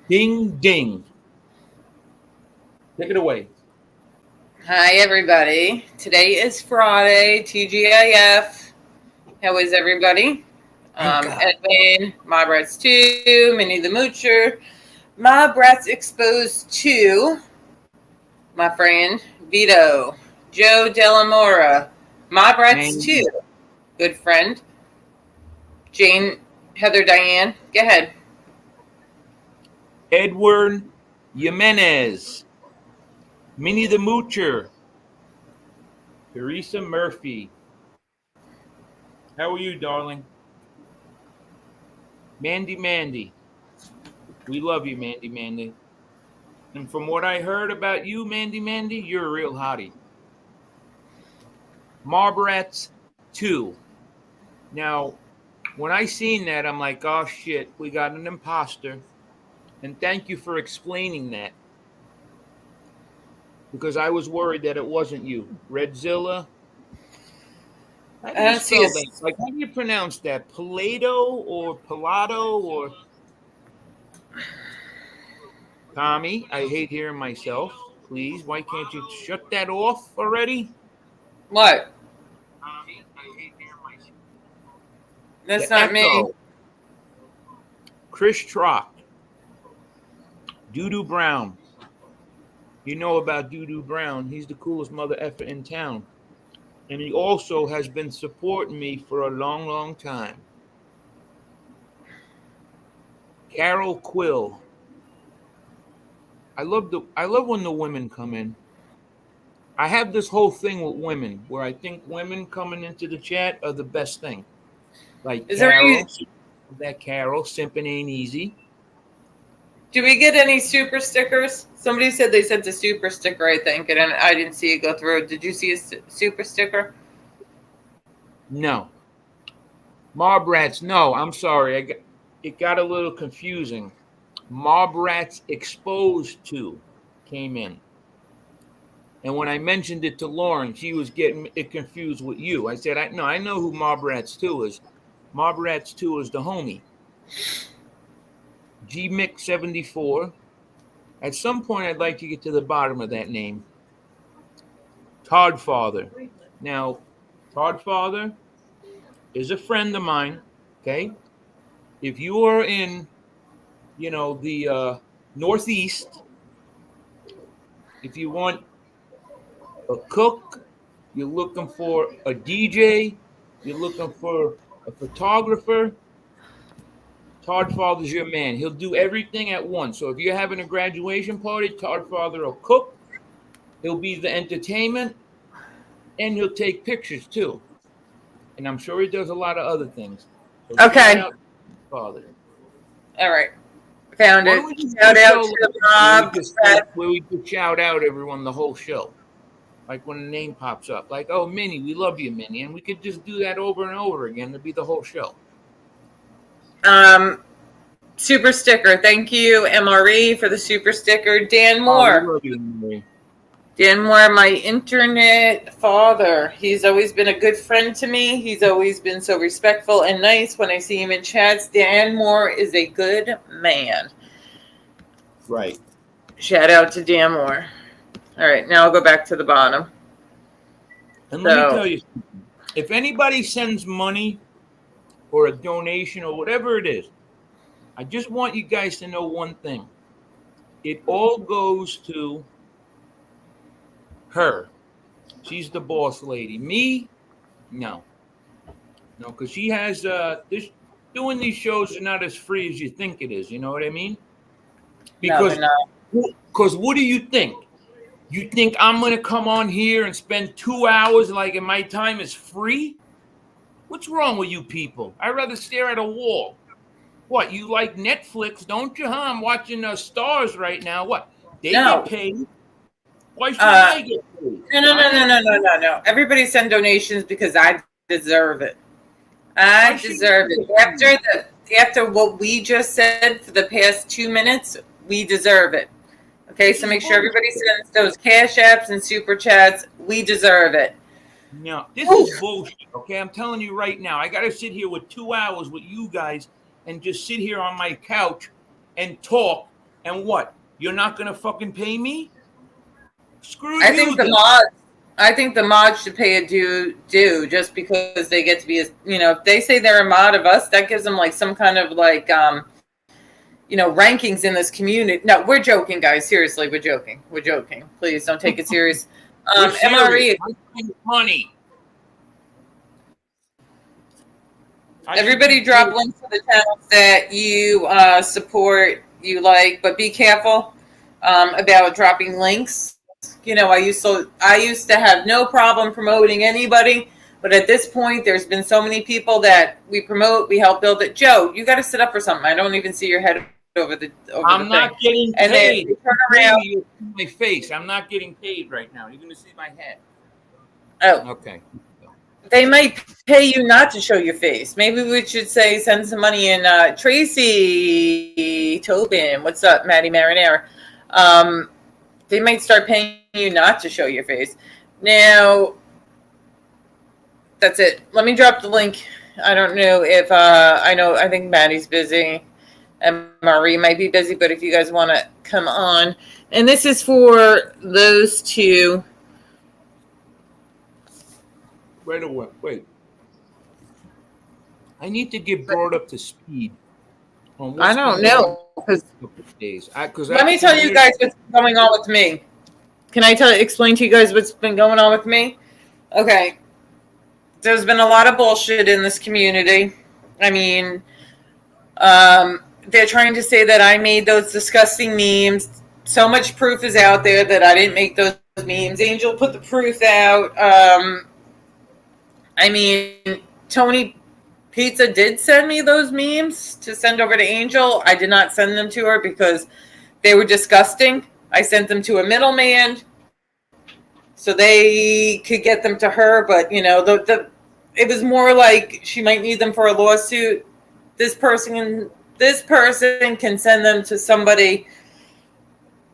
Ding, ding. Take it away. Hi, everybody. Today is Friday, TGIF. How is everybody? Edwin, My Brats 2, Minnie the Moocher, My Brats Exposed 2, my friend Vito, Joe Delamora, My Brats 2, good friend, Jane, Heather Diane. Go ahead. Edward Jimenez, Minnie the Moocher, Teresa Murphy. How are you, darling? Mandy. We love you, Mandy. And from what I heard about you, Mandy, you're a real hottie. Marbrats 2. Now, when I seen that, I'm like, oh shit, we got an imposter. And thank you for explaining that. Because I was worried that it wasn't you. Redzilla. How do you spell that? Like, how do you pronounce that? Palato or Palato or Tommy? I hate hearing myself. Please, why can't you shut that off already? What? Tommy, I hate hearing myself. That's not me. Chris Trock. Doodoo Brown. You know about Doodoo Brown. He's the coolest mother effer in town. And he also has been supporting me for a long, long time. Carol Quill. I love when the women come in. I have this whole thing with women where I think women coming into the chat are the best thing. Like Carol, Carol, simping ain't easy. Do we get any super stickers? Somebody said they sent a super sticker, I think, and I didn't see it go through. Did you see a super sticker? No. Marbrats, no, I'm sorry. It got a little confusing. Marbrats Exposed 2 came in. And when I mentioned it to Lauren, she was getting it confused with you. I said, I know who Marbrats 2 is. Marbrats 2 is the homie. G-Mick 74. At some point, I'd like to get to the bottom of that name. Todd Father. Now, Todd Father is a friend of mine, okay? If you are in, the Northeast, if you want a cook, you're looking for a DJ, you're looking for a photographer, Todd Father's your man. He'll do everything at once. So if you're having a graduation party, Todd Father will cook, he'll be the entertainment, and he'll take pictures too. And I'm sure he does a lot of other things. So okay. Shout out to Father. All right. Found it. Shout out to the mob. Where we just shout out everyone the whole show. Like when a name pops up. Like, oh, Minnie, we love you, Minnie. And we could just do that over and over again to be the whole show. Super sticker. Thank you, MRE, for the super sticker. Dan Moore. Oh, love you, Marie. Dan Moore, my internet father. He's always been a good friend to me. He's always been so respectful and nice when I see him in chats. Dan Moore is a good man. Right. Shout out to Dan Moore. All right, now I'll go back to the bottom. And let me tell you something. If anybody sends money or a donation or whatever it is, I just want you guys to know one thing. It all goes to her. She's the boss lady. Me, no, because she has this. Doing these shows are not as free as you think it is. You know what I mean? Because what do you think? You think I'm going to come on here and spend 2 hours like in my time is free? What's wrong with you people? I'd rather stare at a wall. What, you like Netflix, don't you, huh? I'm watching Stars right now. What? They get paid. Why should I get paid? No. Everybody send donations because I deserve it. I deserve it. After what we just said for the past 2 minutes, we deserve it. Okay, so make sure everybody sends those cash apps and super chats. We deserve it. No, this is bullshit. Okay, I'm telling you right now. I got to sit here with 2 hours with you guys and just sit here on my couch and talk And what? You're not gonna fucking pay me? Screw I you think the then. mods. I think the mods should pay a due just because they get to be, if they say they're a mod of us, that gives them like some kind of like, rankings in this community. No, we're joking, guys. Seriously, we're joking. We're joking. Please don't take it serious. We're serious. MRE. I'm paying money. Everybody drop links to the channels that you support, you like, but be careful about dropping links. I used to have no problem promoting anybody, but at this point, there's been so many people that we promote, we help build it. Joe, you got to sit up for something. I don't even see your head over the I'm not getting and paid. then turn around. You see my face. I'm not getting paid right now. You're going to see my head. Oh, okay. They might pay you not to show your face. Maybe we should say send some money in. Tracy Tobin, what's up, Maddie Marinara? They might start paying you not to show your face. Now, that's it. Let me drop the link. I don't know if I think Maddie's busy. And MRE might be busy, but if you guys want to come on. And this is for those two. Wait. I need to get brought up to speed. I don't know. Let me tell you guys what's going on with me. Can I explain to you guys what's been going on with me? Okay. There's been a lot of bullshit in this community. I mean, they're trying to say that I made those disgusting memes. So much proof is out there that I didn't make those memes. Angel put the proof out. I mean, Tony Pizza did send me those memes to send over to Angel. I did not send them to her because they were disgusting. I sent them to a middleman so they could get them to her. But, it was more like she might need them for a lawsuit. This person can send them to somebody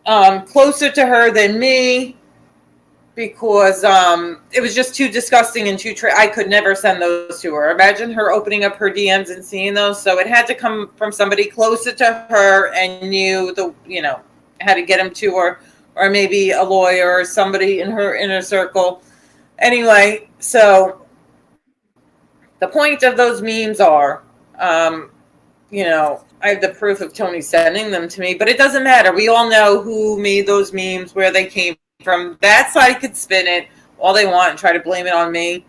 closer to her than me. Because it was just too disgusting and I could never send those to her. Imagine her opening up her DMs and seeing those. So it had to come from somebody closer to her and knew how to get them to her, or maybe a lawyer or somebody in her inner circle. Anyway, so the point of those memes are, I have the proof of Tony sending them to me, but it doesn't matter. We all know who made those memes, where they came from. That side could spin it all they want and try to blame it on me.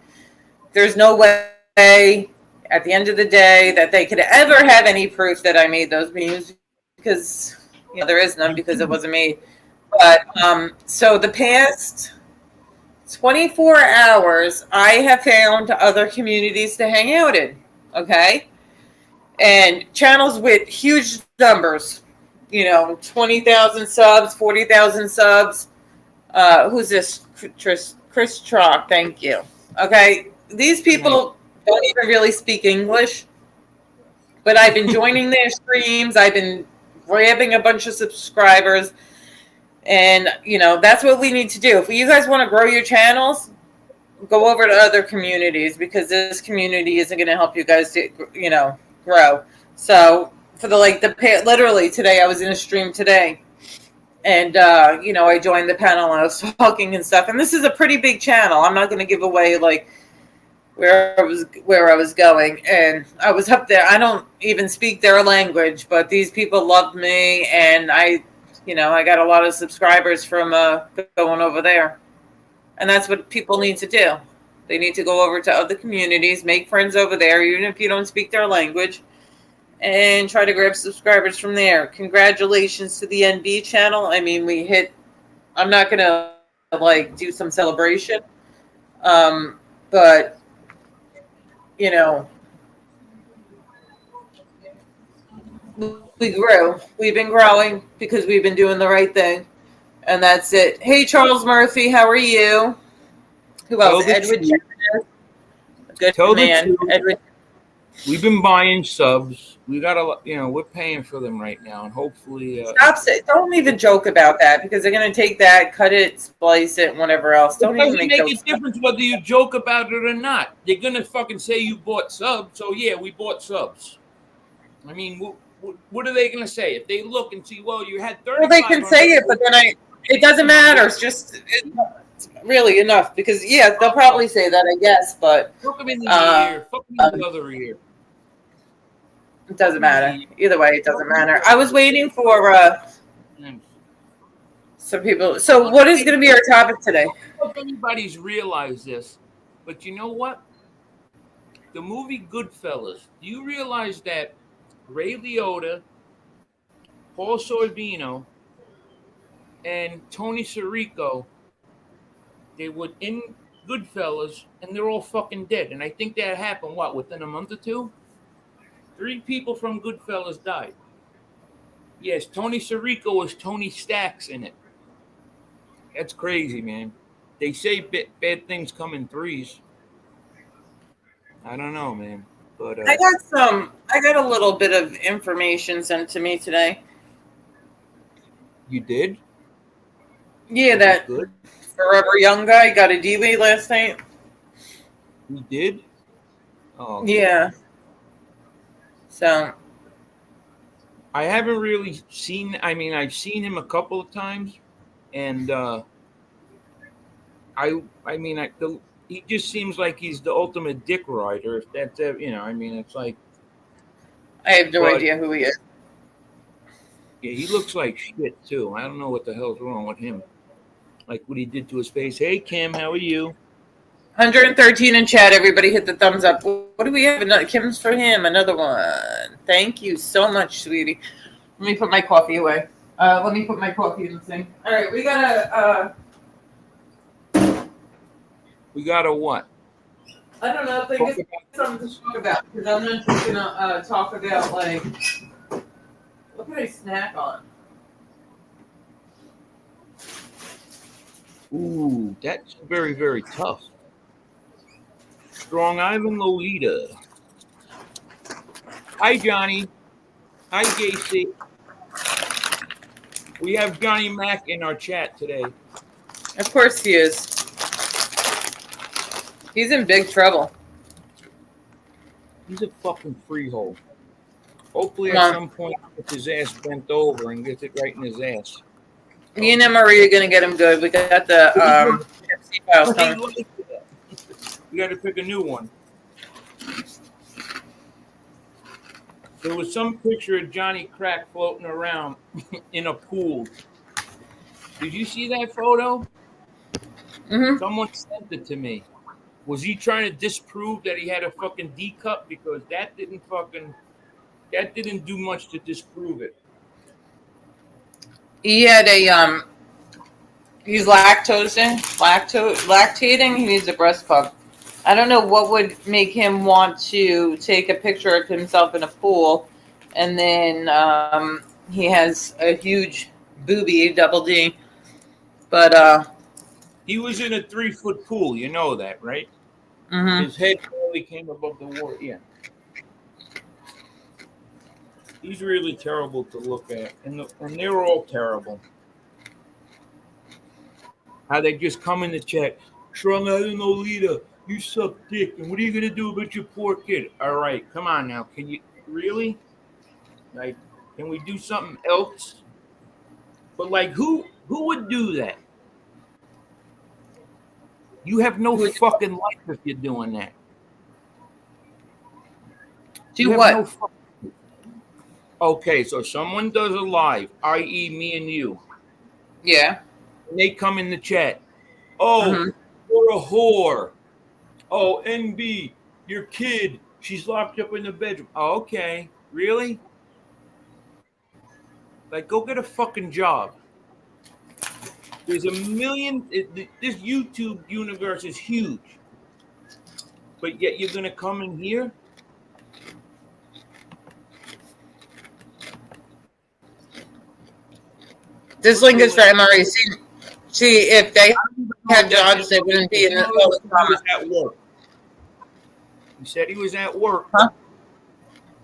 There's no way at the end of the day that they could ever have any proof that I made those memes, because there is none, because it wasn't made. But so the past 24 hours I have found other communities to hang out in, okay? And channels with huge numbers, 20,000 subs, 40,000 subs. Who's this? Chris Trock, thank you. Okay, these people don't even really speak English, but I've been joining their streams. I've been grabbing a bunch of subscribers, and that's what we need to do. If you guys want to grow your channels, go over to other communities, because this community isn't going to help you guys to grow. So for literally today, I was in a stream today. And, I joined the panel and I was talking and stuff. And this is a pretty big channel. I'm not going to give away, where I was going. And I was up there. I don't even speak their language, but these people loved me. And I got a lot of subscribers from going over there. And that's what people need to do. They need to go over to other communities, make friends over there, even if you don't speak their language, and try to grab subscribers from there. Congratulations to the NB channel. I mean, I'm not going to do some celebration. But, we grew. We've been growing because we've been doing the right thing. And that's it. Hey, Charles Murphy, how are you? Who else? Edward. Good man. Edward. We've been buying subs. We got a lot, we're paying for them right now, and hopefully. Don't even joke about that, because they're gonna take that, cut it, splice it, and whatever else. Don't even make a difference whether you joke about it or not. They're gonna fucking say you bought subs. So yeah, we bought subs. I mean, what are they going to say if they look and see? Well, you had 35. Well, they can say it, but then it doesn't matter. It's really enough because they'll probably say that, I guess. But fuck them in the ear. Fuck them in the other ear. It doesn't matter. Either way, it doesn't matter. I was waiting for some people. So, what is going to be our topic today? I don't know if anybody's realized this, but you know what? The movie Goodfellas. Do you realize that Ray Liotta, Paul Sorvino, and Tony Sirico, they were in Goodfellas, and they're all fucking dead. And I think that happened, within a month or two? 3 people from Goodfellas died. Yes, Tony Sirico was Tony Stacks in it. That's crazy, man. They say bad things come in threes. I don't know, man. But I got a little bit of information sent to me today. You did? Yeah, that good. Forever Young guy got a D-Wade last night. You did? Oh. Okay. Yeah. So. I haven't really seen. I mean, I've seen him a couple of times, and he just seems like he's the ultimate dick rider. If that's it's like. I have no idea who he is. Yeah, he looks like shit too. I don't know what the hell's wrong with him. Like what he did to his face. Hey Kim, how are you? 113 in chat. Everybody hit the thumbs up. What do we have? Another Kim's for him. Another one. Thank you so much, sweetie. Let me put my coffee away. Let me put my coffee in the thing. All right, we got a what? I don't know. I think it's something to talk about because I'm not just gonna talk about like what can I snack on. Ooh, that's very, very tough. Strong Ivan Lolita. Hi, Johnny. Hi, JC. We have Johnny Mac in our chat today. Of course he is. He's in big trouble. He's a fucking freehold. Hopefully at some point he gets his ass bent over and gets it right in his ass. Me and MRE are going to get him good. We got the FC files coming. We got to pick a new one. There was some picture of Johnny Crack floating around in a pool. Did you see that photo? Mm-hmm. Someone sent it to me. Was he trying to disprove that he had a fucking D cup? Because that didn't do much to disprove it. He had he's lactating. He needs a breast pump. I don't know what would make him want to take a picture of himself in a pool, and then he has a huge boobie, double D. But he was in a 3-foot pool. You know that, right? Mm-hmm. His head barely came above the water. Yeah. He's really terrible to look at, and they're all terrible. How they just come in the chat, Strong Island Lolita, you suck dick, and what are you gonna do about your poor kid? All right, come on now, can you really? Like, can we do something else? But like, who would do that? You have no fucking life if you're doing that. Do what? No okay, so someone does a live, i.e. me and you. Yeah. And they come in the chat. Oh, you're a whore. Oh, NB, your kid, she's locked up in the bedroom. Oh, okay. Really? Like, go get a fucking job. There's a million. This YouTube universe is huge. But yet you're going to come in here? This link is for MRE. See, if they had jobs, they wouldn't be in the comments. At work. He said he was at work. Huh?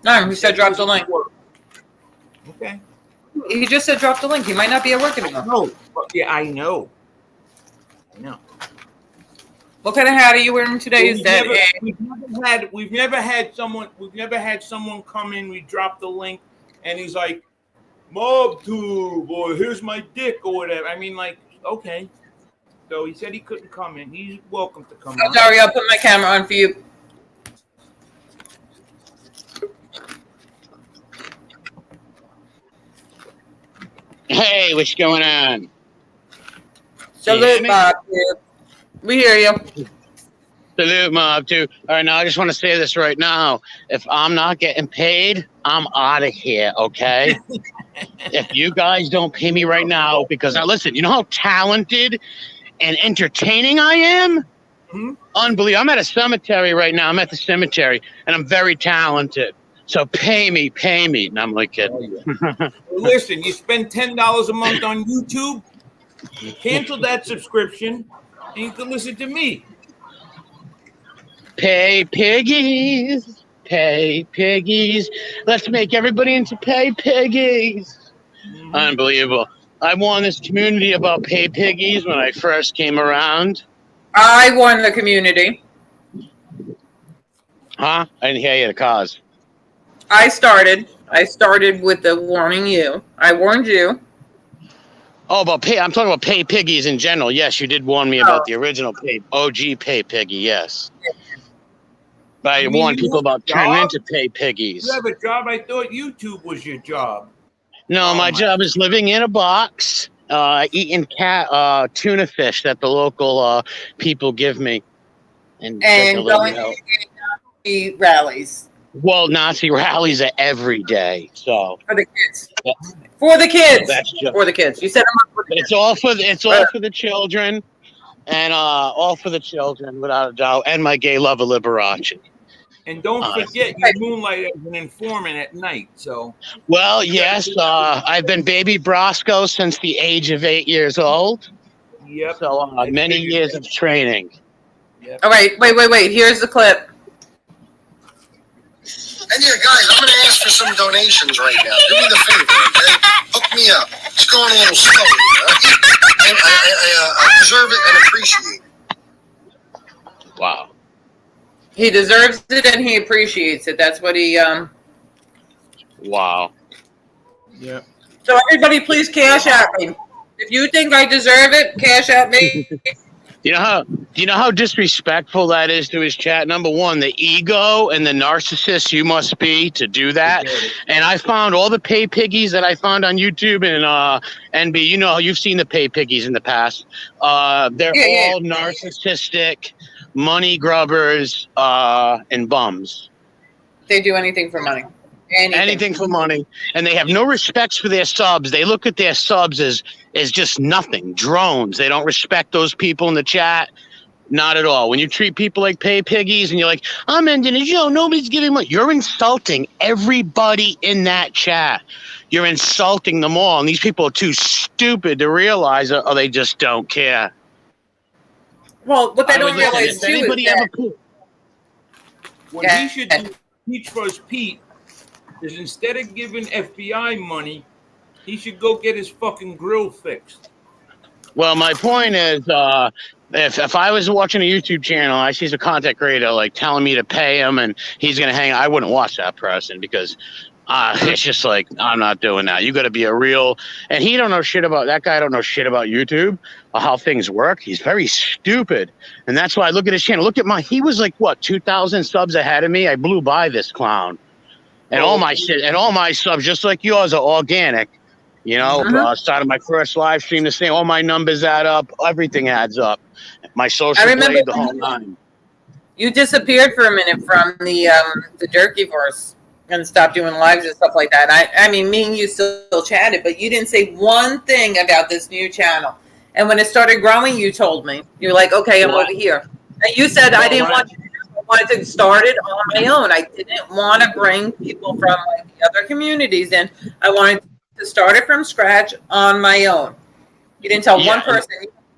No, he said drop the link. Okay. He just said drop the link. He might not be at work anymore. No. Yeah, I know. What kind of hat are you wearing today? We've never had someone come in. We drop the link, and he's like, MobTube, or here's my dick, or whatever. I mean, like, okay. So he said he couldn't come in. He's welcome to come on. Sorry, I'll put my camera on for you. Hey, what's going on? Salute, Bob. We hear you. Salute, Mob, too. All right, now I just want to say this right now. If I'm not getting paid, I'm out of here, okay? If you guys don't pay me right now, because now listen, you know how talented and entertaining I am? Mm-hmm. Unbelievable. I'm at a cemetery right now. I'm at the cemetery, and I'm very talented. So pay me. And I'm like kidding. Oh, yeah. Well, listen, you spend $10 a month on YouTube, cancel that subscription, and you can listen to me. Pay piggies. Let's make everybody into pay piggies. Mm-hmm. Unbelievable. I warned this community about pay piggies when I first came around. I warned the community. Huh? I didn't hear you, the cause. I started with the warning you. I warned you. Oh, about pay. I'm talking about pay piggies in general. Yes, you did warn me about the original OG pay piggy. Yes. But I warned people about turning into pay piggies. You have a job? I thought YouTube was your job. No, my job is living in a box, eating tuna fish that the local people give me. And going to Nazi rallies. Well, Nazi rallies are every day. So for the kids. Yeah. For the kids. For the kids. You set them up for the kids. All for the children. And all for the children, without a doubt. And my gay lover, Liberace. And don't forget, you moonlight as an informant at night. So. Well, yes, I've been Baby Brosco since the age of 8 years old. Yep. So many years of training. Yep. All right, wait. Here's the clip. And yeah, guys, I'm going to ask for some donations right now. Do me the favor, okay? Hook me up. It's going a little slow here. And I deserve it and appreciate it. Wow. He deserves it and he appreciates it. That's what he Wow. Yeah. So everybody please cash out me. If you think I deserve it, cash out me. Do you know how disrespectful that is to his chat? Number one, the ego and the narcissist you must be to do that. And I found all the pay piggies that I found on YouTube and NB. You know, you've seen the pay piggies in the past. They're all narcissistic, money grubbers, and bums. They do anything for money. Anything for money. And they have no respects for their subs. They look at their subs as just nothing. Drones. They don't respect those people in the chat. Not at all. When you treat people like pay piggies and you're like, I'm ending a show, nobody's giving money. You're insulting everybody in that chat. You're insulting them all. And these people are too stupid to realize it, or they just don't care. Well, what they don't realize too is that... What he should do, Teach First Pete, is instead of giving FBI money, he should go get his fucking grill fixed. Well, my point is, if I was watching a YouTube channel, I see a content creator like telling me to pay him and he's going to hang, I wouldn't watch that person because it's just like, I'm not doing that. You got to be a real, and he don't know shit about, that guy don't know shit about YouTube or how things work. He's very stupid. And that's why I look at his channel. Look at he was like, what, 2,000 subs ahead of me? I blew by this clown. And all my shit, and all my subs, just like yours, are organic. You know, started my first live stream the same. All my numbers add up. Everything adds up. My social blade, the whole nine. You disappeared for a minute from the Jerkyverse and stopped doing lives and stuff like that. I mean, me and you still chatted, but you didn't say one thing about this new channel. And when it started growing, you told me. You're like, okay, I'm over here. And you said I didn't want you to. I wanted to start it on my own. I didn't want to bring people from like the other communities in. I wanted to start it from scratch on my own. You didn't tell one person.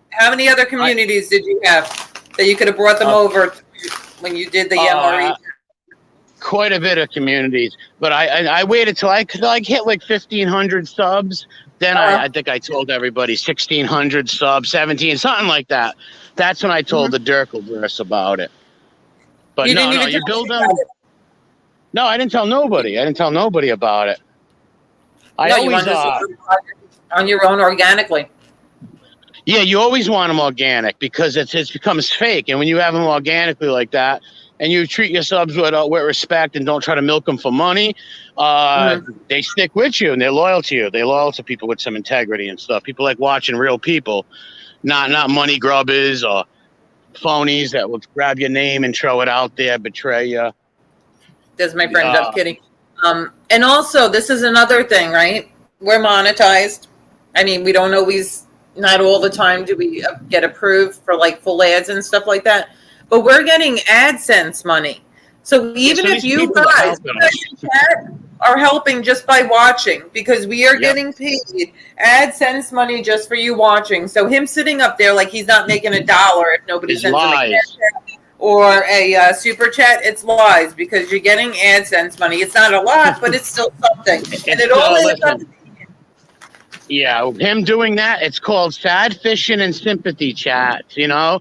How many other communities did you have that you could have brought them over when you did the MRE? Quite a bit of communities, but I waited till I hit like 1,500 subs. Then I think I told everybody 1,600 subs, 17, something like that. That's when I told the Dirkleverse about it. But you build them. No, I didn't tell nobody. I didn't tell nobody about it. I No, you always, want this on your own organically. yeah, you always want them organic because it becomes fake. And when you have them organically like that, and you treat your subs with respect and don't try to milk them for money, they stick with you and they're loyal to you. They're loyal to people with some integrity and stuff. People like watching real people, not money grubbers or phonies that will grab your name and throw it out there, betray you. That's my friend. I'm kidding. And also, this is another thing, right? We're monetized. I mean, we don't always, not all the time do we get approved for like full ads and stuff like that. But we're getting AdSense money. So even if you guys in chat are helping just by watching, because we are getting paid AdSense money just for you watching. So him sitting up there like he's not making $1 if nobody sends him a cash app or a super chat, it's lies because you're getting AdSense money. It's not a lot, but it's still something. And it all ends up. Yeah, him doing that, it's called sad fishing and sympathy chats, you know?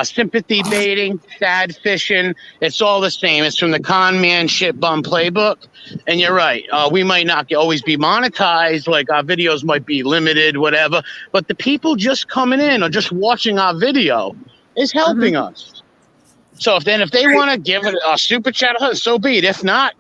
Sympathy baiting, sad fishing, it's all the same. It's from the con man shit bum playbook. And you're right, we might not always be monetized, like our videos might be limited, whatever, but the people just coming in or just watching our video is helping us. So if they want to give it a super chat, so be it. If not,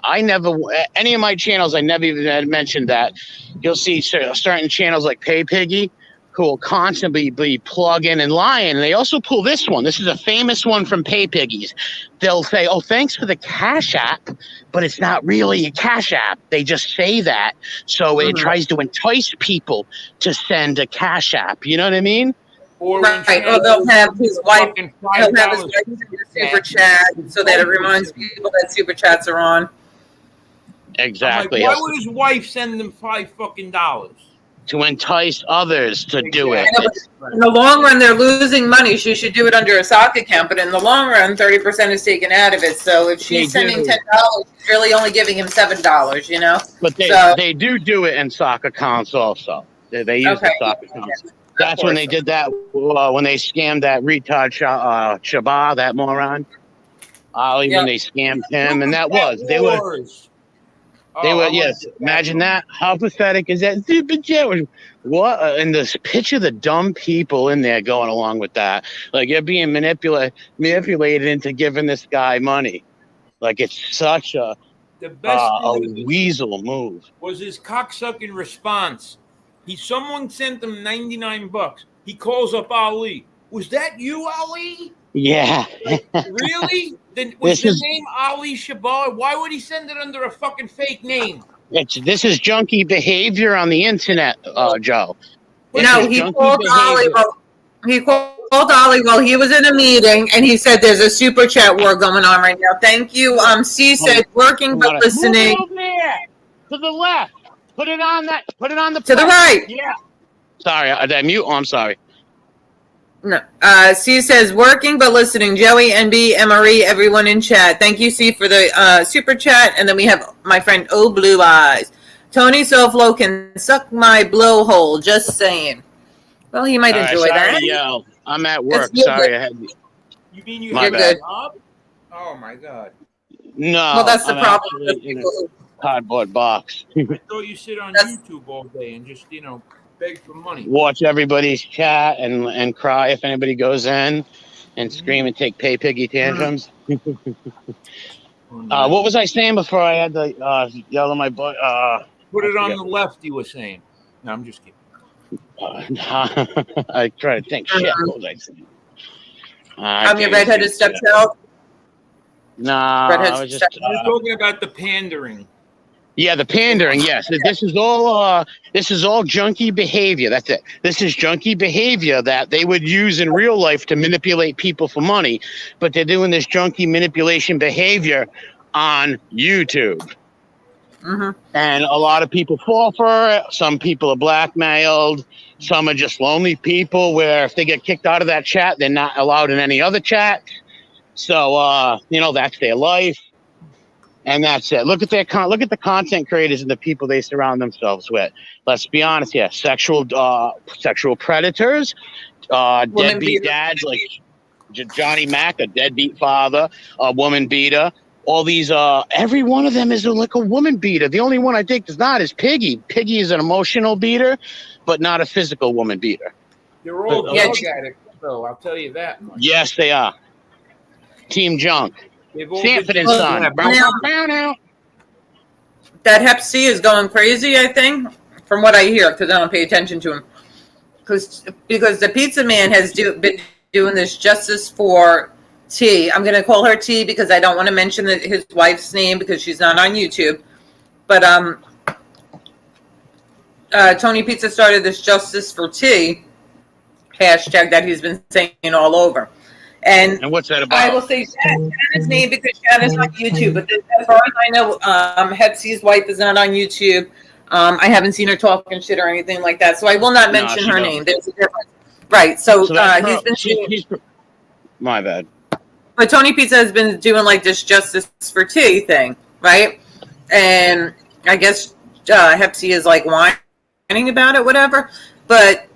any of my channels, I never even had mentioned that. You'll see certain channels like Pay Piggy who will constantly be plugging and lying. And they also pull this one. This is a famous one from Pay Piggies. They'll say, oh, thanks for the Cash App, but it's not really a Cash App. They just say that. So it tries to entice people to send a Cash App. You know what I mean? Or they'll have his wife. He'll have his wife send a super chat so that it reminds people that super chats are on. Exactly. Like, why would his wife send them $5 to entice others to do it? In the long run, they're losing money. She should do it under a sock account, but in the long run, 30% is taken out of it. So if she's sending $10, she's really only giving him $7. You know. But they do it in sock accounts also. They use the sock accounts. That's when they did that, when they scammed that retard Shabbat, that moron. They scammed him, and they were, yes, imagine that. How pathetic is that? Stupid shit. What? And this picture of the dumb people in there going along with that. Like, you're being manipulated into giving this guy money. Like, it's such a weasel move. Was his cocksucking response. Someone sent him $99. He calls up Ali. Was that you, Ali? Yeah. Like, really? Was the name Ali Shabar? Why would he send it under a fucking fake name? This is junkie behavior on the internet, Joe. No, he called Ali. He called Ali while he was in a meeting, and he said, "There's a super chat war going on right now." Thank you. C said, "Working but listening." Move over there to the left. Put it on the to the right. Yeah. Sorry, did I mute? Oh, I'm sorry. No. C says working but listening. Joey, NB, MRE, everyone in chat. Thank you, C, for the super chat. And then we have my friend O Blue Eyes. Tony Soflo can suck my blowhole. Just saying. Well, he might enjoy that. Yeah, I'm at work. Sorry, I had. You mean you're good? Oh my God. No. Well, that's the problem. Cardboard box. I thought you sit on YouTube all day and just, beg for money. Watch everybody's chat and cry if anybody goes in and scream and take Pay Piggy tantrums. What was I saying before I had to yell at my butt? Put it on the left, you were saying. No, I'm just kidding. I try to think. Shit, what was I saying? I'm your redheaded stepchild. No, I was just talking about the pandering. Yeah, the pandering. Yes, this is all junkie behavior. That's it. This is junkie behavior that they would use in real life to manipulate people for money, but they're doing this junkie manipulation behavior on YouTube. And a lot of people fall for it. Some people are blackmailed. Some are just lonely people where if they get kicked out of that chat, they're not allowed in any other chat. So, that's their life. And that's it. Look at the content creators and the people they surround themselves with. Let's be honest here. Sexual predators, deadbeat dads like Johnny Mack, a deadbeat father, a woman beater, all these every one of them is like a woman beater. The only one I think is not is Piggy. Piggy is an emotional beater, but not a physical woman beater. They're all Yeah, drug addicts, though. I'll tell you that much. Yes, they are. Team Junk. They've all Sanford been- and Son. Now- that Hep C is going crazy, I think, from what I hear, because I don't pay attention to him. Because the pizza man has been doing this justice for T. I'm going to call her T because I don't want to mention his wife's name because she's not on YouTube. But Tony Pizza started this justice for T hashtag that he's been saying all over. And what's that about? I will say Shannon's name because Shannon's on YouTube. But as far as I know, Hep C's wife is not on YouTube. I haven't seen her talking shit or anything like that. So I will not mention her name. There's a difference. Right. So he's been... My bad. But Tony Pizza has been doing like this justice for T thing, right? And I guess Hep C is like whining about it, whatever. But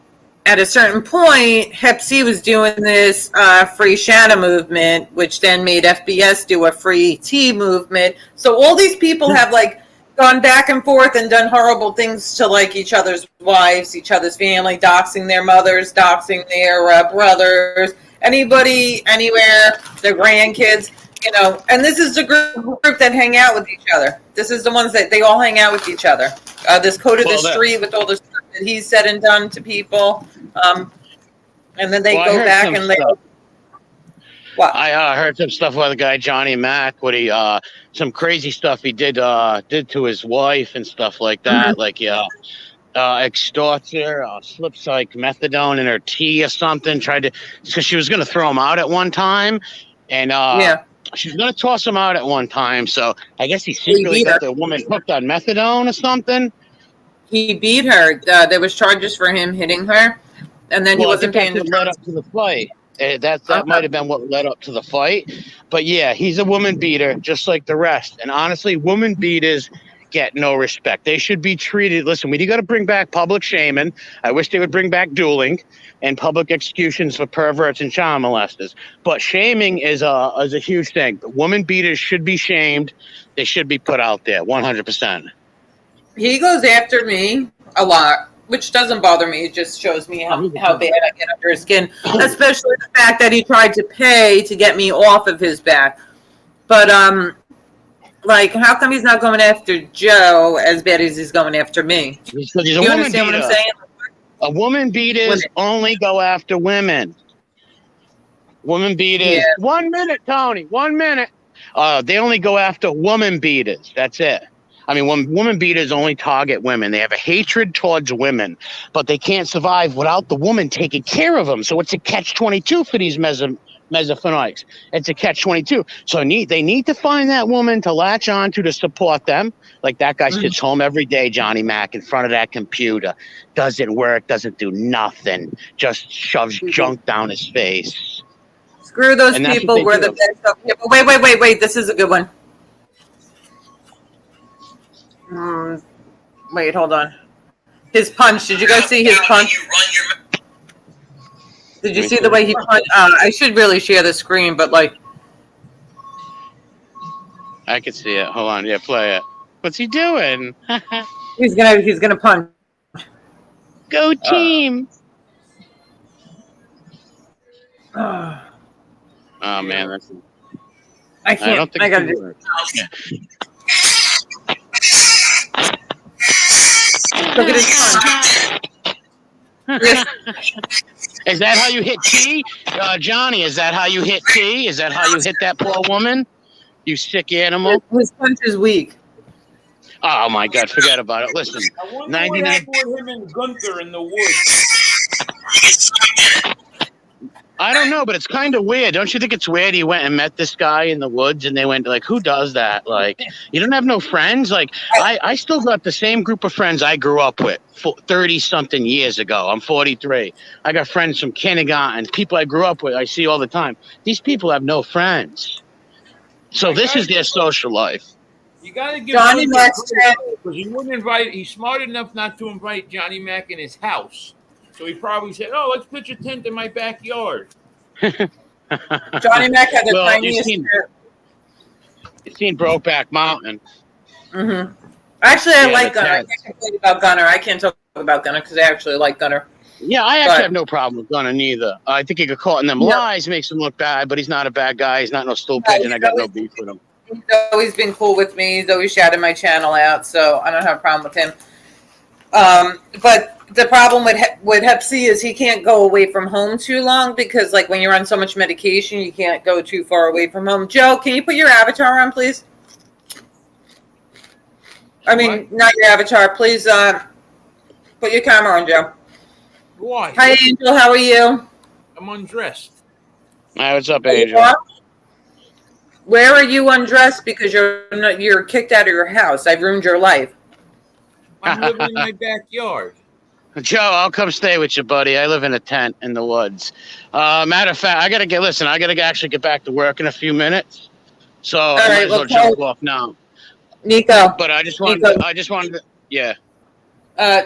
at a certain point, Hep C was doing this free Shanna movement, which then made FBS do a free T movement. So all these people have like gone back and forth and done horrible things to like each other's wives, each other's family, doxing their mothers, doxing their brothers, anybody, anywhere, their grandkids, you know. And this is the group that hang out with each other. This is the ones that they all hang out with each other. This code of the street with all the stuff that he's said and done to people. And then they go back and they... What? I heard some stuff about the guy Johnny Mac. What he some crazy stuff he did to his wife and stuff like that. Mm-hmm. Like extorts her, slips like methadone in her tea or something. Tried to because she was going to throw him out at one time, and she was going to toss him out at one time. So I guess he secretly got the woman hooked on methadone or something. He beat her. There was charges for him hitting her, and then he wasn't paying the led up to the fight. That might have been what led up to the fight. But yeah, he's a woman beater, just like the rest. And honestly, woman beaters get no respect. They should be treated. Listen, we got to bring back public shaming. I wish they would bring back dueling and public executions for perverts and child molesters. But shaming is a huge thing. But woman beaters should be shamed. They should be put out there, 100%. He goes after me a lot, which doesn't bother me. It just shows me how bad I get under his skin, especially the fact that he tried to pay to get me off of his back. But, like, how come he's not going after Joe as bad as he's going after me? Because he's a you woman understand beater. What I'm saying? A woman beaters only go after women. Woman beaters. Yeah. 1 minute, Tony. 1 minute. They only go after woman beaters. That's it. I mean, woman beaters only target women. They have a hatred towards women, but they can't survive without the woman taking care of them. So it's a catch-22 for these mesophonics. It's a catch-22. So they need to find that woman to latch onto to support them. Like that guy sits home every day, Johnny Mac, in front of that computer. Doesn't work, doesn't do nothing. Just shoves junk down his face. Screw those people. We're the best people. Wait. This is a good one. Wait, hold on. His punch. Did you guys see his punch? Did you see the way he punched? I should really share the screen, but like, I can see it. Hold on. Yeah, play it. What's he doing? he's gonna punch. Go team. Oh man, that's. I can't. I don't think I gotta do it. Look at his punch. Is that how you hit T? Johnny, is that how you hit T? Is that how you hit that poor woman? You sick animal. His punch is weak. Oh, my God. Forget about it. Listen. I wonder what happened with him and Gunther in the woods. I don't know, but it's kind of weird. Don't you think it's weird he went and met this guy in the woods and they went like, who does that? Like, you don't have no friends? Like, I still got the same group of friends I grew up with 30-something years ago. I'm 43. I got friends from kindergarten, people I grew up with I see all the time. These people have no friends. So this is their social life. You got to give Johnny Mac because he wouldn't invite. He's smart enough not to invite Johnny Mac in his house. So he probably said, "Oh, let's pitch a tent in my backyard." Johnny Mac had the tiniest. seen Brokeback Mountain. Mm-hmm. Actually, I Yeah, like the Gunner. I tent. can't complain about Gunner. I can't talk about Gunner because I actually like Gunner. Yeah, I actually But- have no problem with Gunner neither. I think he got caught in them No. lies, makes him look bad, but he's not a bad guy. He's not no stool pigeon. I got no beef with him. He's always been cool with me. He's always shouted my channel out, so I don't have a problem with him. But the problem with Hep C is he can't go away from home too long because, like, when you're on so much medication, you can't go too far away from home. Joe, can you put your avatar on, please? I mean, What? not your avatar. Please put your camera on, Joe. Why? Hi, Angel. How are you? I'm undressed. Hey, what's up, You Angel? are? Where are you undressed because you're kicked out of your house? I've ruined your life. I'm living in my backyard. Joe, I'll come stay with you, buddy. I live in a tent in the woods. Matter of fact, I gotta actually get back to work in a few minutes. So I might right, as well well, jump off now. Nico. But I just wanted to, yeah.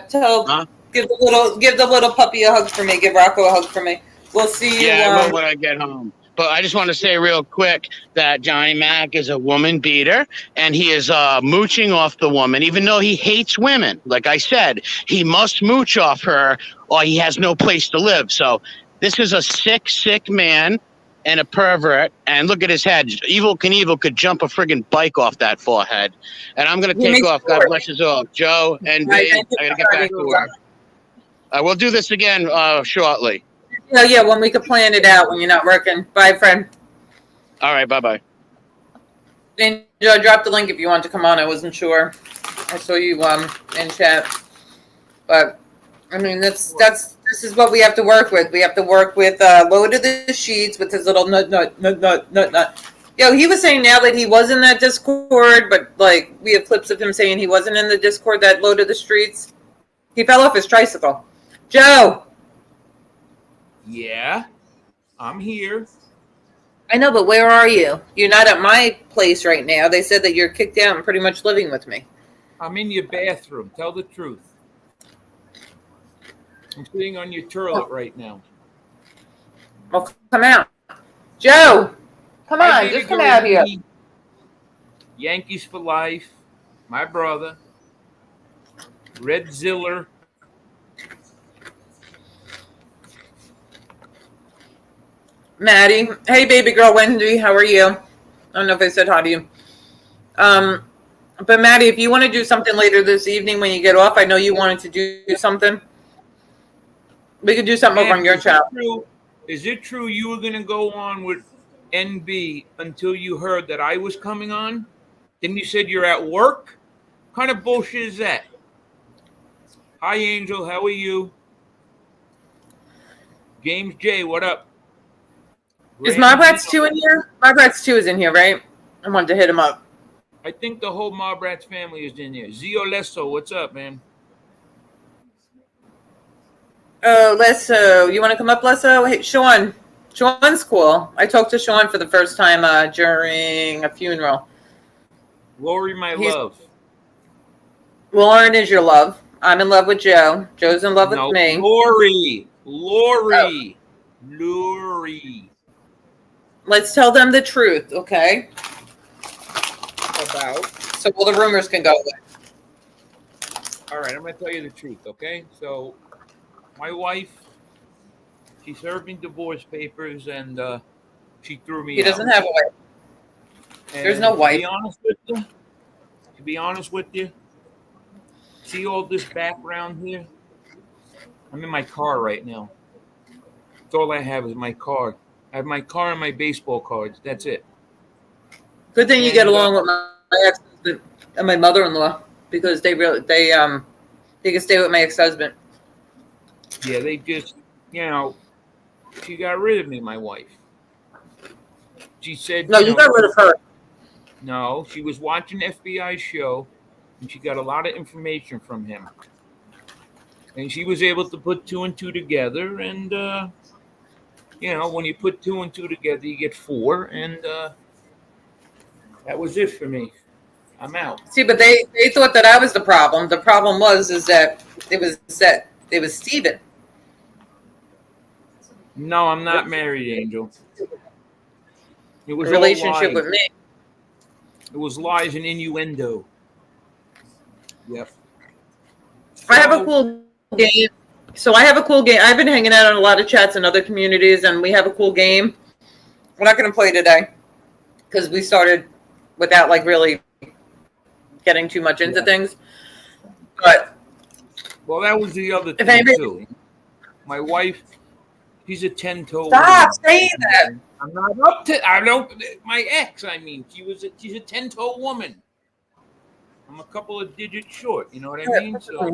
Tell Huh? give the little puppy a hug for me. Give Rocco a hug for me. We'll see you. Yeah, I will when I get home. But I just want to say real quick that Johnny Mac is a woman beater, and he is mooching off the woman, even though he hates women. Like I said, he must mooch off her, or he has no place to live. So this is a sick man and a pervert. And look at his head. Evil Knievel could jump a friggin' bike off that forehead. And I'm going to take off. God bless us all. Joe and Dave, I got to get back to work. We'll do this again shortly. Oh, yeah, when we could plan it out when you're not working. Bye, friend. All right, bye-bye. And Joe, drop the link if you want to come on. I wasn't sure. I saw you in chat. But, I mean, this is what we have to work with. We have to work with Load of the Sheets with his little nut. Yo, he was saying now that he was in that Discord, but, like, we have clips of him saying he wasn't in the Discord, that Load of the Streets. He fell off his tricycle. Joe! Yeah, I'm here. I know, but where are you? You're not at my place right now. They said that you're kicked out and pretty much living with me. I'm in your bathroom. Tell the truth. I'm sitting on your toilet right now. Well, come out. Joe! Come I on, did just come agree out with here. me. Yankees for life. My brother. Red Ziller. Maddie. Hey, baby girl Wendy. How are you? I don't know if I said hi to you. But Maddie, if you want to do something later this evening when you get off, I know you wanted to do something. We could do something over on your channel. Is it true you were going to go on with NB until you heard that I was coming on? Then you said you're at work? What kind of bullshit is that? Hi, Angel. How are you? James J, what up? Is Marbrats 2 in here? Marbrats 2 is in here, right? I wanted to hit him up. I think the whole Marbrats family is in here. Zio Lesso, what's up, man? Oh, Lesso. You want to come up, Lesso? Hey, Sean. Sean's cool. I talked to Sean for the first time during a funeral. Lori, my love. Lauren is your love. I'm in love with Joe. Joe's in love with me. Lori. Let's tell them the truth, okay? About? So all the rumors can go away. All right, I'm going to tell you the truth, okay? So my wife, she served me divorce papers, and she threw me out. He doesn't have a wife. There's no wife. To be honest with you, see all this background here? I'm in my car right now. That's all I have is my car. I have my car and my baseball cards. That's it. Good thing you get along with my ex-husband and my mother-in-law because they can stay with my ex-husband. Yeah, they just, she got rid of me, my wife. She said... No, you got rid of her. No, she was watching an FBI show, and she got a lot of information from him. And she was able to put 2 and 2 together, and, when you put 2 and 2 together, you get 4, and that was it for me. I'm out. See, but they thought that I was the problem. The problem was that it was Steven. No, I'm not married, Angel. It was a relationship with me. It was lies and innuendo. Yep. I have a cool game. So I have a cool game. I've been hanging out on a lot of chats in other communities, and we have a cool game. We're not going to play today because we started without like really getting too much into things. But well, that was the other thing anybody, too. My wife, she's a 10-toe. Stop saying that. I'm not up to. I don't. My ex. I mean, she's a 10-toe woman. I'm a couple of digits short. You know what I mean? So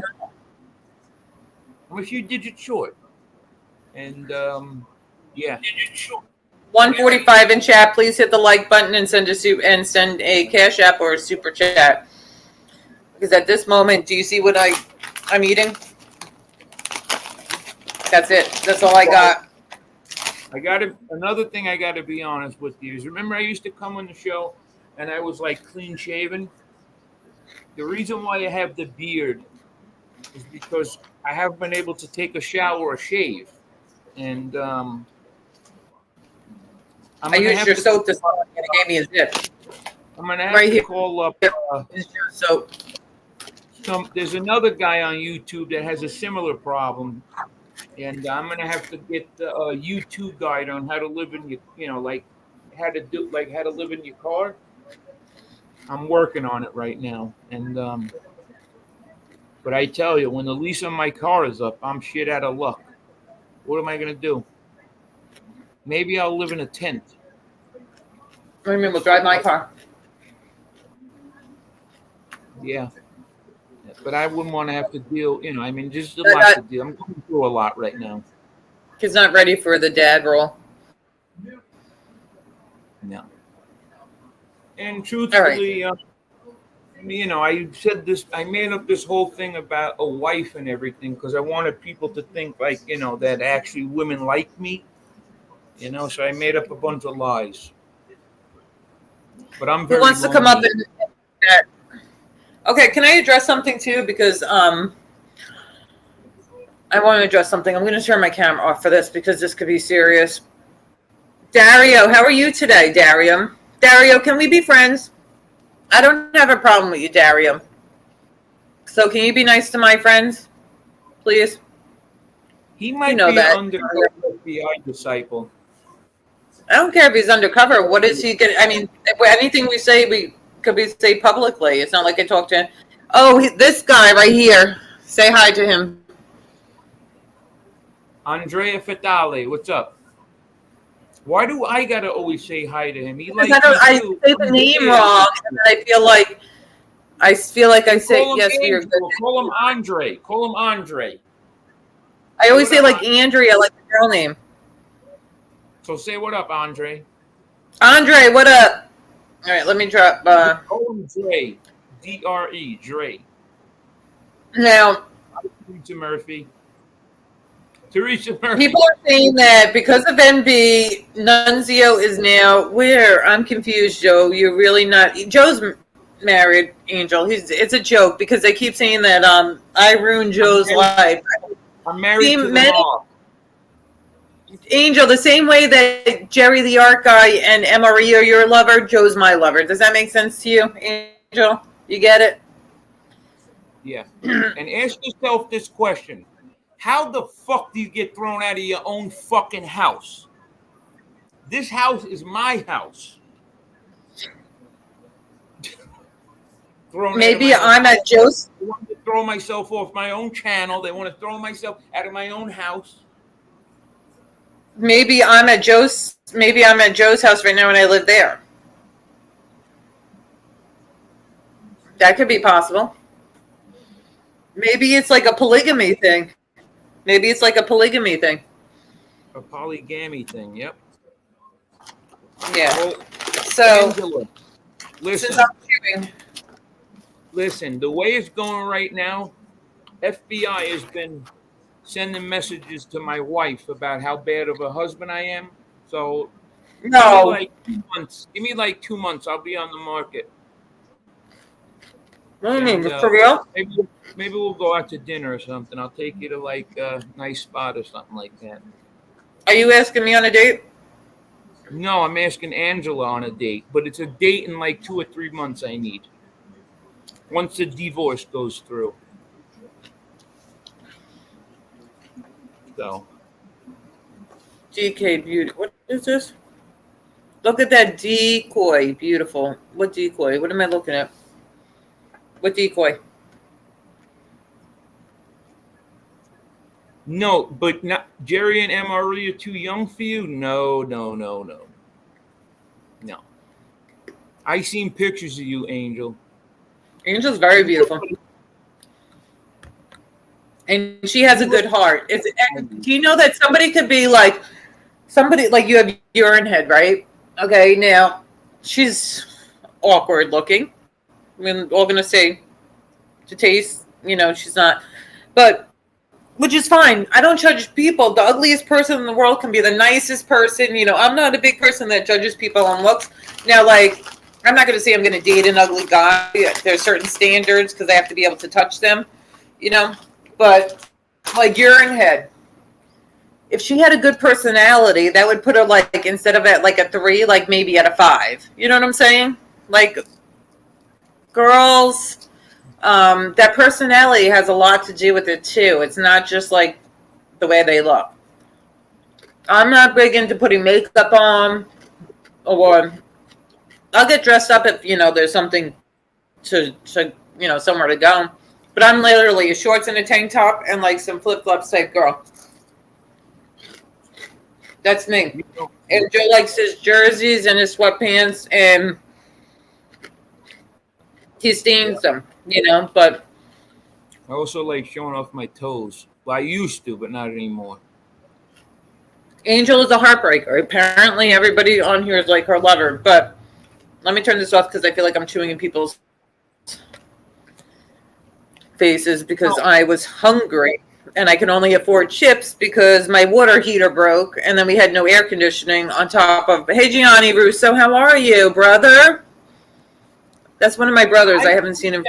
I'm a few digits short. And yeah. 145 in chat. Please hit the like button and send a cash app or a super chat. Because at this moment, do you see what I'm eating? That's it. That's all I got. Another thing I gotta be honest with you is, remember I used to come on the show and I was like clean shaven? The reason why I have the beard is because I haven't been able to take a shower or shave. And I used your soap this morning and it gave me a zip. I'm gonna have to call up soap. There's another guy on YouTube that has a similar problem. And I'm gonna have to get a YouTube guide on how to live in your, like how to live in your car. I'm working on it right now, and but I tell you, when the lease on my car is up, I'm shit out of luck. What am I gonna do? Maybe I'll live in a tent. What do you mean? We'll drive my car. Yeah. But I wouldn't want to have to deal, I mean, just a lot to deal. I'm going through a lot right now. He's not ready for the dad role. No. And truthfully, I said this, I made up this whole thing about a wife and everything because I wanted people to think like, that actually women like me, so I made up a bunch of lies. But I'm very Who wants to come up and okay, can I address something too? Because I want to address something. I'm going to turn my camera off for this because this could be serious. Dario, how are you today, Dario? Dario, can we be friends? I don't have a problem with you, Dario. So can you be nice to my friends, please? He might be an undercover FBI disciple. I don't care if he's undercover. What is he getting? I mean, anything we say, we say publicly. It's not like I talk to him. Oh, this guy right here. Say hi to him. Andrea Fatale, what's up? Why do I gotta always say hi to him? I say the name wrong, and I feel like I say yes for your good. Call him Andre. Call him Andre. I always say like Andrea, like the girl name. So say what up, Andre. Andre, what up? All right, let me drop. Call him Dre. D-R-E, Dre. Now, Teresa Murphy. People are saying that because of NB, Nunzio is now where? I'm confused, Joe. You're really not. Joe's married, Angel. It's a joke because they keep saying that I ruined Joe's life. I'm married to the mom. Angel, the same way that Jerry the art guy and MRE are your lover, Joe's my lover. Does that make sense to you, Angel? You get it? Yeah. And ask yourself this question. How the fuck do you get thrown out of your own fucking house? This house is my house. Maybe I'm at Joe's. I want to throw myself off my own channel. They want to throw myself out of my own house. Maybe I'm at Joe's house right now and I live there. That could be possible. Maybe it's like a polygamy thing. A polygamy thing, yep. Yeah. Well, so, Angela, listen, the way it's going right now, FBI has been sending messages to my wife about how bad of a husband I am. So, no. Give me like 2 months. I'll be on the market. What do you mean? For real? Maybe we'll go out to dinner or something. I'll take you to like a nice spot or something like that. Are you asking me on a date? No, I'm asking Angela on a date, but it's a date in like 2 or 3 months I need. Once the divorce goes through. So. DK Beauty. What is this? Look at that decoy. Beautiful. What decoy? What am I looking at? What decoy? No, but not Jerry and MRE are too young for you? No. I seen pictures of you, Angel. Angel's very beautiful. And she has a good heart. Do you know that somebody could be like, somebody like you have urine head, right? Okay, now she's awkward looking. We're all gonna say to taste, she's not, but which is fine. I don't judge people. The ugliest person in the world can be the nicest person. I'm not a big person that judges people on looks. Now, like, I'm not gonna say I'm gonna date an ugly guy. There's certain standards because I have to be able to touch them, But like urine head. If she had a good personality, that would put her like, instead of at like a 3, like maybe at a 5. You know what I'm saying? Like, girls, that personality has a lot to do with it too. It's not just like the way they look. I'm not big into putting makeup on, or I'll get dressed up if there's something to somewhere to go. But I'm literally a shorts and a tank top and like some flip flops type girl. That's me. And Joe likes his jerseys and his sweatpants, and he stains them, but I also like showing off my toes. Well, I used to, but not anymore. Angel is a heartbreaker. Apparently everybody on here is like her lover, but let me turn this off because I feel like I'm chewing in people's faces because I was hungry. And I can only afford chips because my water heater broke, and then we had no air conditioning on top of. Hey, Gianni Russo, how are you, brother? That's one of my brothers. I haven't seen him.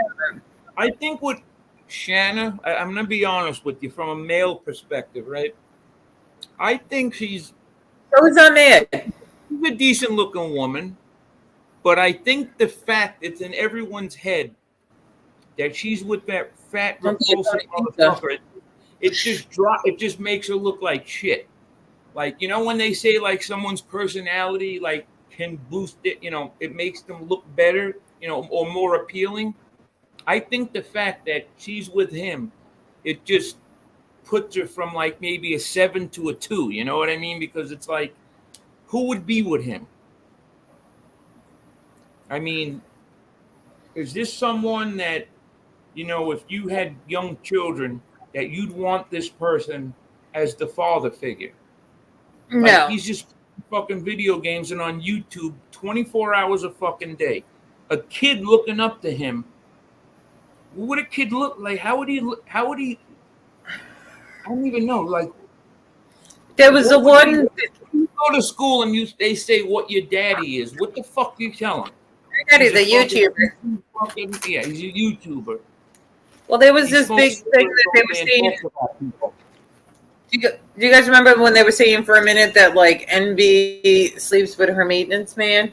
I think with Shanna, I'm going to be honest with you from a male perspective, right? I think she's. So is that man? She's a decent looking woman, but I think the fact it's in everyone's head that she's with that fat, repulsive motherfucker. It just makes her look like shit. Like, when they say like someone's personality like can boost it, it makes them look better, or more appealing. I think the fact that she's with him, it just puts her from like maybe a 7 to a 2. You know what I mean? Because it's like, who would be with him? I mean, is this someone that, if you had young children, that you'd want this person as the father figure? No. Like, he's just fucking video games and on YouTube 24 hours a fucking day. A kid looking up to him. What would a kid look like? How would he? I don't even know. Like, there was a one. You go to school and they say what your daddy is. What the fuck you tell him? Daddy's a YouTuber. Yeah, he's a YouTuber. Well, there was this big thing that they were saying. Do you guys remember when they were saying for a minute that like NB sleeps with her maintenance man?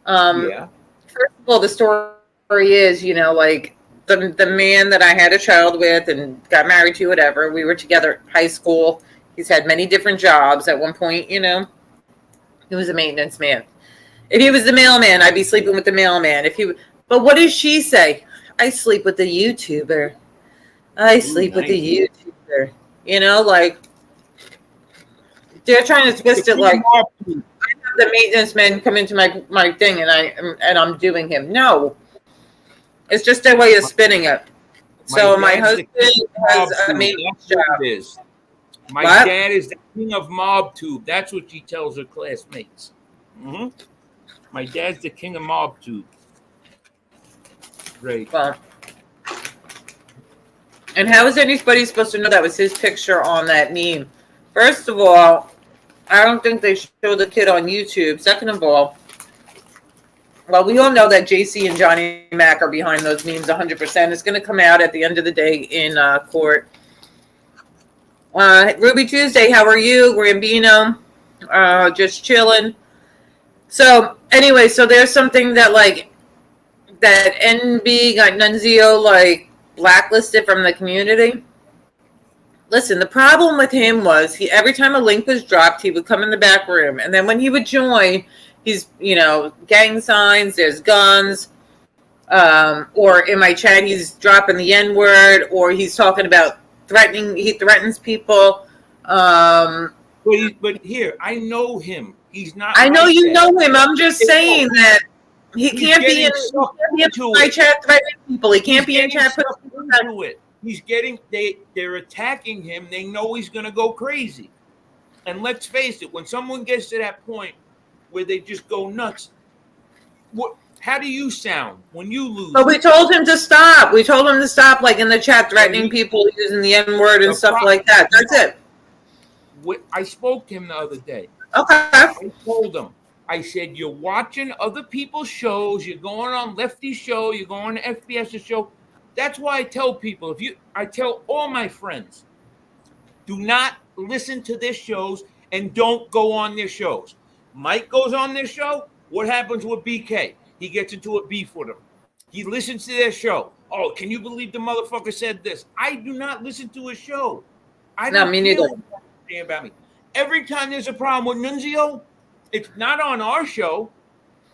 Yeah. First of all, the story is, like the man that I had a child with and got married to, whatever. We were together at high school. He's had many different jobs. At one point, he was a maintenance man. If he was the mailman, I'd be sleeping with the mailman. But what does she say? I sleep with the YouTuber. I sleep with the YouTuber. Like, they're trying to twist it like I have the maintenance man come into my thing and I'm doing him. No. It's just their way of spinning it. So my husband has a maintenance job. My dad is the king of MobTube. That's what she tells her classmates. Mm-hmm. My dad's the king of MobTube. Right. Well, and how is anybody supposed to know that was his picture on that meme? First of all, I don't think they show the kid on YouTube. Second of all, well, we all know that JC and Johnny Mac are behind those memes 100%. It's going to come out at the end of the day in court. Ruby Tuesday, how are you? Rambino, just chilling. So anyway, so there's something that like that NB got Nunzio like blacklisted from the community. Listen, the problem with him was he every time a link was dropped, he would come in the back room, and then when he would join, he's gang signs, there's guns, or in my chat he's dropping the N word, or he's talking about threatening. He threatens people. But here, I know him. He's not. I know you know him. I'm just saying that he can't be in my chat threatening people. He can't be in chat putting people it. He's getting they're attacking him. They know he's going to go crazy. And let's face it, when someone gets to that point where they just go nuts, how do you sound when you lose? But we told him to stop. We told him to stop, like in the chat, threatening people using the N word and stuff like that. That's it. I spoke to him the other day. Okay. I told him. I said, you're watching other people's shows. You're going on Lefty's show. You're going to FBS's show. That's why I tell people, I tell all my friends, do not listen to their shows and don't go on their shows. Mike goes on their show. What happens with BK? He gets into a beef with him. He listens to their show. Oh, can you believe the motherfucker said this? I do not listen to his show. I don't me neither. About me. Every time there's a problem with Nunzio, it's not on our show.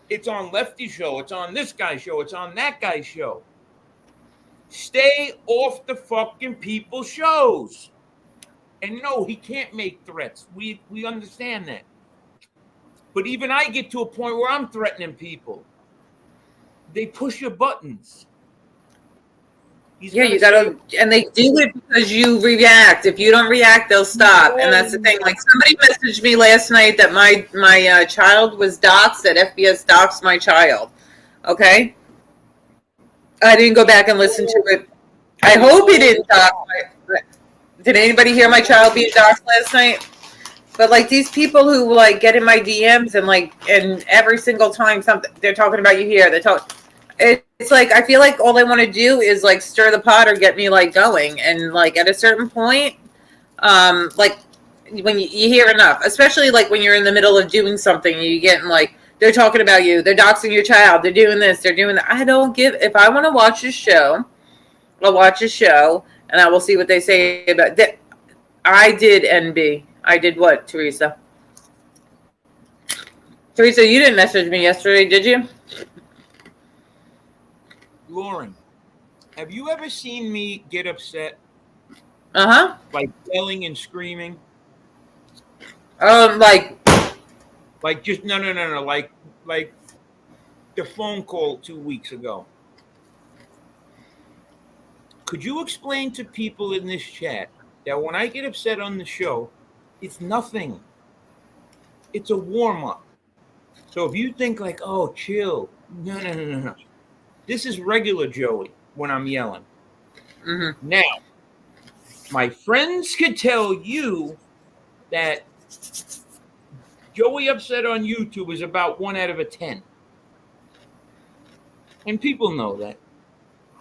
It's on Lefty's show. It's on this guy's show. It's on that guy's show. Stay off the fucking people's shows. And no, he can't make threats. We understand that. But even I get to a point where I'm threatening people. They push your buttons. You gotta, and they do it because you react. If you don't react, they'll stop. And that's the thing. Like somebody messaged me last night that my child was doxxed, that FBS doxxed my child. Okay? I didn't go back and listen to it. I hope he didn't dox. Did anybody hear my child being doxxed last night? But like these people who like get in my DMs and every single time something they're talking about you here, it's like I feel like all they want to do is like stir the pot or get me like going, and like at a certain point, like when you hear enough, especially like when you're in the middle of doing something, you get like they're talking about you, they're doxing your child, they're doing this, they're doing that. I don't give. If I want to watch a show, I'll watch a show, and I will see what they say about that. I did NB. I did what, Teresa? Teresa, you didn't message me yesterday, did you? Lauren, have you ever seen me get upset? Uh-huh. Like yelling and screaming? Like just no. Like the phone call 2 weeks ago. Could you explain to people in this chat that when I get upset on the show, it's nothing. It's a warm-up. So if you think like, oh, chill. No. This is regular Joey when I'm yelling. Mm-hmm. Now, my friends could tell you that Joey upset on YouTube is about 1 out of 10. And people know that.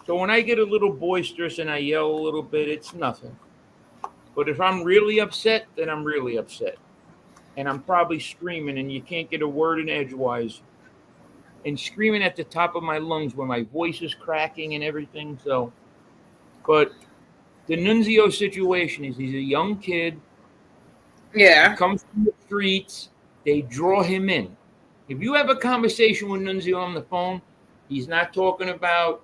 So when I get a little boisterous and I yell a little bit, it's nothing. But if I'm really upset, then I'm really upset. And I'm probably screaming and you can't get a word in edgewise. And screaming at the top of my lungs where my voice is cracking and everything. So, but the Nunzio situation is he's a young kid. Yeah. He comes from the streets. They draw him in. If you have a conversation with Nunzio on the phone, he's not talking about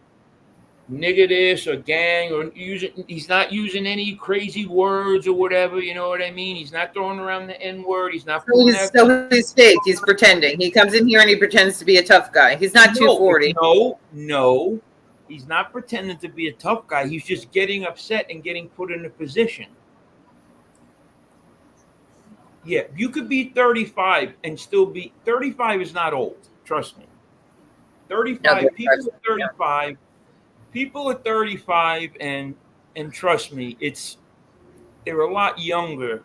nigga this or gang or he's not using any crazy words or whatever, you know what I mean? He's not throwing around the N-word. He's not so he's fake. He's pretending. He comes in here and he pretends to be a tough guy. He's not 240. No. He's not pretending to be a tough guy. He's just getting upset and getting put in a position. Yeah, you could be 35 and still be 35 is not old. Trust me. 35 people are 35. Yeah. People are 35 and trust me, they're a lot younger,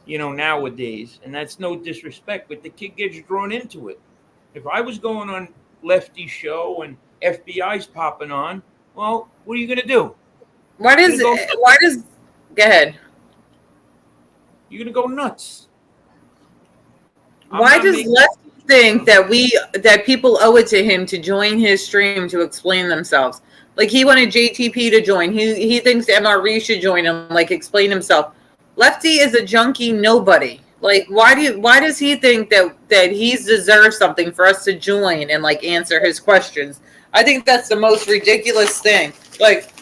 nowadays. And that's no disrespect, but the kid gets drawn into it. If I was going on Lefty's show and FBI's popping on, well, what are you going to do? Go ahead. You're going to go nuts. Why does Lefty think that people owe it to him to join his stream to explain themselves? Like he wanted JTP to join. He thinks MRE should join him, like explain himself. Lefty is a junkie nobody. Like why does he think that he deserves something for us to join and like answer his questions? I think that's the most ridiculous thing. Like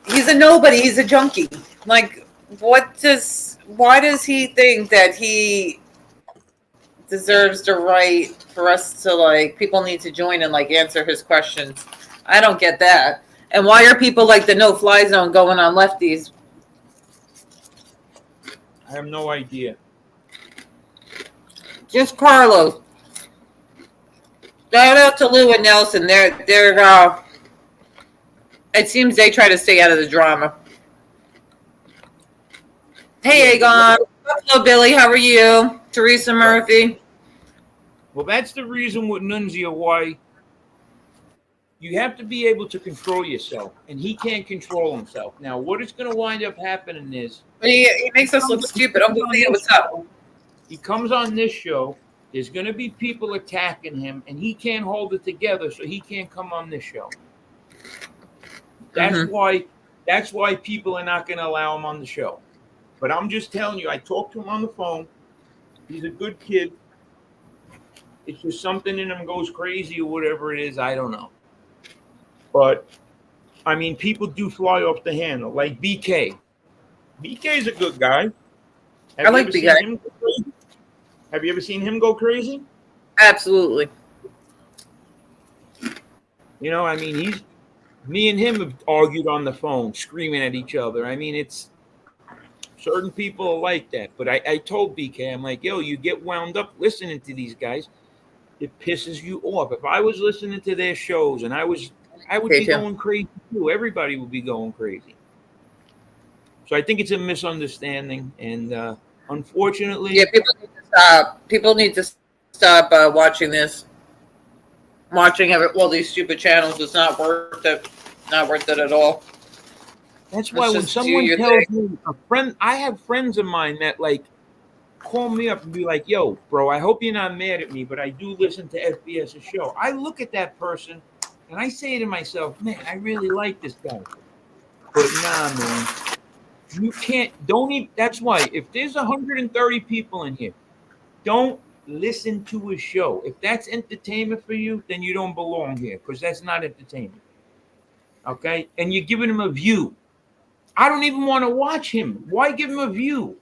he's a nobody, he's a junkie. Like why does he think that he deserves the right for us to like people need to join and like answer his questions? I don't get that. And why are people like the no-fly zone going on Lefties? I have no idea. Just Carlos. Shout out to Lou and Nelson. They're it seems they try to stay out of the drama. Hey Aegon. Hello Billy, how are you? Teresa Murphy. Well, that's the reason with Nunzio why you have to be able to control yourself, and he can't control himself. Now, what is going to wind up happening is he makes us look stupid. Uncle Theo, what's up? He comes on this show. There's going to be people attacking him, and he can't hold it together, so he can't come on this show. That's why. That's why people are not going to allow him on the show. But I'm just telling you, I talked to him on the phone. He's a good kid. It's just something in him goes crazy or whatever it is. I don't know. But, I mean, people do fly off the handle, like BK. BK is a good guy. I like BK. Have you ever seen him go crazy? Absolutely. You know, I mean, me and him have argued on the phone, screaming at each other. I mean, it's certain people are like that. But I told BK, I'm like, yo, you get wound up listening to these guys. It pisses you off. If I was listening to their shows and I would be going crazy too. Everybody would be going crazy. So I think it's a misunderstanding, and unfortunately, yeah, people need to stop. People need to stop watching this. Watching all these stupid channels is not worth it. Not worth it at all. That's why when someone tells me I have friends of mine that like call me up and be like, "Yo, bro, I hope you're not mad at me, but I do listen to FBS's show." I look at that person. And I say to myself, man, I really like this guy. But nah, man. You don't even, that's why, if there's 130 people in here, don't listen to his show. If that's entertainment for you, then you don't belong here, because that's not entertainment. Okay? And you're giving him a view. I don't even want to watch him. Why give him a view?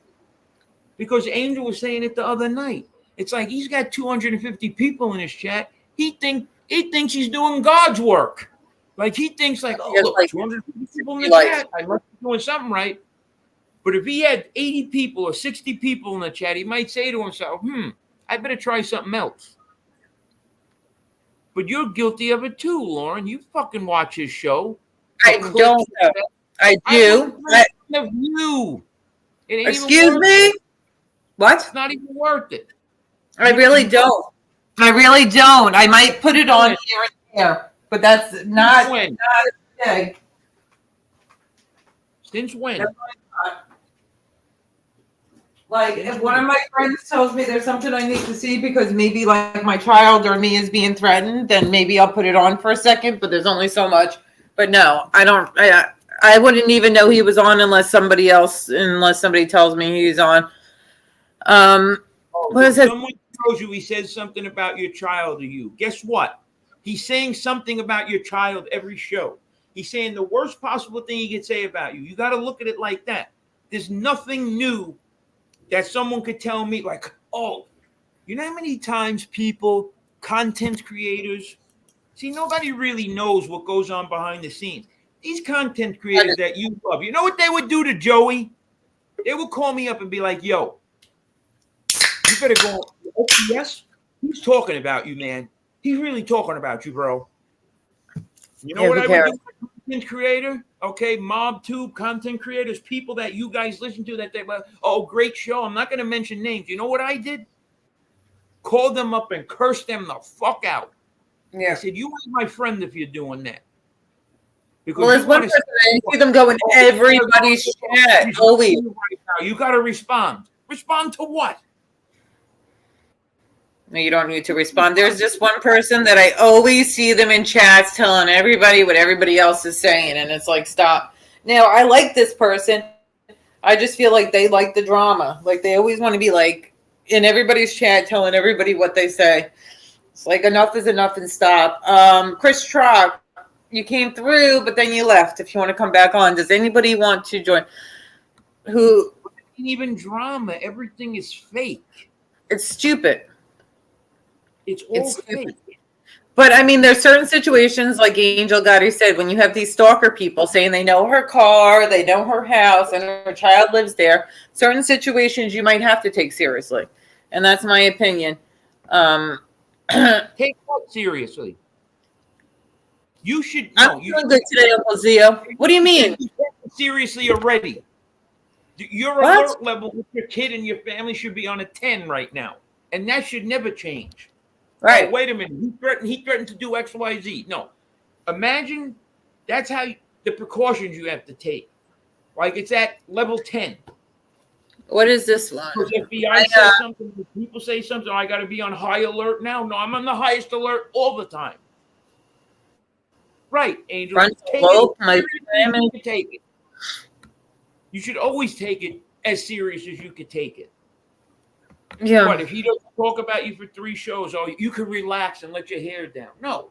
Because Angel was saying it the other night. It's like he's got 250 people in his chat. He thinks he's doing God's work. Like he thinks like, oh, look, 250 people in the chat. I must be doing something right. But if he had 80 people or 60 people in the chat, he might say to himself, I better try something else. But you're guilty of it too, Lauren. You fucking watch his show. I don't know. I do. Excuse me? What? It's not even worth it. I really don't. I really don't. I might put it on here and there, but that's not a thing. Since when? Like, if one of my friends tells me there's something I need to see because maybe like my child or me is being threatened, then maybe I'll put it on for a second, but there's only so much. But no, I don't. I wouldn't even know he was on unless somebody tells me he's on. What is it? Someone tells you he says something about your child or you. Guess what? He's saying something about your child every show. He's saying the worst possible thing he could say about you. You got to look at it like that. There's nothing new that someone could tell me like, oh, you know how many times people, content creators, see, nobody really knows what goes on behind the scenes. These content creators that you love, you know what they would do to Joey? They would call me up and be like, yo, you better go. Yes, he's talking about you, man. He's really talking about you, bro. You know what I would do for content creator? Okay, MobTube content creators, people that you guys listen to that they were, oh, great show. I'm not going to mention names. You know what I did? Called them up and cursed them the fuck out. Yeah. I said, you ain't my friend if you're doing that. Because well, there's one person I see them go in everybody's chat. Right now. You got to respond. Respond to what? No, you don't need to respond. There's just one person that I always see them in chats telling everybody what everybody else is saying, and it's like, stop. Now, I like this person. I just feel like they like the drama. Like, they always want to be like in everybody's chat telling everybody what they say. It's like, enough is enough and stop. Chris Trock, you came through, but then you left. If you want to come back on, does anybody want to join? Who? Even drama, everything is fake. It's stupid. It's all fake. But I mean, there's certain situations, like Angel Gotti said, when you have these stalker people saying they know her car, they know her house, and her child lives there. Certain situations you might have to take seriously, and that's my opinion. Take what seriously? You should. I'm feeling good today, Uncle Zio. What do you mean? Seriously already. Your alert level with your kid and your family should be on a 10 right now, and that should never change. Right. Oh, wait a minute. He threatened to do X, Y, Z. No. Imagine that's how the precautions you have to take. Like it's at level 10. What is this one? Because FBI says something, people say something, I got to be on high alert now. No, I'm on the highest alert all the time. Right, Angel. Take it. You should always take it as serious as you could take it. Yeah. But if he doesn't talk about you for 3 shows, you can relax and let your hair down. No.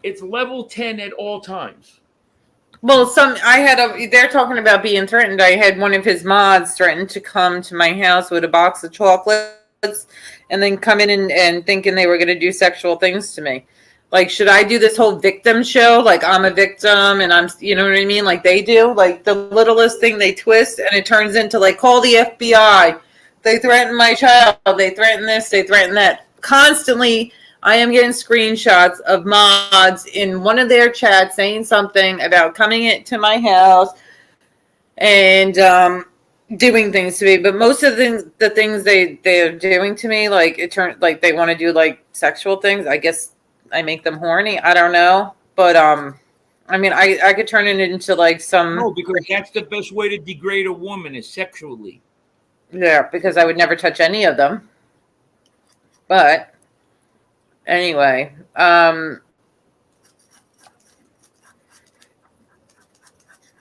It's level 10 at all times. Well, they're talking about being threatened. I had one of his mods threaten to come to my house with a box of chocolates and then come in and thinking they were going to do sexual things to me. Like, should I do this whole victim show? Like, I'm a victim and I'm, you know what I mean? Like they do. Like the littlest thing they twist and it turns into like, call the FBI. They threaten my child. They threaten this. They threaten that. Constantly, I am getting screenshots of mods in one of their chats saying something about coming into my house and doing things to me. But most of the things they're doing to me, like it turns like they want to do like sexual things. I guess I make them horny. I don't know. But I mean, I could turn it into like some. No, because that's the best way to degrade a woman is sexually. Yeah, because I would never touch any of them. But anyway,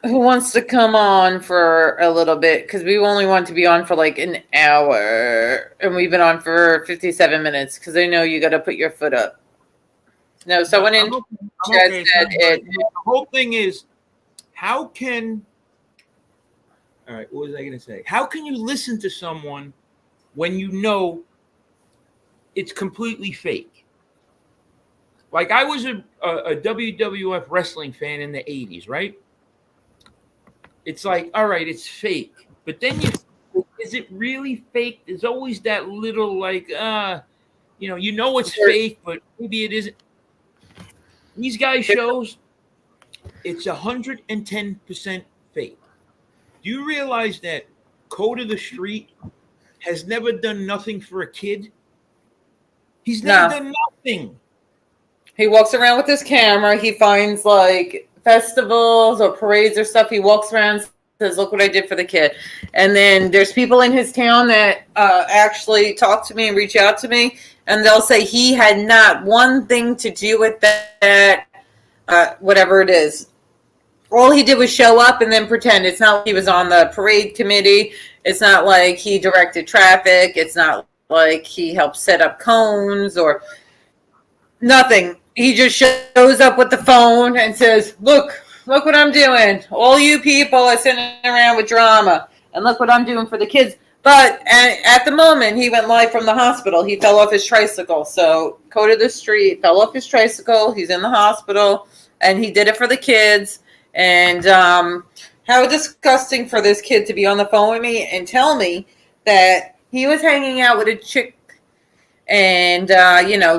who wants to come on for a little bit? Because we only want to be on for like an hour, and we've been on for 57 minutes. Because I know you got to put your foot up. No, someone in chat said it. The whole thing is, how can? All right, what was I going to say? How can you listen to someone when you know it's completely fake? Like I was a WWF wrestling fan in the 80s, right? It's like, all right, it's fake. But then is it really fake? There's always that little like, you know it's fake, but maybe it isn't. These guys shows, it's 110% fake. Do you realize that Code of the Street has never done nothing for a kid? He's never done nothing. He walks around with his camera. He finds like festivals or parades or stuff. He walks around, says, look what I did for the kid. And then there's people in his town that actually talk to me and reach out to me. And they'll say he had not one thing to do with that whatever it is. All he did was show up and then pretend. It's not like he was on the parade committee. It's not like he directed traffic. It's not like he helped set up cones or nothing. He just shows up with the phone and says, look what I'm doing. All you people are sitting around with drama. And look what I'm doing for the kids. But at the moment, he went live from the hospital. He fell off his tricycle. So Code of the Street fell off his tricycle. He's in the hospital. And he did it for the kids. And how disgusting for this kid to be on the phone with me and tell me that he was hanging out with a chick and,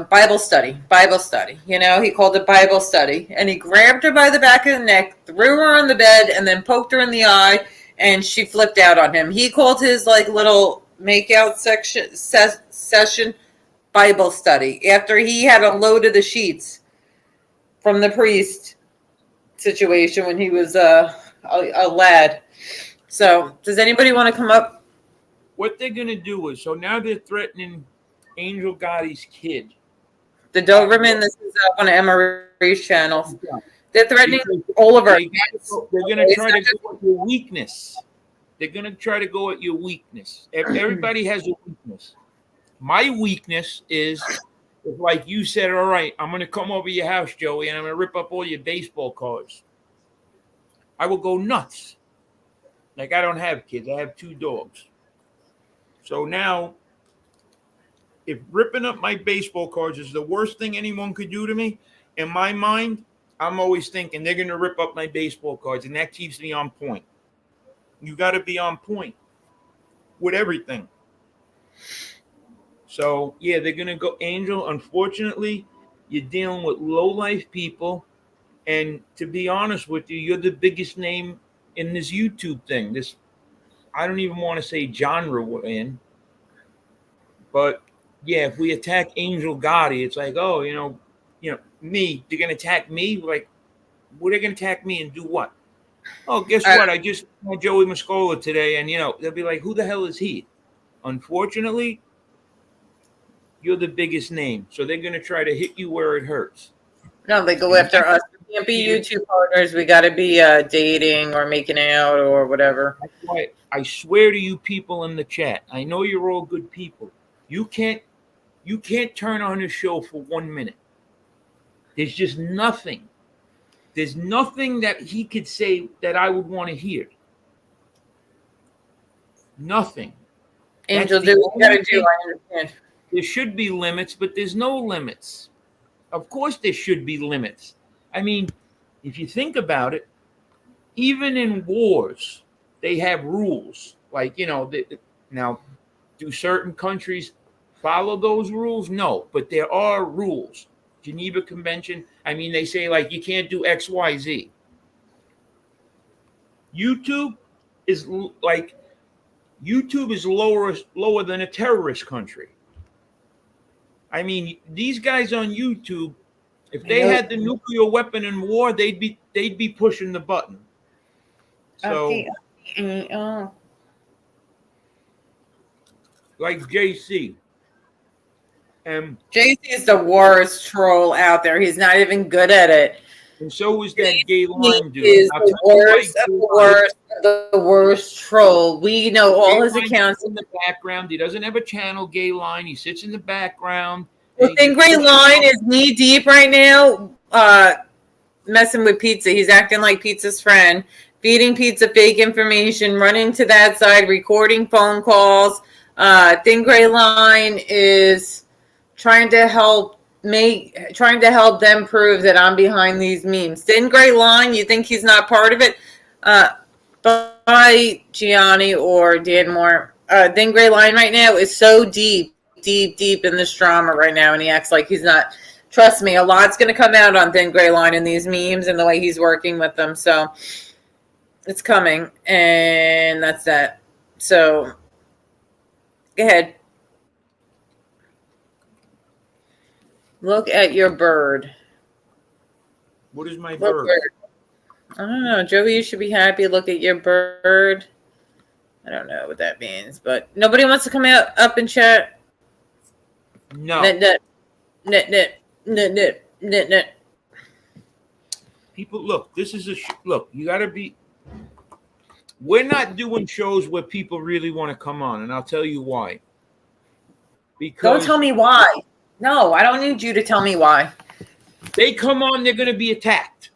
Bible study. He called it Bible study. And he grabbed her by the back of the neck, threw her on the bed, and then poked her in the eye, and she flipped out on him. He called his, little makeout session Bible study after he had a load of the sheets from the priest situation when he was a lad. So, does anybody want to come up? What they're going to do is, so now they're threatening Angel Gotti's kid. The Doberman. This is on MRE's channels. They're threatening Because all of our they're kids. going to try to go at your weakness. They're going to try to go at your weakness. Everybody has a weakness. My weakness is, like you said, all right, I'm going to come over your house, Joey, and I'm going to rip up all your baseball cards. I will go nuts. Like, I don't have kids. I have 2 dogs. So now, if ripping up my baseball cards is the worst thing anyone could do to me, in my mind, I'm always thinking they're going to rip up my baseball cards, and that keeps me on point. You got to be on point with everything. So, yeah, they're going to go. Angel, unfortunately, you're dealing with low-life people, and to be honest with you, you're the biggest name in this YouTube thing. This, I don't even want to say genre we're in, but yeah, if we attack Angel Gotti, it's like, oh, me, they're going to attack me? Like, what are they going to attack me and do what? Oh, guess what? I just met Joey Mascola today, and, they'll be like, who the hell is he? Unfortunately, you're the biggest name, so they're going to try to hit you where it hurts. No, they go after us. We can't be YouTube partners. We got to be dating or making out or whatever. That's why I swear to you people in the chat, I know you're all good people. You can't turn on a show for 1 minute. There's just nothing. There's nothing that he could say that I would want to hear. Nothing. Angel, do what you got to do. I understand. There should be limits, but there's no limits. Of course there should be limits. I mean, if you think about it, even in wars, they have rules. Like, now, do certain countries follow those rules? No, but there are rules. Geneva Convention, I mean, they say, like, you can't do X, Y, Z. YouTube is lower than a terrorist country. I mean, these guys on YouTube, if they had the nuclear weapon in war, they'd be pushing the button. So, like JC. JC is the worst troll out there. He's not even good at it. And so is that gay line dude. Is the worst troll. We know all his accounts in the background. He doesn't have a channel, Gay Line. He sits in the background. The thing, Gray Line is knee deep right now, messing with Pizza. He's acting like Pizza's friend, feeding Pizza fake information, running to that side, recording phone calls. Thin Gray Line is trying to help them prove that I'm behind these memes. Thin Gray Line, you think he's not part of it? By Gianni or Dan Moore. Thin Gray Line right now is so deep in this drama right now, and he acts like he's not. Trust me, a lot's going to come out on Thin Gray Line in these memes and the way he's working with them. So it's coming, and that's that. So go ahead. Look at your bird. What is my bird? I don't know. Joey, you should be happy. Look at your bird. I don't know what that means, but nobody wants to come up and chat. No. Net. People, look, this is look, you got to be. We're not doing shows where people really want to come on, and I'll tell you why. Because don't tell me why. No, I don't need you to tell me why. They come on, they're going to be attacked.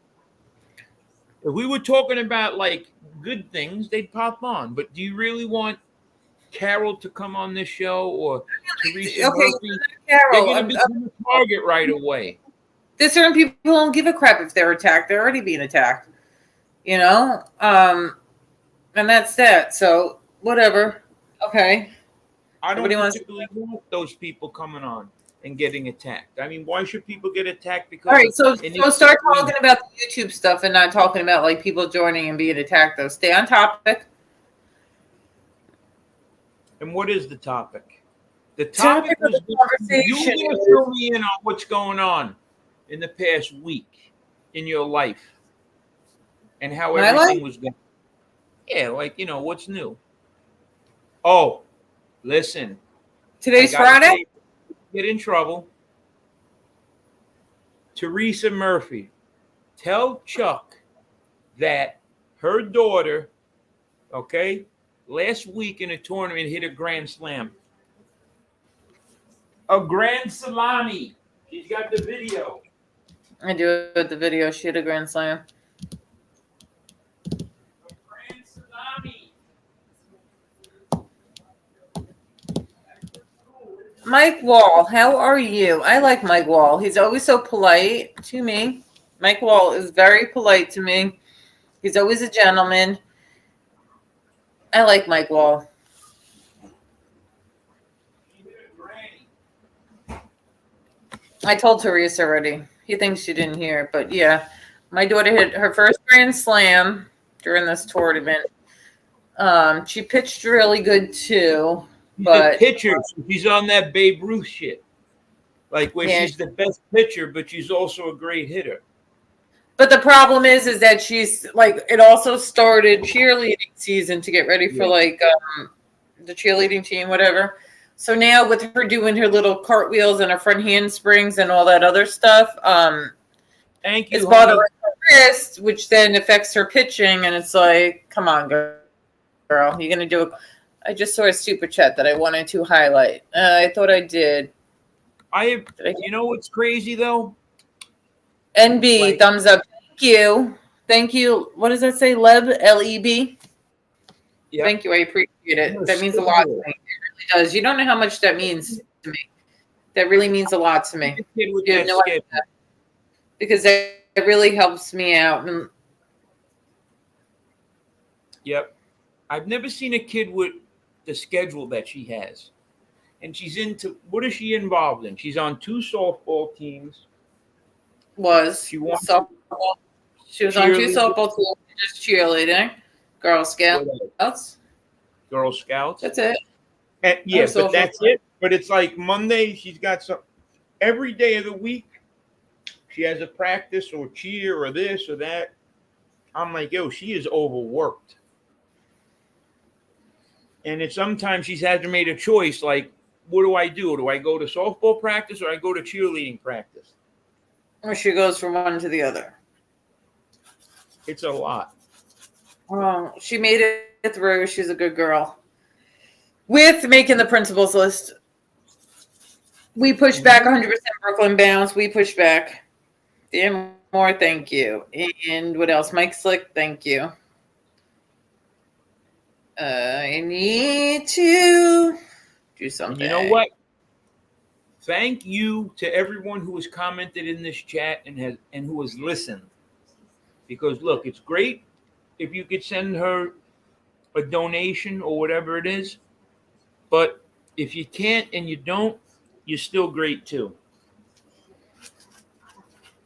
If we were talking about like good things, they'd pop on. But do you really want Carol to come on this show or Teresa Murphy? Carol, they're going to become a target right away. There's certain people who don't give a crap if they're attacked. They're already being attacked. And that's that. So whatever. Okay. I don't particularly want those people coming on and getting attacked. I mean, why should people get attacked? Because all right, so start talking about the YouTube stuff and not talking about like people joining and being attacked. Though, stay on topic. And what is the topic? The topic was of the conversation. You going to fill me in on what's going on in the past week in your life and how everything was going. Yeah, like what's new. Oh, listen. Today's Friday. get in trouble. Teresa Murphy, tell Chuck that her daughter, okay, last week in a tournament hit a grand slam. A grand salami. She's got the video. I do with the video. She had a grand slam. A grand salami. Mike Wall, how are you? I like Mike Wall. He's always so polite to me. Mike Wall is very polite to me. He's always a gentleman. I like Mike Wall. I told Teresa already. He thinks she didn't hear, but yeah. My daughter hit her first grand slam during this tournament. She pitched really good too. She's But a pitcher. She's on that Babe Ruth shit. Like where she's the best pitcher, but she's also a great hitter. But the problem is that she's like, it also started cheerleading season to get ready for like the cheerleading team, whatever. So now with her doing her little cartwheels and her front handsprings and all that other stuff, Thank you, it's bothering her wrist, which then affects her pitching. And it's like, come on, girl, you're going to do it. I just saw a super chat that I wanted to highlight. I thought I did. You know what's crazy though? NB, Like, thumbs up. Thank you. Thank you. What does that say? Leb, L-E-B? Yep. Thank you. I appreciate it. That means a lot to me. It really does. You don't know how much that means to me. That really means a lot to me. You have no idea. Because that really helps me out. Yep. I've never seen a kid with the schedule that she has. And she's into, what is she involved in? She's on 2 softball teams. She was on 2 softball teams, just cheerleading. Girl Scouts. Girl Scouts. That's it. And, yeah, but that's it. But it's like Monday, she's got some, every day of the week, she has a practice or cheer or this or that. I'm like, yo, she is overworked. And it's sometimes she's had to make a choice, like, what do I do? Do I go to softball practice or I go to cheerleading practice? Or she goes from one to the other. It's a lot. Well, she made it through. She's a good girl. With making the principals list. We pushed back 100% Brooklyn Bounce. We pushed back. Dan Moore, thank you. And what else? Mike Slick, thank you. I need to do something. You know what? Thank you to everyone who has commented in this chat and who has listened. Because look, it's great if you could send her a donation or whatever it is. But if you can't and you don't, you're still great too.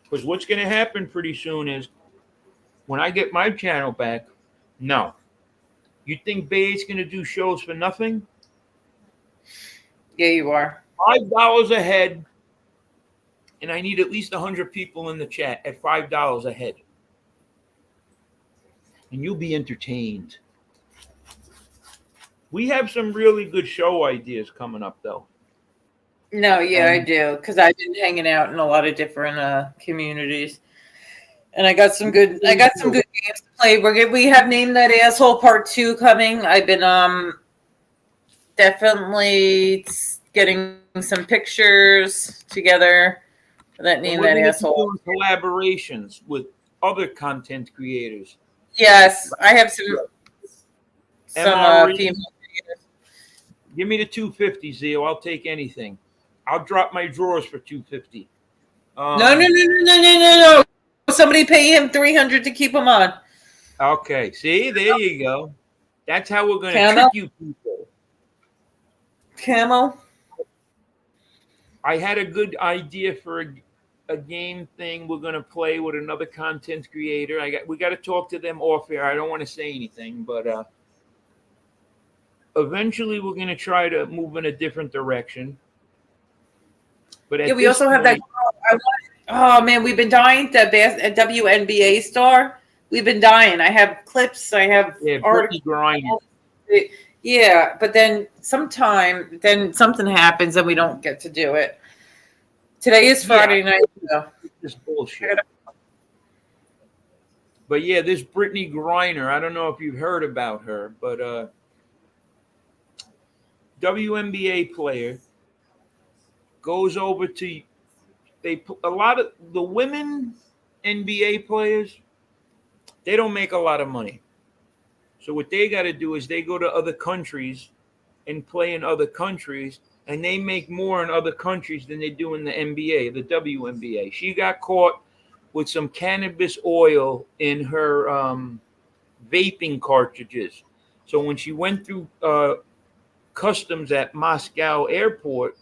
Because what's going to happen pretty soon is when I get my channel back, no. You think Bay's going to do shows for nothing? Yeah, you are. $5 a head, and I need at least 100 people in the chat at $5 a head. And you'll be entertained. We have some really good show ideas coming up, though. No, yeah, I do. Because I've been hanging out in a lot of different communities. And I got some good games to play. We have Name That Asshole Part 2 coming. I've been definitely getting some pictures together for that Name That Asshole. Collaborations with other content creators. Yes, I have some MRE. female creators. Give me the 250, Zio. I'll take anything. I'll drop my drawers for 250. No. Somebody pay him $300 to keep him on. Okay. See, there you go. That's how we're going to trick you people. Camo. I had a good idea for a game thing we're going to play with another content creator. We got to talk to them off air. I don't want to say anything, but eventually we're going to try to move in a different direction. But yeah, we also have that. Oh man, we've been dying. The WNBA star. We've been dying. I have clips. I have articles. grinding. Yeah, but then something happens and we don't get to do it. Today is Friday night, though. This bullshit. But yeah, this Brittany Griner, I don't know if you've heard about her, but WNBA player goes over to a lot of the women NBA players, they don't make a lot of money. So what they got to do is they go to other countries and play in other countries, and they make more in other countries than they do in the NBA, the WNBA. She got caught with some cannabis oil in her vaping cartridges. So when she went through customs at Moscow airport,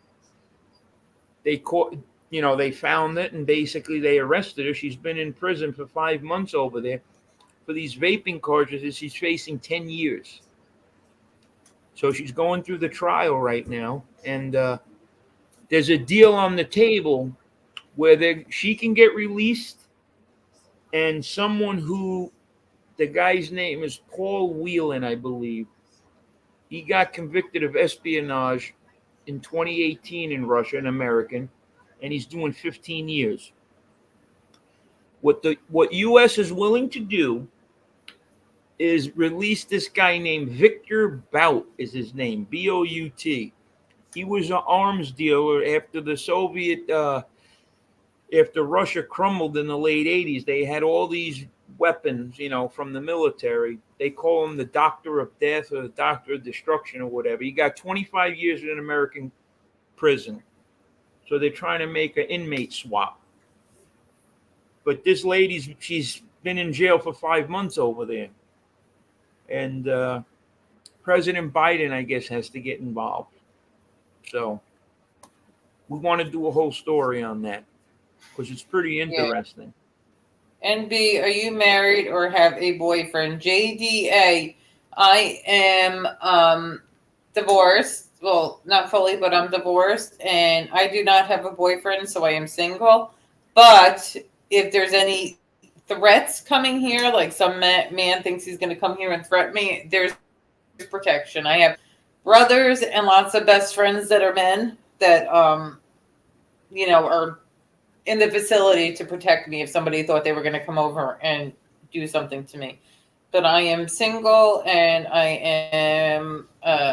they caught, they found it, and basically they arrested her. She's been in prison for 5 months over there for these vaping cartridges. She's facing 10 years. So she's going through the trial right now, and there's a deal on the table where she can get released, and someone who, the guy's name is Paul Whelan, I believe. He got convicted of espionage in 2018 in Russia, an American, and he's doing 15 years. What U.S. is willing to do is release this guy named Victor Bout, is his name, B-O-U-T. He was an arms dealer after the Soviet, after Russia crumbled in the late 80s. They had all these weapons, from the military. They call him the Doctor of Death or the Doctor of Destruction or whatever. He got 25 years in an American prison. So they're trying to make an inmate swap. But this lady, she's been in jail for 5 months over there. And President Biden, I guess, has to get involved. So we want to do a whole story on that because it's pretty interesting. Yeah. NB, are you married or have a boyfriend? JDA, I am divorced. Well, not fully, but I'm divorced. And I do not have a boyfriend, so I am single. But if there's any threats coming here, like some man thinks he's going to come here and threaten me, there's protection. I have brothers and lots of best friends that are men that, are in the facility to protect me if somebody thought they were going to come over and do something to me. But I am single and I am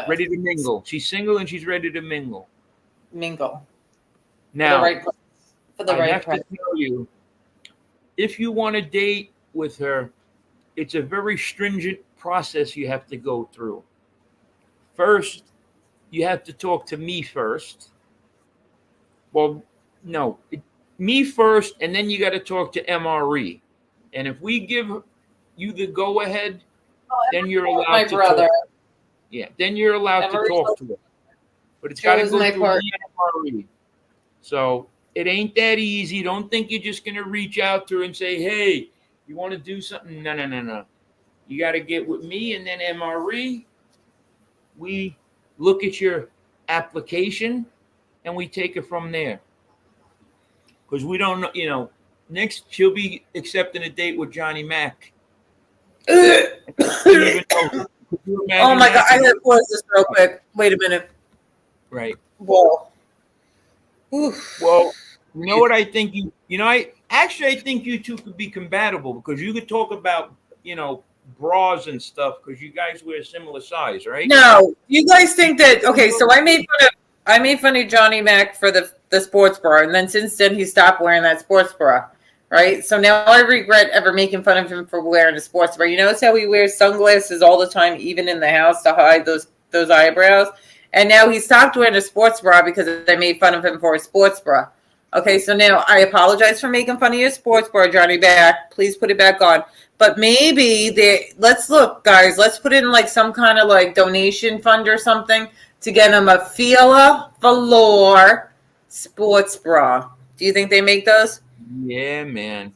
ready to mingle. She's single and she's ready to mingle. Now, for the right price. To tell you, if you want to date with her, it's a very stringent process you have to go through. First, you have to talk to me first. Well, no, me first, and then you got to talk to MRE. And if we give you the go-ahead, then you're allowed to talk. Yeah, then you're allowed to talk to her. But it's got to go through MRE. So it ain't that easy. Don't think you're just going to reach out to her and say, hey, you want to do something? No. You got to get with me and then MRE. We look at your application and we take it from there. Because we don't know, next she'll be accepting a date with Johnny Mac. Oh my God, I gotta pause this real quick. Wait a minute. Right. Whoa. Oof. Well, you know what I think I think you two could be compatible because you could talk about, bras and stuff because you guys wear a similar size, right? No, you guys think that, okay, so I made fun of Johnny Mac for the sports bra, and then since then he stopped wearing that sports bra, right? So now I regret ever making fun of him for wearing a sports bra. You notice how he wears sunglasses all the time, even in the house, to hide those eyebrows? And now he stopped wearing a sports bra because I made fun of him for a sports bra. Okay, so now I apologize for making fun of your sports bra, Johnny Mac. Please put it back on. But maybe let's look, guys. Let's put in like some kind of like donation fund or something to get him a Fila Velour sports bra. Do you think they make those? Yeah, man.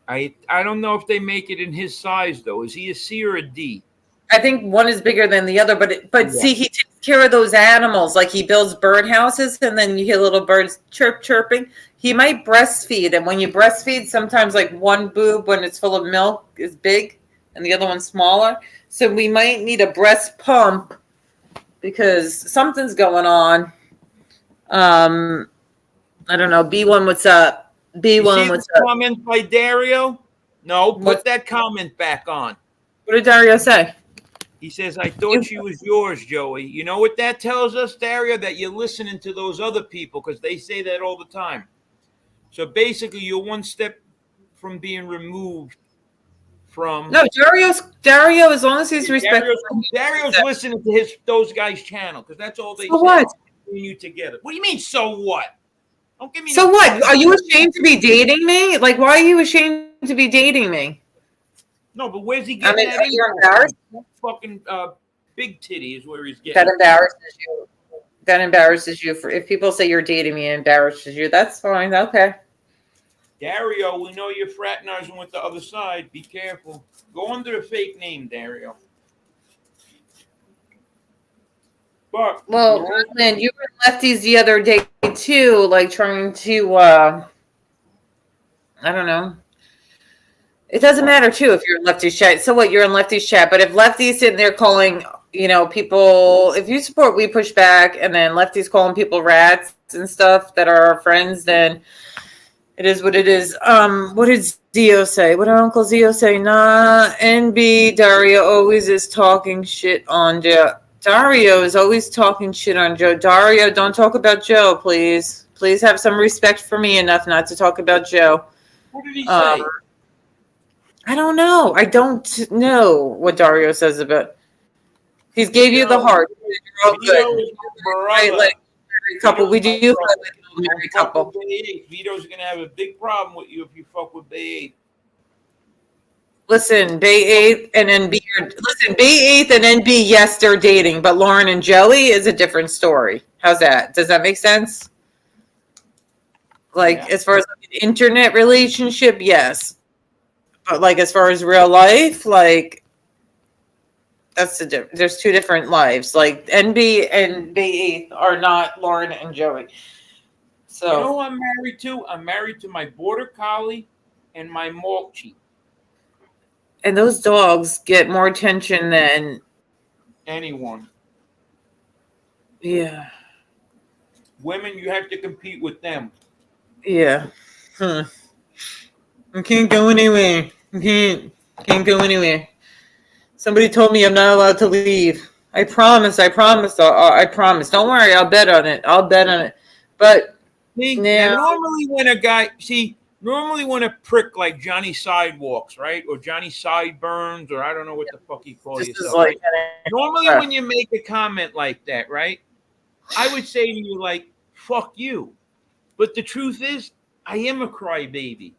I don't know if they make it in his size though. Is he a C or a D? I think one is bigger than the other, but yeah. See, he takes care of those animals. Like he builds birdhouses, and then you hear little birds chirping. He might breastfeed, and when you breastfeed, sometimes like one boob when it's full of milk is big, and the other one's smaller. So we might need a breast pump because something's going on. I don't know. B1, what's up? B1, what's up? Comment by Dario? No, put What's- that comment back on. What did Dario say? He says, I thought she was yours, Joey. You know what that tells us, Dario? That you're listening to those other people because they say that all the time. So basically, you're one step from being removed from. No, Dario, as long as he's respectful. Dario's listening to those guys' channel because that's all they So say. what? You together. What do you mean, so what? Don't give me. So what? Are you ashamed to be dating me? Like, why are you ashamed to be dating me? No, but where's he getting that? Are you embarrassed? Fucking big titty is where he's getting. That embarrasses you. That embarrasses you. If people say you're dating me, it embarrasses you. That's fine. Okay. Dario, we know you're fraternizing with the other side. Be careful. Go under a fake name, Dario. But well, man, you were in lefties the other day too, like trying to. I don't know. It doesn't matter too if you're in lefties chat. So what? You're in lefties chat, but if lefties sitting there calling, people, if you support We Push Back, and then lefties calling people rats and stuff that are our friends, then it is what it is. What did Zio say? What did Uncle Zio say? Nah, NB Dario always is talking shit on Joe. Dario is always talking shit on Joe. Dario, don't talk about Joe, please. Please have some respect for me enough not to talk about Joe. What did he say? I don't know. I don't know what Dario says about. He gave you the heart. You're all good. Right, like married couple. We do feel like a married couple. Vito's gonna have a big problem with you if you fuck with Bay 8. Listen, Bay 8 and NB. Listen, Bay 8 and NB. Yes, they're dating, but Lauren and Joey is a different story. How's that? Does that make sense? Like as far as like an internet relationship, yes. But like as far as real life, like that's the difference. There's two different lives. Like NB and Bay 8 are not Lauren and Joey. So you know who I'm married to? I'm married to my border collie and my Maltese. And those dogs get more attention than anyone. Yeah. Women, you have to compete with them. Yeah. I can't go anywhere. I can't go anywhere. Somebody told me I'm not allowed to leave. I promise. I promise. I promise. Don't worry. I'll bet on it. But now, normally when a prick like Johnny Sidewalks, right, or Johnny Sideburns, or I don't know what the fuck he calls himself. Like, normally, when you make a comment like that, right, I would say to you like, "Fuck you," but the truth is, I am a crybaby.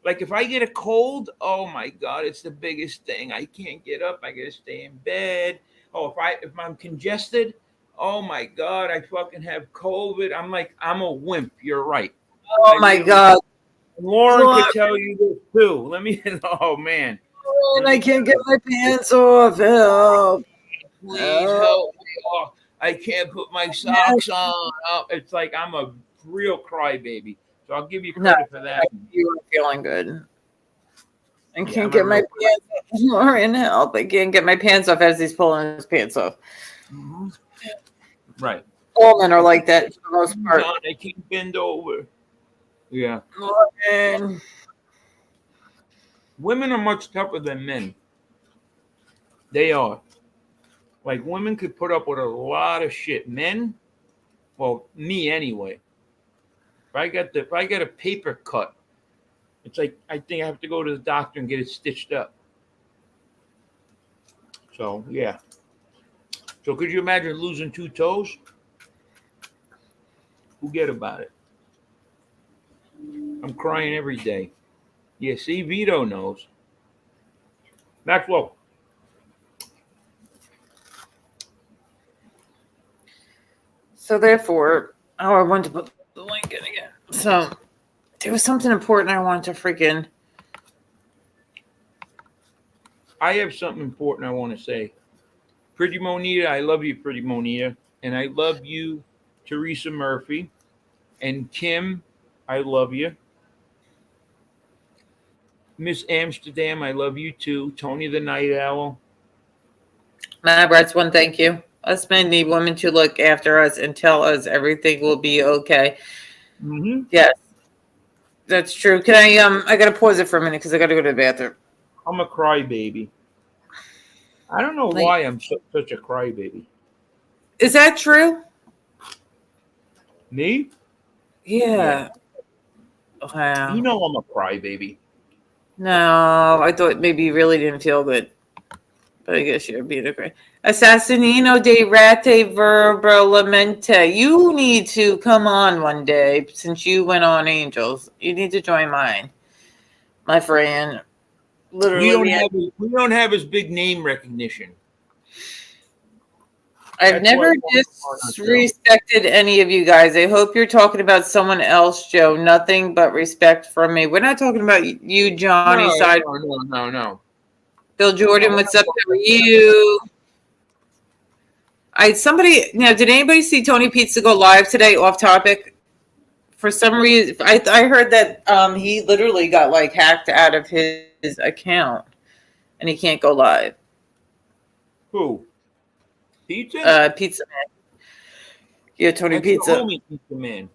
Like if I get a cold, oh my God, it's the biggest thing. I can't get up. I gotta stay in bed. Oh, if I'm congested, oh my God, I fucking have COVID. I'm a wimp. You're right. Oh my God. Lauren could tell you this too. Oh man. I can't get my pants off. Help. Please help me. Oh, I can't put my socks on. Oh, it's like I'm a real crybaby. So I'll give you credit for that. You are feeling good. I can't get my pants off. Lauren, help. I can't get my pants off as he's pulling his pants off. Mm-hmm. Right. All men are like that for the most part. I can't bend over. Yeah. Lauren. Women are much tougher than men. They are. Like women could put up with a lot of shit. Men, well, me anyway. If I get a paper cut, it's like I think I have to go to the doctor and get it stitched up. So yeah. So could you imagine losing 2 toes? Forget about it. I'm crying every day. Yeah, see, Vito knows. Maxwell. So therefore, I wanted to put the link in again. So there was something important I wanted to freaking. I have something important I want to say. Pretty Monita, I love you, Pretty Monita. And I love you, Teresa Murphy. And Kim, I love you. Miss Amsterdam, I love you too. Tony the Night Owl. Matt Brett's one, thank you. Us men need women to look after us and tell us everything will be okay. Mm-hmm. Yes, that's true. Can I gotta pause it for a minute because I gotta go to the bathroom. I'm a crybaby. I don't know Like, why I'm such a crybaby. is that true? Me? Yeah. You Wow. know I'm a crybaby. No, I thought maybe you really didn't feel good. But I guess you're being a great. Assassinino de rate verbalmente. You need to come on one day since you went on Angels. You need to join mine, my friend. Literally, We don't have his big name recognition. I've That's why never we want him on our show. disrespected any of you guys. I hope you're talking about someone else, Joe. Nothing but respect from me. We're not talking about you, Johnny. No. Bill Jordan, what's up? How are you? Somebody now. Did anybody see Tony Pizza go live today? Off topic. For some reason, I heard that he literally got like hacked out of his account, and he can't go live. Who? Pizza? Pizza Man. Yeah, Tony That's Pizza. your homie, Pizza Man.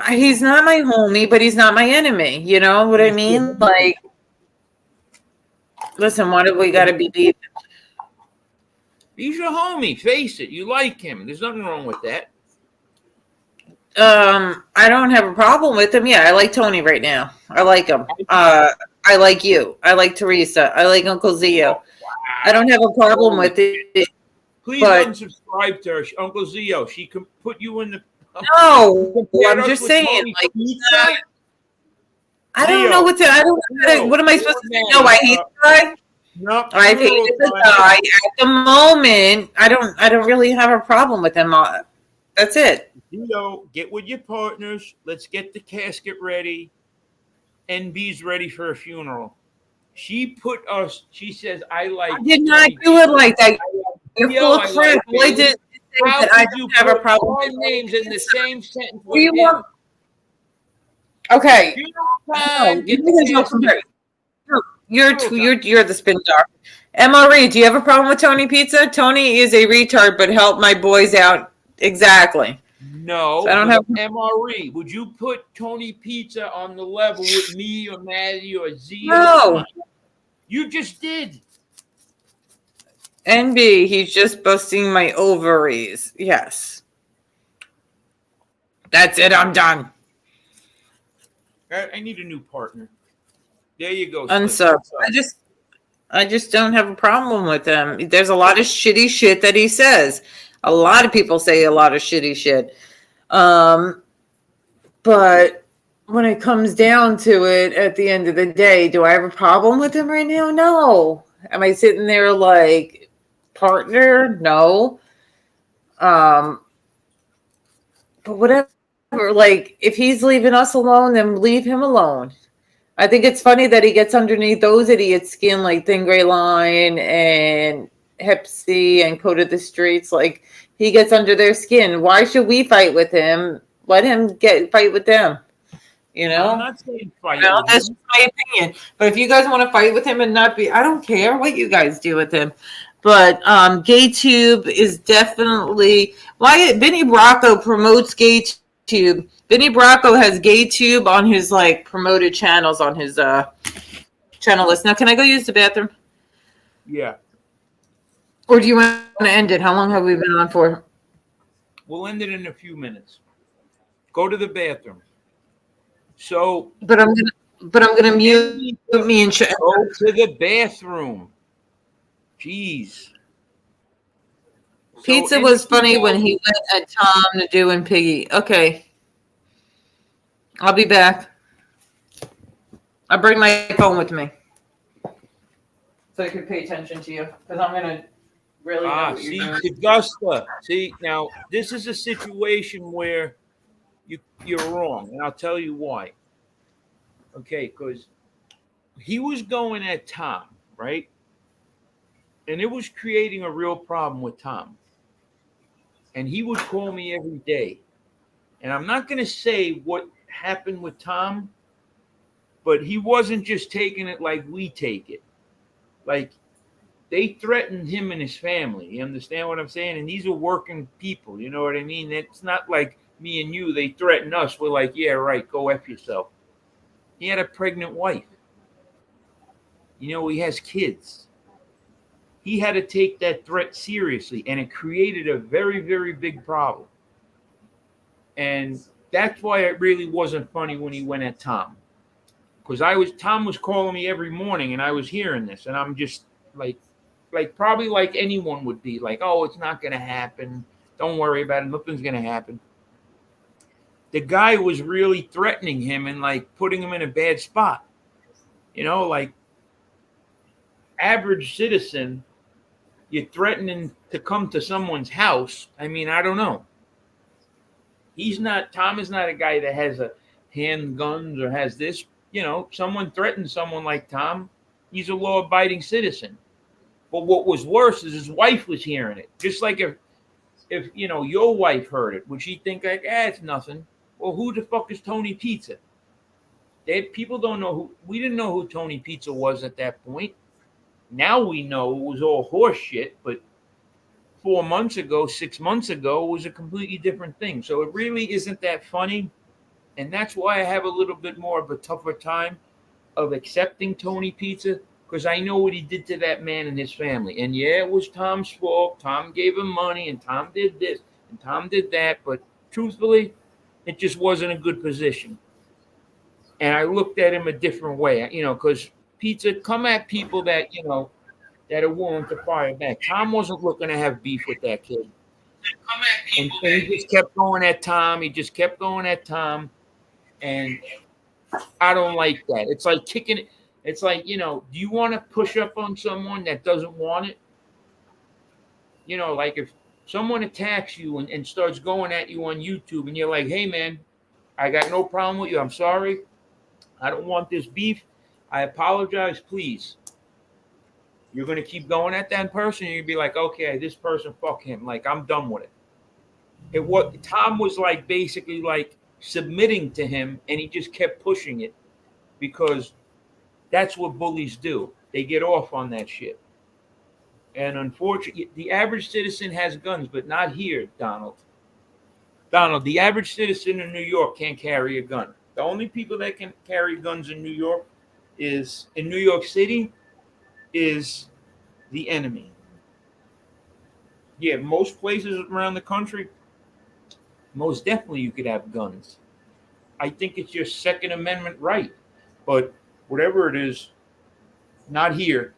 He's not my homie, but he's not my enemy. You know what I mean? Like, listen, why do we got to be beefing? He's your homie. Face it. You like him. There's nothing wrong with that. I don't have a problem with him. Yeah, I like Tony right now. I like him. I like you. I like Teresa. I like Uncle Zio. Wow. I don't have a problem with it. Please but unsubscribe to her, Uncle Zio. She can put you in the. No, I'm just saying. Like, I don't know what to. I don't know. What am I supposed to say? No, I hate the guy. No, I hate the guy. At the moment, I don't really have a problem with him. That's it. Zio, get with your partners. Let's get the casket ready. NB's ready for a funeral. She put us. She says, "I like." I did not do it like that. You're full of crap. I did. How I could you don't have a put problem. our names in the same sentence? What do you want? Okay. Time, get the You're the spin doctor. MRE, do you have a problem with Tony Pizza? Tony is a retard, but help my boys out. Exactly. No, so I don't have MRE. Would you put Tony Pizza on the level with me or Maddie or Z? No. You just did. NB, he's just busting my ovaries. Yes. That's it. I'm done. I need a new partner. There you go. Unsub. I just don't have a problem with him. There's a lot of shitty shit that he says. A lot of people say a lot of shitty shit. But when it comes down to it, at the end of the day, do I have a problem with him right now? No. Am I sitting there like partner? No. But whatever. Like, if he's leaving us alone, then leave him alone. I think it's funny that he gets underneath those idiots' skin like Thin Gray Line and Hep C and Code of the Streets. Like, he gets under their skin. Why should we fight with him? Let him fight with them. You know? I'm not saying fight. No, that's just my opinion. But if you guys want to fight with him and not be, I don't care what you guys do with him. But GayTube is definitely why Vinny Bracco promotes GayTube. Vinny Bracco has GayTube on his like promoted channels on his channel list. Now, can I go use the bathroom? Yeah. Or do you want to end it? How long have we been on for? We'll end it in a few minutes. Go to the bathroom. So, but I'm gonna mute me and go to the bathroom. Jeez. Pizza was funny when he went at Tom to do and Piggy. Okay. I'll be back. I'll bring my phone with me. So I can pay attention to you. Because I'm going to really know what you're doing. Augusta. See, now, this is a situation where you're wrong. And I'll tell you why. Okay, because he was going at Tom, right? And it was creating a real problem with Tom. And he would call me every day. And I'm not going to say what happened with Tom, but he wasn't just taking it like we take it. Like, they threatened him and his family. You understand what I'm saying? And these are working people. You know what I mean? It's not like me and you. They threaten us. We're like, yeah, right. Go F yourself. He had a pregnant wife. You know, he has kids. He had to take that threat seriously, and it created a very, very big problem. And that's why it really wasn't funny when he went at Tom. Because Tom was calling me every morning and I was hearing this, and I'm just like probably like anyone would be like, oh, it's not gonna happen. Don't worry about it, nothing's gonna happen. The guy was really threatening him and like putting him in a bad spot. You know, like average citizen, you're threatening to come to someone's house. I mean, I don't know. Tom is not a guy that has a handguns or has this. You know, someone threatens someone like Tom, he's a law-abiding citizen. But what was worse is his wife was hearing it. Just like if you know your wife heard it, would she think like, it's nothing? Well, who the fuck is Tony Pizza? People don't know who. We didn't know who Tony Pizza was at that point. Now we know it was all horse shit. But 4 months ago, 6 months ago, it was a completely different thing. So it really isn't that funny. And that's why I have a little bit more of a tougher time of accepting Tony Pizza, because I know what he did to that man and his family. And yeah, it was Tom's fault. Tom gave him money, and Tom did this, and Tom did that. But truthfully, it just wasn't a good position. And I looked at him a different way, you know, because Pizza, come at people that, you know, that are willing to fire back. Tom wasn't looking to have beef with that kid. And he just kept going at Tom. He just kept going at Tom. And I don't like that. It's like kicking it. It's like, you know, do you want to push up on someone that doesn't want it? You know, like if someone attacks you and starts going at you on YouTube and you're like, hey, man, I got no problem with you. I'm sorry. I don't want this beef. I apologize. Please. You're going to keep going at that person. And you'll be like, okay, this person, fuck him. Like, I'm done with it. Tom was like basically like submitting to him, and he just kept pushing it because that's what bullies do. They get off on that shit. And unfortunately, the average citizen has guns, but not here, Donald. Donald, the average citizen in New York can't carry a gun. The only people that can carry guns in New York City is the enemy. Yeah, most places around the country, most definitely you could have guns. I think it's your Second Amendment right. But whatever it is, not here.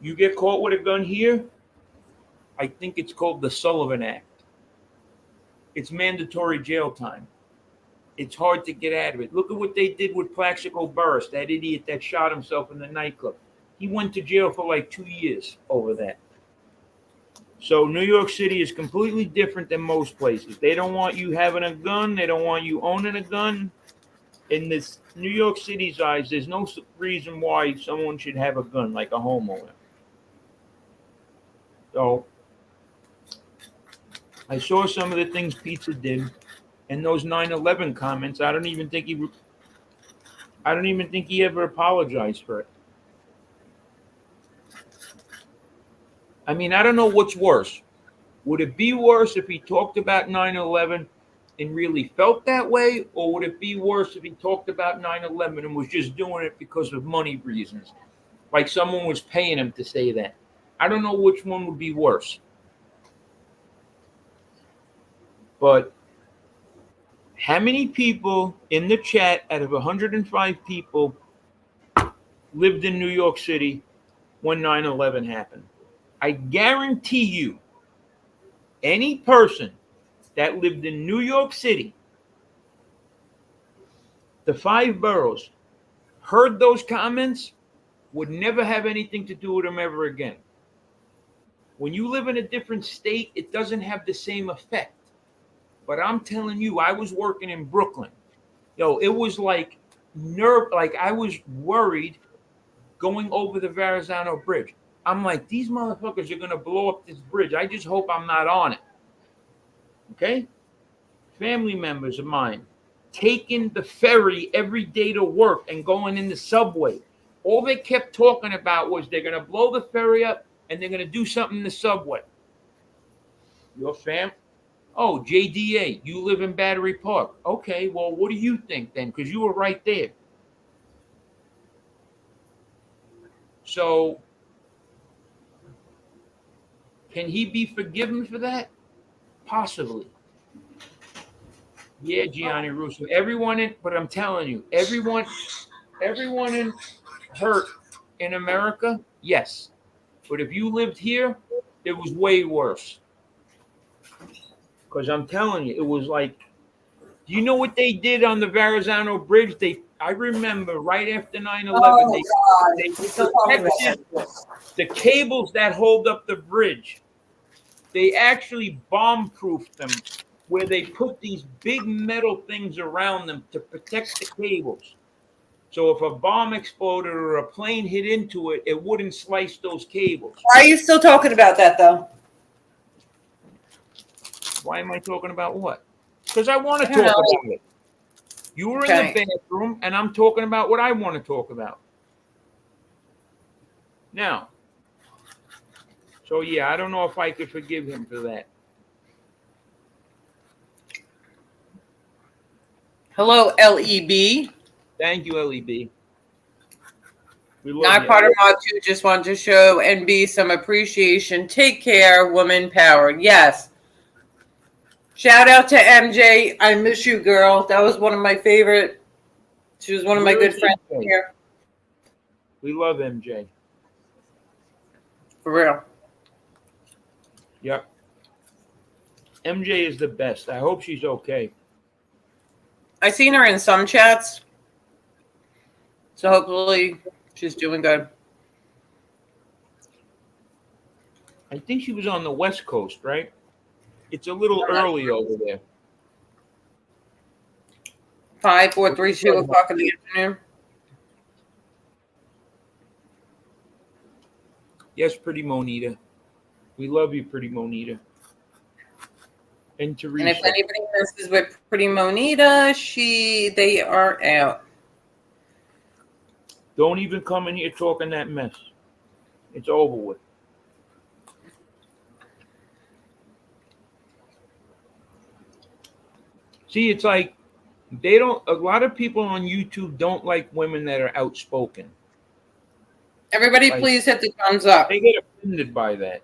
You get caught with a gun here, I think it's called the Sullivan Act. It's mandatory jail time. It's hard to get out of it. Look at what they did with Plaxico Burress, that idiot that shot himself in the nightclub. He went to jail for like 2 years over that. So New York City is completely different than most places. They don't want you having a gun. They don't want you owning a gun. In this New York City's eyes, there's no reason why someone should have a gun like a homeowner. So I saw some of the things Pizza did, and those 9/11 comments. I don't even think he ever apologized for it. I mean, I don't know what's worse. Would it be worse if he talked about 9/11 and really felt that way, or would it be worse if he talked about 9/11 and was just doing it because of money reasons, like someone was paying him to say that? I don't know which one would be worse. But how many people in the chat out of 105 people lived in New York City when 9/11 happened? I guarantee you, any person that lived in New York City, the 5 boroughs, heard those comments, would never have anything to do with them ever again. When you live in a different state, it doesn't have the same effect. But I'm telling you, I was working in Brooklyn. It was like I was worried going over the Verrazano Bridge. I'm like, these motherfuckers are going to blow up this bridge. I just hope I'm not on it. Okay? Family members of mine taking the ferry every day to work and going in the subway All they kept talking about was they're going to blow the ferry up and they're going to do something in the subway. Your fam? Oh, JDA, you live in Battery Park. Okay, well, what do you think then? Because you were right there. So, can he be forgiven for that? Possibly. Yeah, Gianni Russo. But I'm telling you, everyone in hurt in America, yes. But if you lived here, it was way worse. Because I'm telling you, it was like, do you know what they did on the Verrazano Bridge? I remember right after 9/11, Oh, they God. We're still talking about protected this. the cables that hold up the bridge. They actually bomb-proofed them, where they put these big metal things around them to protect the cables. So if a bomb exploded or a plane hit into it, it wouldn't slice those cables. Why are you still talking about that, though? Why am I talking about what? Because I want to I don't talk know. about it. You were in the bathroom, and I'm talking about what I want to talk about. Now, so yeah, I don't know if I could forgive him for that. Hello, LEB. Thank you, LEB. We love Not you. part of Mod 2, just wanted to show NB some appreciation. Take care, woman powered. Yes. Shout out to MJ. I miss you, girl. That was one of my favorite. She was one of my Where good is friends MJ? here. We love MJ. For real. Yep. MJ is the best. I hope she's okay. I seen her in some chats. So hopefully she's doing good. I think she was on the West Coast, right? It's a little early over there. 5, 4, 3, 2 o'clock in the afternoon. Yes, Pretty Monita. We love you, Pretty Monita. And Teresa. And if anybody messes with Pretty Monita, they are out. Don't even come in here talking that mess. It's over with. See, it's like a lot of people on YouTube don't like women that are outspoken. Everybody, Like, please hit the thumbs up. They get offended by that.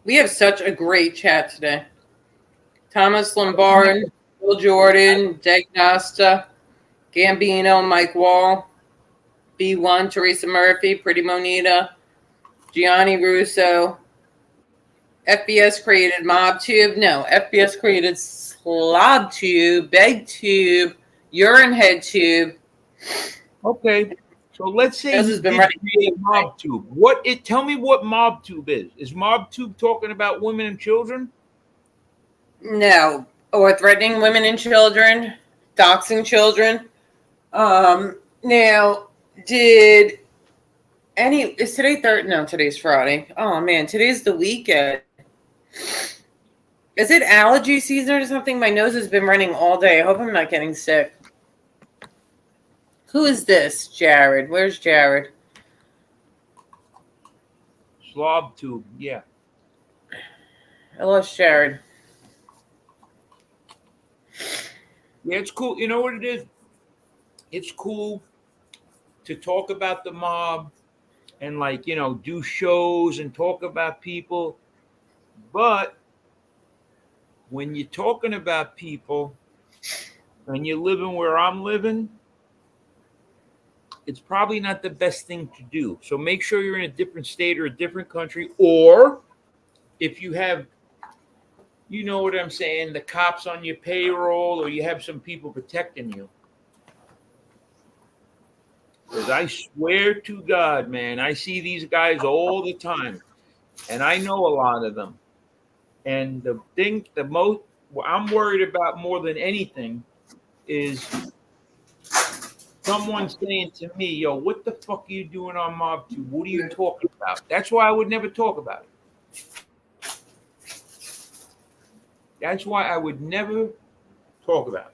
We have such a great chat today. Thomas Lombard, Will Jordan, Degnosta, Gambino, Mike Wall, B1, Teresa Murphy, Pretty Monita, Gianni Russo. FBS created MobTube. No, FBS created SlobTube, BegTube, Urine Head Tube. Okay. So let's say This he has been did running. create MobTube. Tell me what MobTube is. Is MobTube talking about women and children? No, or threatening women and children, doxing children. Now, is today third? No, today's Friday. Oh man, today's the weekend. Is it allergy season or something? My nose has been running all day. I hope I'm not getting sick. Who is this? Jared. Where's Jared? SlobTube, yeah. I lost Jared. Yeah, it's cool. You know what it is? It's cool to talk about the mob and do shows and talk about people. But when you're talking about people and you're living where I'm living, it's probably not the best thing to do. So make sure you're in a different state or a different country, or if you have, you know what I'm saying, the cops on your payroll, or you have some people protecting you. Because I swear to God, man, I see these guys all the time, and I know a lot of them. And what I'm worried about more than anything is someone saying to me, yo, what the fuck are you doing on MobTube? What are you talking about? That's why I would never talk about it. That's why I would never talk about it.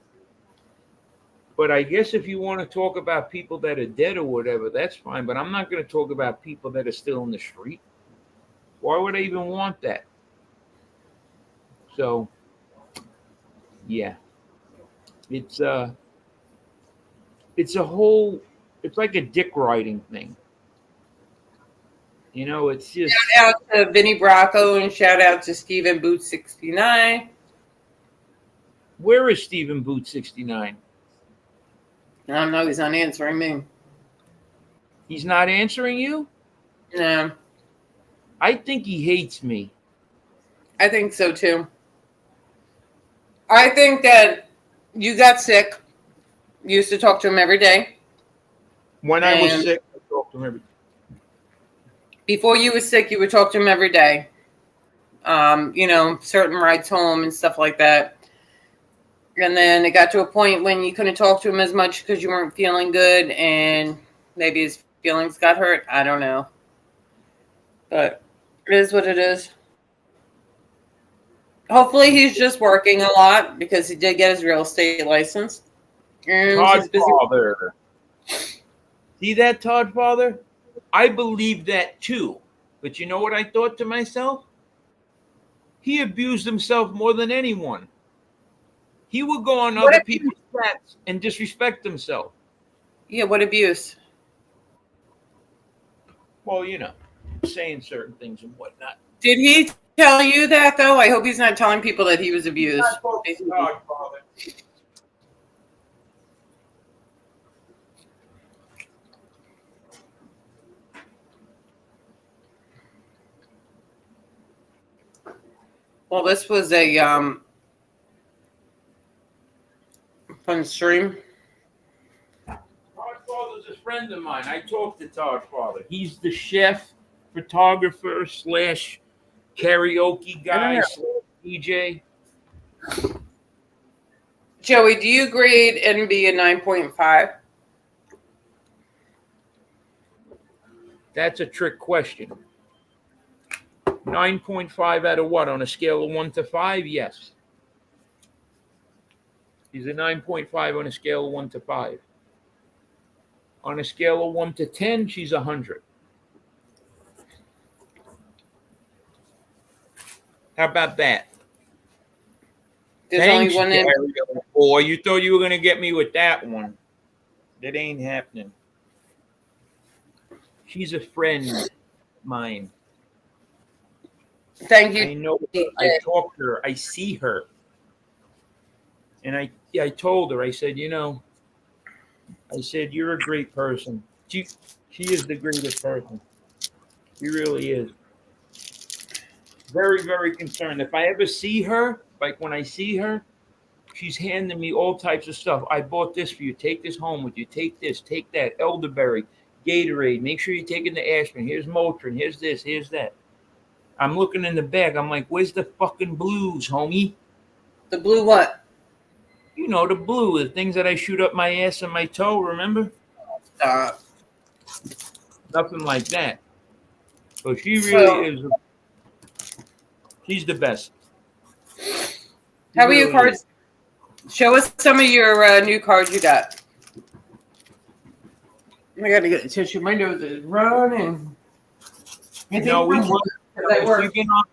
But I guess if you want to talk about people that are dead or whatever, that's fine. But I'm not going to talk about people that are still in the street. Why would I even want that? So, yeah, it's it's a whole, it's like a dick riding thing. You know, it's just. Shout out to Vinny Bracco and shout out to Stephen Boot 69. Where is Stephen Boot 69? I don't know. He's not answering me. He's not answering you? No, I think he hates me. I think so too. I think that you got sick. You used to talk to him every day. When I was sick, I talked to him every day. Before you were sick, you would talk to him every day. Certain rides home and stuff like that. And then it got to a point when you couldn't talk to him as much because you weren't feeling good and maybe his feelings got hurt. I don't know. But it is what it is. Hopefully he's just working a lot because he did get his real estate license. And Todd he's busy. Father. See that, Todd Father? I believe that too. But you know what I thought to myself? He abused himself more than anyone. He would go on other people's chats and disrespect himself. Yeah, what abuse? Well, you know, saying certain things and whatnot. Did he tell you that, though? I hope he's not telling people that he was abused. Todd Father. Well, this was a fun stream. Todd Father's a friend of mine. I talked to Todd Father. He's the chef, photographer / karaoke guy / DJ. Joey, do you grade NB a 9.5? That's a trick question. 9.5 out of what? On a scale of 1 to 5? Yes. He's a 9.5 on a scale of 1 to 5. On a scale of 1 to 10, she's 100. How about that? There's Thanks, only one. boy. You thought you were going to get me with that one. That ain't happening. She's a friend of mine. Thank you. I know her. I talk to her. I see her. And I told her, I said, I said, you're a great person. She is the greatest person. She really is. Very, very concerned. If I ever see her, like when I see her, she's handing me all types of stuff. I bought this for you. Take this home with you. Take this. Take that. Elderberry. Gatorade. Make sure you're taking the aspirin. Here's Motrin. Here's this. Here's that. I'm looking in the bag. I'm like, where's the fucking blues, homie? The blue what? You know, the blue. The things that I shoot up my ass and my toe, remember? Nothing like that. So she really is. She's the best. How are your cards? Show us some of your new cards you got. I gotta get the tissue. My nose is running. We've been on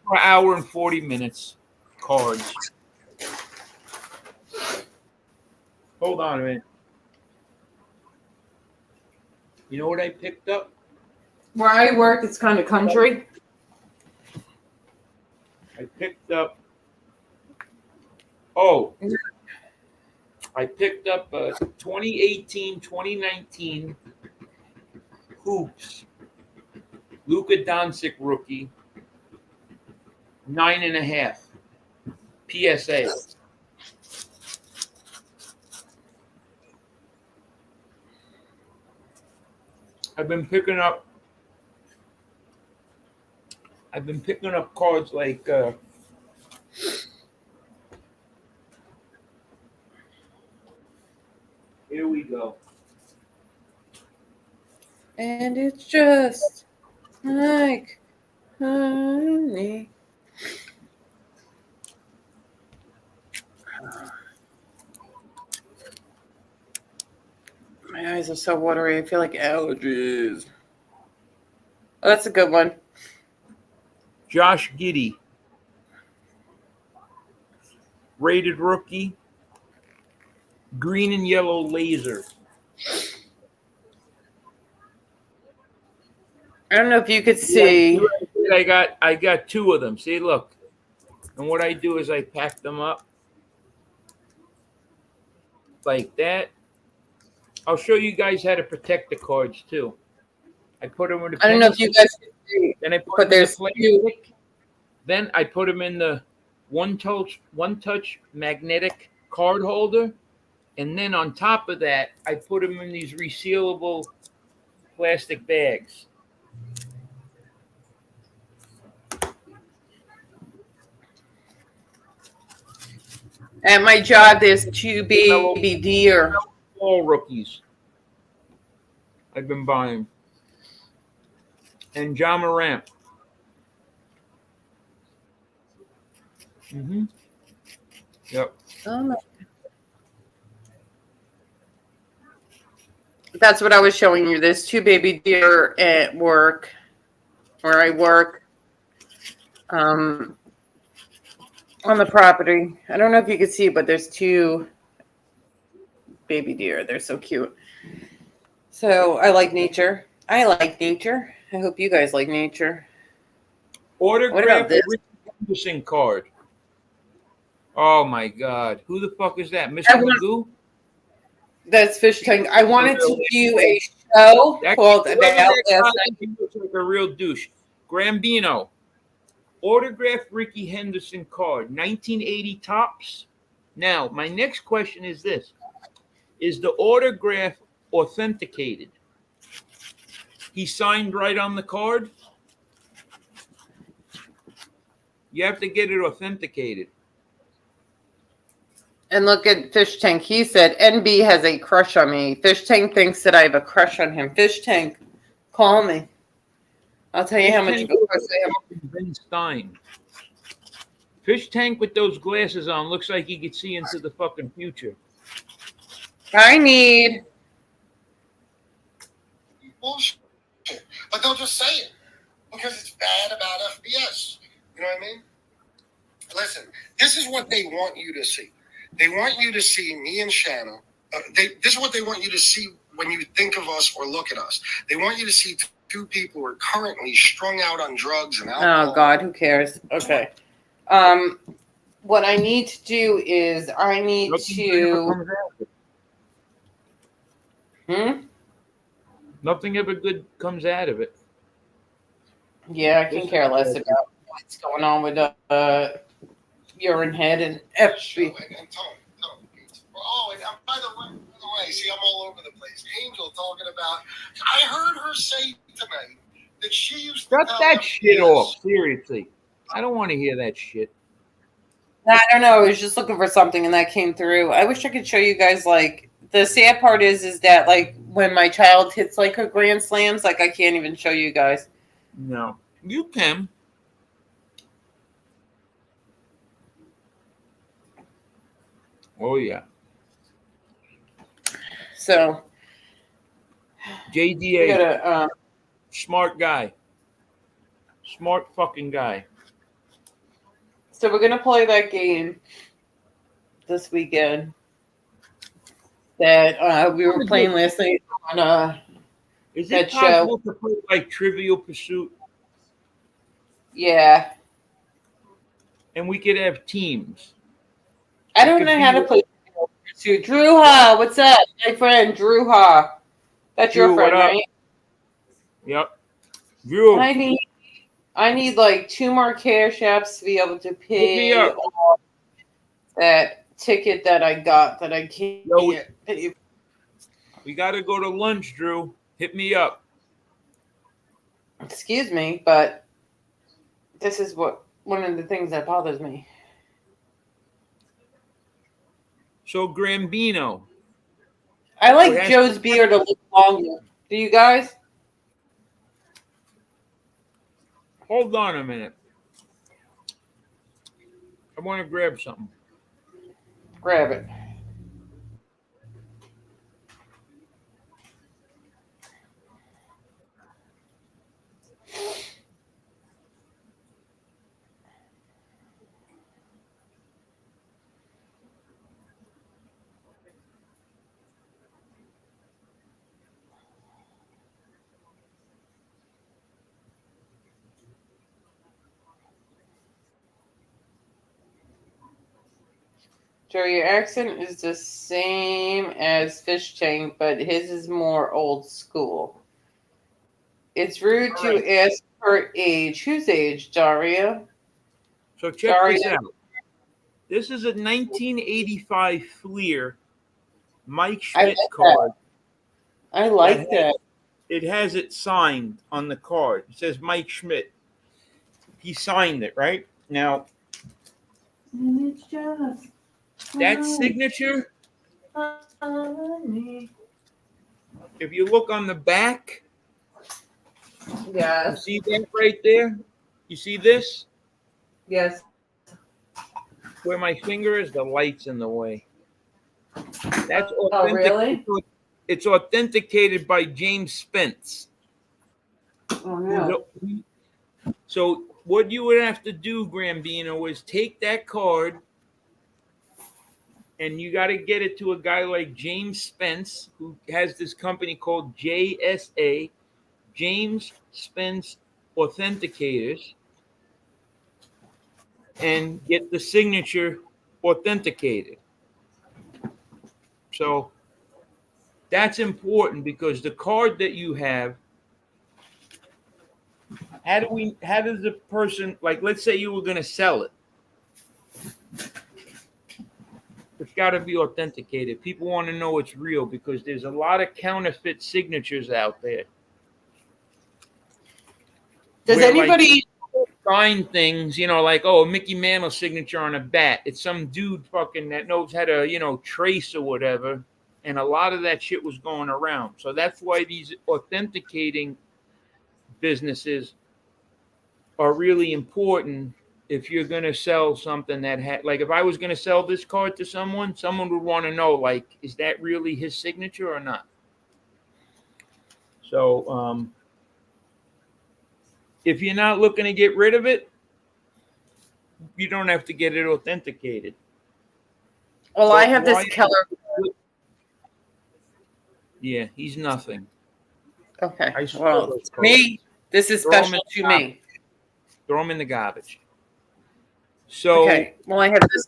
for an hour and 40 minutes. Cards. Hold on a minute. You know what I picked up? Where I work, it's kind of country. I picked up a 2018-2019 Hoops Luka Doncic rookie, 9.5 PSA. I've been picking up cards like here we go. And it's just like honey. My eyes are so watery. I feel like allergies. Oh, that's a good one. Josh Giddey. Rated rookie. Green and yellow laser. I don't know if you could see. I got two of them. See, look. And what I do is I pack them up like that. I'll show you guys how to protect the cards too. I put them in the I don't know if you guys can see, then I put but them in there's the two. plastic. Then I put them in the one touch magnetic card holder. And then on top of that, I put them in these resealable plastic bags. At my job, there's two baby deer. All rookies. I've been buying. And John Morant. Mm-hmm. Yep. Oh my. That's what I was showing you. There's two baby deer at work, where I work, on the property. I don't know if you can see, but there's two baby deer. They're so cute. So I like nature. I like nature. I hope you guys like nature. What about Autograph this? Ricky Henderson card. Oh my God. Who the fuck is that? Mr. Magoo? That's Fish Tank. I wanted to do a show called About He looks like a real douche. Grambino. Autograph Ricky Henderson card. 1980 tops. Now, my next question is this. Is the autograph authenticated? He signed right on the card? You have to get it authenticated. And look at Fish Tank. He said, NB has a crush on me. Fish Tank thinks that I have a crush on him. Fish Tank, call me. I'll tell you how much of a crush I have. Ben Stein. Fish Tank with those glasses on looks like he could see into the fucking future. I need. Bullshit. But they'll just say it because it's bad about FBS. You know what I mean? Listen, this is what they want you to see. They want you to see me and Shanna. This is what they want you to see when you think of us or look at us. They want you to see two people who are currently strung out on drugs and alcohol. Oh, God, who cares? Okay. What I need to do is I need to. Nothing ever good comes out of it. Yeah, I can care less about what's going on with urine head and FB. Oh, and by the way, see, I'm all over the place. Angel talking about. I heard her say tonight that she used to. Cut that shit off. Seriously, I don't want to hear that shit. I don't know. I was just looking for something, and that came through. I wish I could show you guys. Like, the sad part is that like when my child hits like her grand slams, like I can't even show you guys. No, you can. Oh yeah. So JDA, gotta, smart guy, smart fucking guy. so we're gonna play that game this weekend that we were playing last night on Is that it possible show. to play like Trivial Pursuit? Yeah, And we could have teams. I don't know how to play. Drew Ha, what's up, my friend Drew Ha? That's Drew, your friend, what up? right? Yep. Drew, I need like 2 more cash apps to be able to pay off that ticket that I got that I can't pay. we got to go to lunch, Drew. Hit me up. Excuse me, but this is one of the things that bothers me. So Grambino. I like Joe's beard a little longer. Do you guys? Hold on a minute. I want to grab something. Grab it. Joe, your accent is the same as Fish Tank, but his is more old school. It's rude to ask for age. Whose age, Daria? So check this out. This is a 1985 Fleer Mike Schmidt card. I like that. It has it signed on the card. It says Mike Schmidt. He signed it, right? Now, It's just that signature, if you look on the back, yeah. you see that right there? You see this? Yes. Where my finger is, the light's in the way. That's Oh, authentic. really? It's authenticated by James Spence. Oh, no. So what you would have to do, Grambino, is take that card and you got to get it to a guy like James Spence, who has this company called JSA, James Spence Authenticators, and get the signature authenticated. So that's important because the card that you have, how does the person, like, let's say you were going to sell it. It's got to be authenticated. People want to know it's real because there's a lot of counterfeit signatures out there. Does anybody sign things, like, oh, a Mickey Mantle signature on a bat? It's some dude fucking that knows how to, trace or whatever. And a lot of that shit was going around. So that's why these authenticating businesses are really important. If you're going to sell something that like, if I was going to sell this card to someone would want to know, like, is that really his signature or not? So, if you're not looking to get rid of it, you don't have to get it authenticated. Well, so I have this Keller. Yeah, he's nothing. Okay. Well, me, this is special to me. Throw him in the garbage. So, okay. Well, I have this.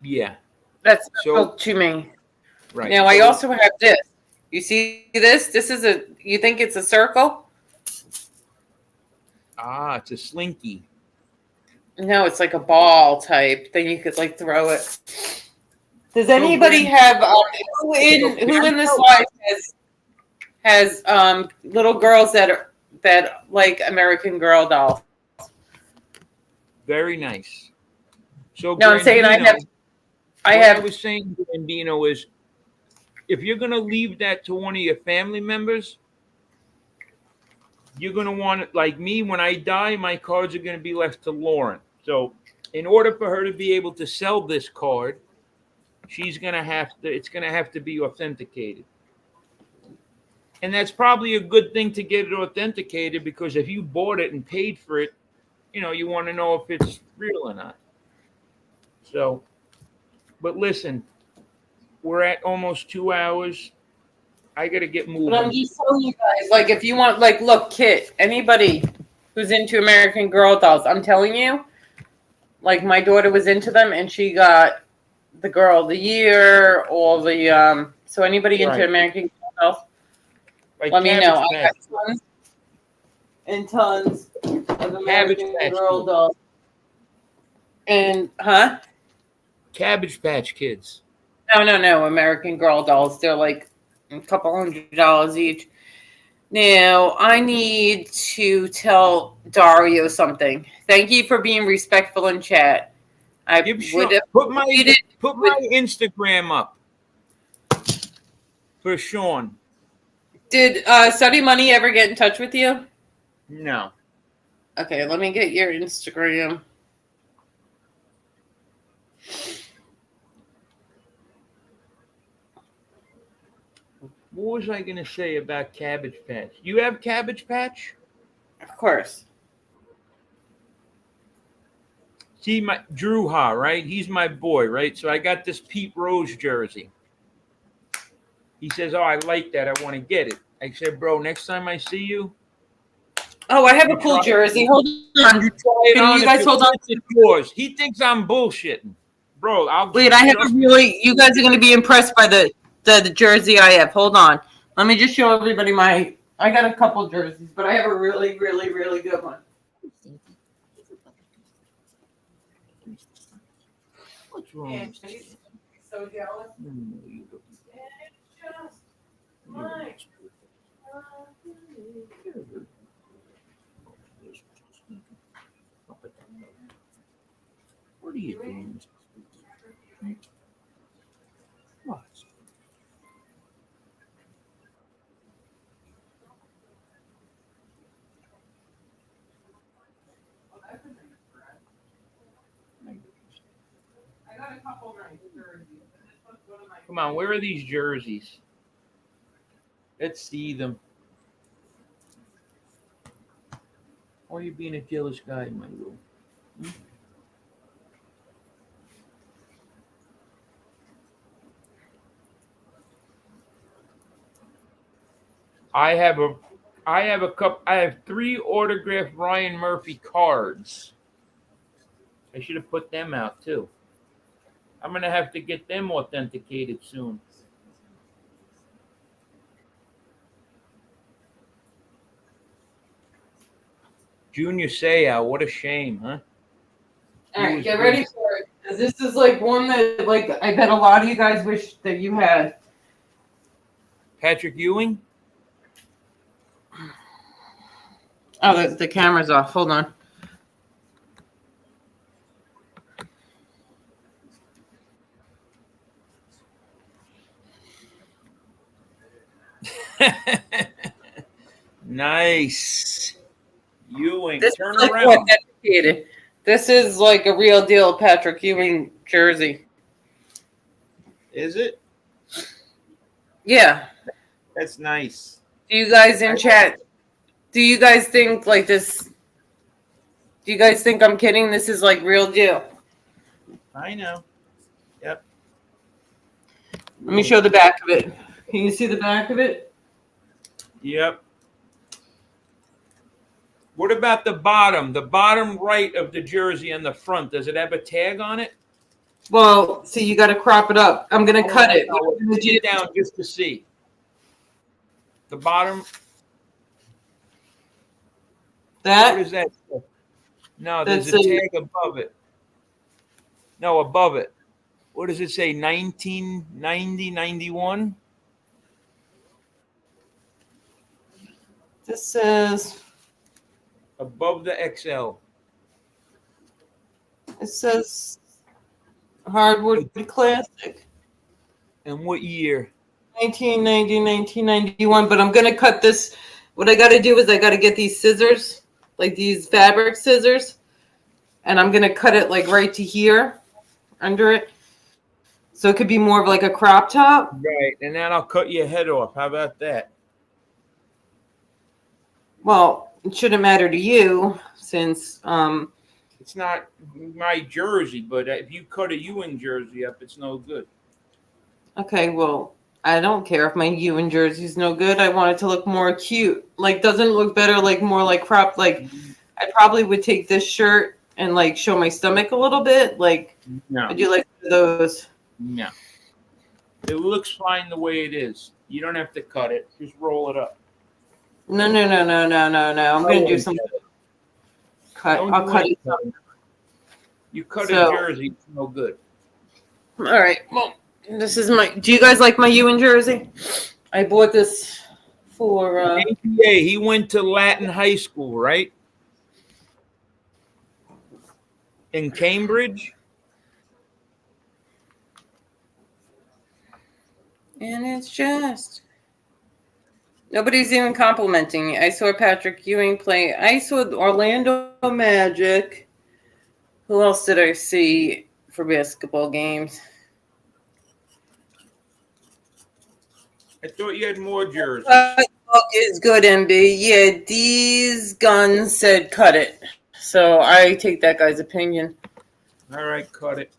Yeah. That's special to me. Right. Now, I also have this. You see this? This is you think it's a circle? Ah, it's a slinky. No, it's like a ball type. Then you could like throw it. Does anybody have who in this life has little girls that like American Girl dolls? Very nice. So no, I'm saying I have. I was saying, Grandino, is if you're going to leave that to one of your family members, you're going to want it. Like me, when I die, my cards are going to be left to Lauren. So in order for her to be able to sell this card, it's going to have to be authenticated. And that's probably a good thing to get it authenticated, because if you bought it and paid for it, you want to know if it's real or not. So, but listen, we're at almost 2 hours. I got to get moving. But I'm just telling you guys, like, if you want, like, look, Kit, anybody who's into American Girl dolls, I'm telling you, like, my daughter was into them, and she got the Girl of the Year, all the, so anybody into American Girl dolls, like, let me know. I got tons and tons of American Girl dolls. And, Cabbage Patch Kids. No, American Girl dolls. They're like a couple $100 each. Now, I need to tell Dario something. Thank you for being respectful in chat. I would have put my Instagram up for Sean. Did Study Money ever get in touch with you? No. Okay, let me get your Instagram. What was I going to say about Cabbage Patch? You have Cabbage Patch? Of course. See, my Drew Ha, right? He's my boy, right? So I got this Pete Rose jersey. He says, oh, I like that. I want to get it. I said, bro, next time I see you, Oh, I have a cool jersey. Hold on. You try it Can on. you guys hold on? It's yours. He thinks I'm bullshitting, bro. Wait, I have a really. You guys are going to be impressed by the jersey I have. Hold on. Let me just show everybody my. I got a couple jerseys, but I have a really, really, really good one. What's wrong? Yeah, she's so jealous. What are you doing? What? I got a couple nice jerseys. Come on, where are these jerseys? Let's see them. Why are you being a jealous guy, Michael? I have I have 3 autographed Ryan Murphy cards. I should have put them out too. I'm gonna have to get them authenticated soon. Junior Seau, what a shame, huh? All right, get ready for it. 'Cause this is like one that, like, I bet a lot of you guys wish that you had. Patrick Ewing? Oh, the camera's off. Hold on. Nice. Ewing, This turn is like around. authenticated. This is like a real deal Patrick Ewing jersey. Is it? Yeah. That's nice. Do you guys in chat? Do you guys think like this? Do you guys think I'm kidding? This is like real deal. I know. Yep. Let me show the back of it. Can you see the back of it? Yep. What about the bottom? The bottom right of the jersey and the front. Does it have a tag on it? Well, see, you got to crop it up. I'm gonna cut it. Get down just to see. The bottom. That? What is that? No, there's a tag above it. No, above it. What does it say? 1990, 91? This says. Above the XL. It says hardwood classic. And what year? 1990, 1991. But I'm gonna cut this. What I got to do is I got to get these scissors, like these fabric scissors, and I'm gonna cut it like right to here, under it, so it could be more of like a crop top. Right, and then I'll cut your head off. How about that? Well, it shouldn't matter to you since it's not my jersey, but if you cut a Ewing jersey up, it's no good. Okay, well, I don't care if my Ewing jersey's no good. I want it to look more cute. Like, doesn't it look better, like more like cropped? Like, I probably would take this shirt and like show my stomach a little bit. Like, no. I do like those. No. It looks fine the way it is. You don't have to cut it. Just roll it up. No. I'm gonna do something. I'll cut it. You cut a jersey, it's no good. All right. Well, this is my. Do you guys like my Ewing jersey? I bought this for. APA. He went to Latin high school, right? In Cambridge. And it's just. Nobody's even complimenting me. I saw Patrick Ewing play. I saw Orlando Magic. Who else did I see for basketball games? I thought you had more jerseys. Book is good, MB. Yeah, these guns said cut it. So I take that guy's opinion. All right, cut it.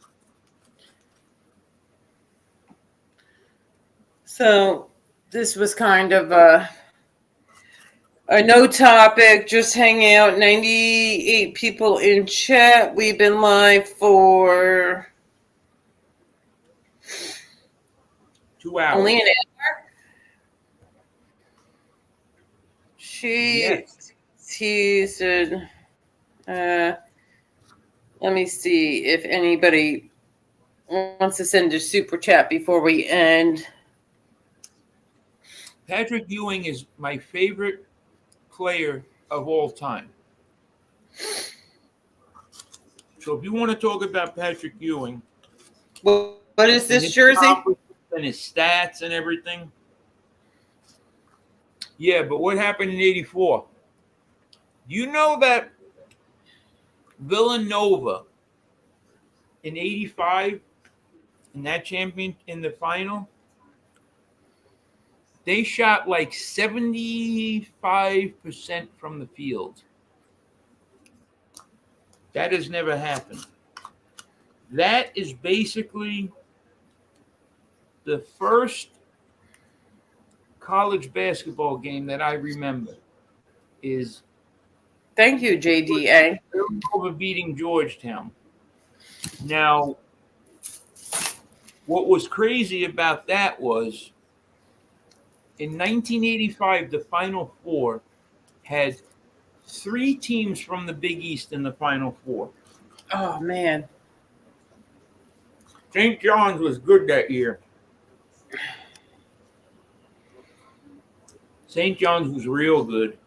So this was kind of No topic, just hang out. 98 people in chat. We've been live for 2 hours. only an hour. He said, let me see if anybody wants to send a super chat before we end. Patrick Ewing is my favorite player of all time. So if you want to talk about Patrick Ewing, What is and this his jersey? accomplishments and his stats and everything. Yeah, but what happened in '84? You know that Villanova in '85 in that champion in the final, they shot like 75% from the field. That has never happened. That is basically the first college basketball game that I remember is Thank you, JDA. over beating Georgetown. Now, what was crazy about that was in 1985, the Final Four had 3 teams from the Big East in the Final Four. Oh, man. St. John's was good that year. St. John's was real good.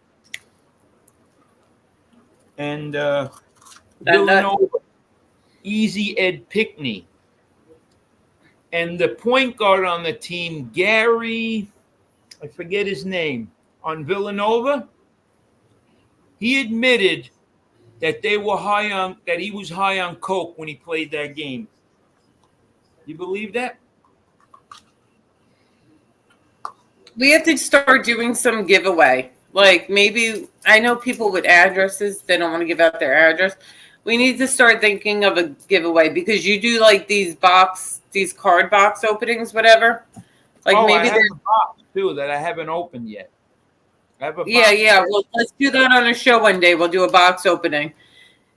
And Villanova, Easy Ed Pickney. And the point guard on the team, Gary, I forget his name, on Villanova, he admitted that he was high on coke when he played that game. You believe that? We have to start doing some giveaway. Like maybe, I know people with addresses, they don't want to give out their address. We need to start thinking of a giveaway because you do like these card box openings, whatever. Like maybe I have a box too that I haven't opened yet. I have a box. Yeah. Well, let's do that on a show one day. We'll do a box opening.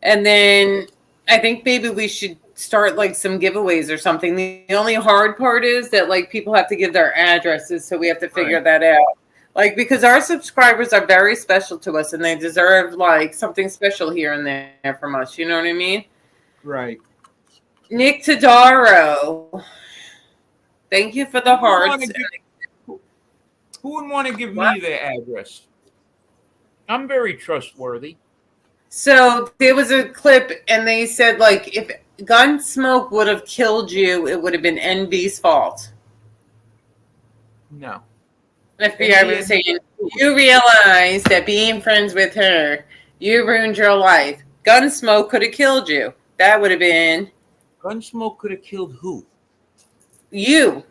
And then I think maybe we should start like some giveaways or something. The only hard part is that like people have to give their addresses, so we have to figure that out. Like because our subscribers are very special to us and they deserve like something special here and there from us. You know what I mean? Right. Nick Tadaro. Thank you for the hearts. Who would want to give me their address? I'm very trustworthy. So there was a clip and they said like if Gunsmoke would have killed you, it would have been NB's fault. No. FBI was saying, you realize that being friends with her, you ruined your life. Gunsmoke could have killed you. That would have been... Gunsmoke could have killed who? You.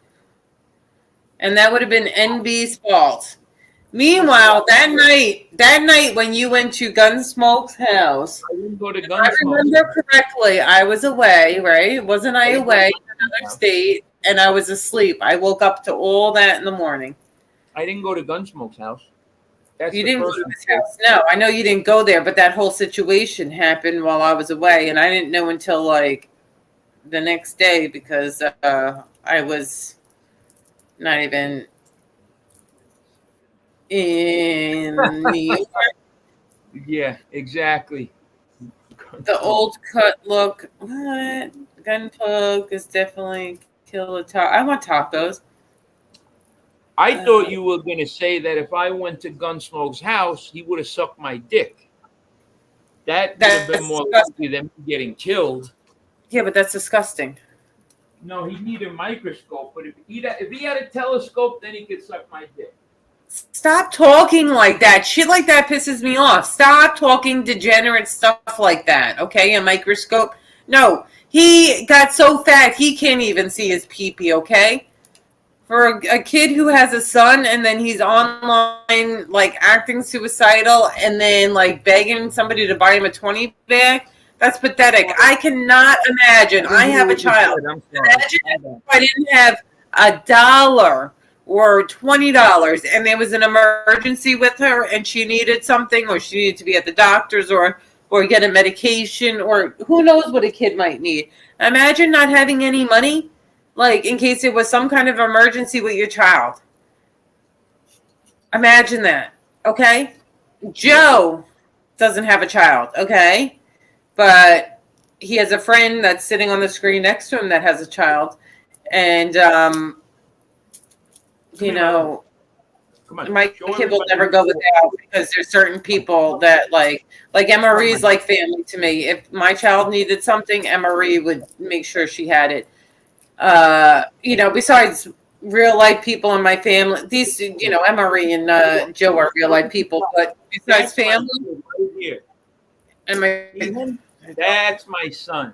And that would have been NB's fault. Meanwhile, that night when you went to Gunsmoke's house, I didn't go to Gunsmoke. I remember correctly, I was away, right? Wasn't I away in another state? And I was asleep. I woke up to all that in the morning. I didn't go to Gunsmoke's house. You didn't go to his house. No, I know you didn't go there, but that whole situation happened while I was away, and I didn't know until like the next day because I was not even in New York. Yeah, exactly. The old cut look. What? Gunplug is definitely kill a taco. I want tacos. I thought you were going to say that if I went to Gunsmoke's house, he would have sucked my dick. That would have been more likely than me getting killed. Yeah, but that's disgusting. No, he needed a microscope, but if he had a telescope, then he could suck my dick. Stop talking like that. Shit like that pisses me off. Stop talking degenerate stuff like that, okay? A microscope. No, he got so fat he can't even see his pee-pee, okay? For a kid who has a son and then he's online like acting suicidal and then like begging somebody to buy him a 20 bag, that's pathetic. I cannot imagine. I have a child. Imagine if I didn't have $1 or $20, and there was an emergency with her and she needed something, or she needed to be at the doctor's, or get a medication, or who knows what a kid might need. Imagine not having any money, like in case it was some kind of emergency with your child. Imagine that. Okay. Joe doesn't have a child. Okay. But he has a friend that's sitting on the screen next to him that has a child. And, you know, my kid will never go without, because there's certain people that like MRE is like family to me. If my child needed something, MRE would make sure she had it. You know, besides real life people in my family, these, you know, MRE and Joe are real life people, but besides family, right here. and That's my son,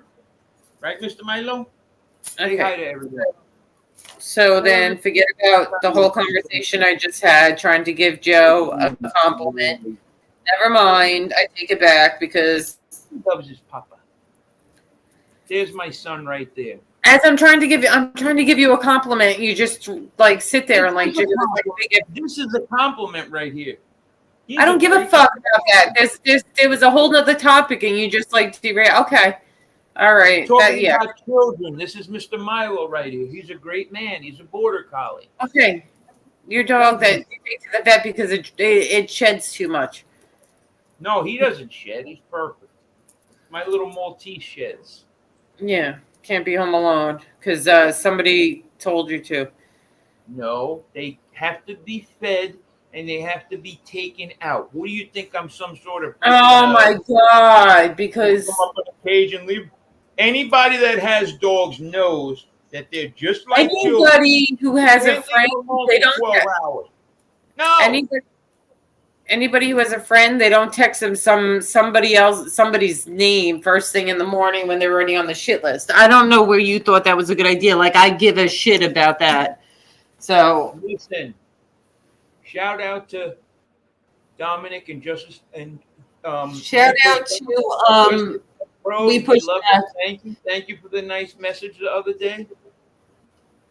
right, Mr. Milo? Say hi to everybody. So then forget about the whole conversation I just had trying to give Joe a compliment. Never mind. I take it back, because He loves his papa. There's my son right there. as I'm trying to give you a compliment, you just like sit there and like This is a compliment right here. I don't give a fuck about that. There was a whole nother topic and you just like derail. Okay. All right. Talking about children. This is Mr. Milo right here. He's a great man. He's a border collie. Okay. Your dog that you take to the vet because it sheds too much. No, he doesn't shed. He's perfect. My little Maltese sheds. Yeah. Can't be home alone because somebody told you to. No, they have to be fed and they have to be taken out. What do you think? I'm some sort of... Oh my God, because... Come up on a cage and leave. Anybody that has dogs knows that they're just like anybody children. Who has a friend, they don't... 12 hours. No! Anybody who has a friend, they don't text them somebody's name first thing in the morning when they're already on the shit list. I don't know where you thought that was a good idea. Like, I give a shit about that. So listen, shout out to Dominic and Justice and shout out to We Push Back. Thank you for the nice message the other day.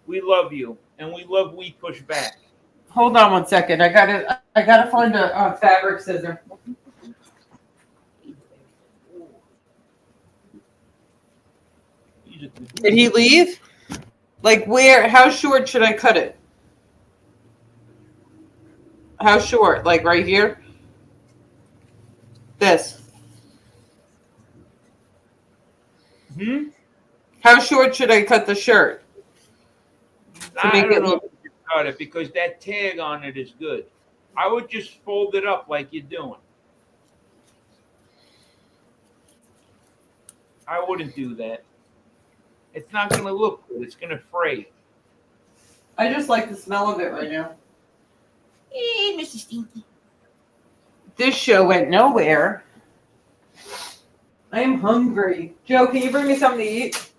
We love you and we love We Push Back. Hold on one second. I gotta find a fabric scissor. Did he leave? Like where? How short should I cut it? How short? Like right here? This. How short should I cut the shirt? I don't know if you cut it because that tag on it is good. I would just fold it up like you're doing. I wouldn't do that. It's not going to look good. It's going to fray. I just like the smell of it right now. Hey, Mr. Stinky. This show went nowhere. I am hungry. Joe, can you bring me something to eat?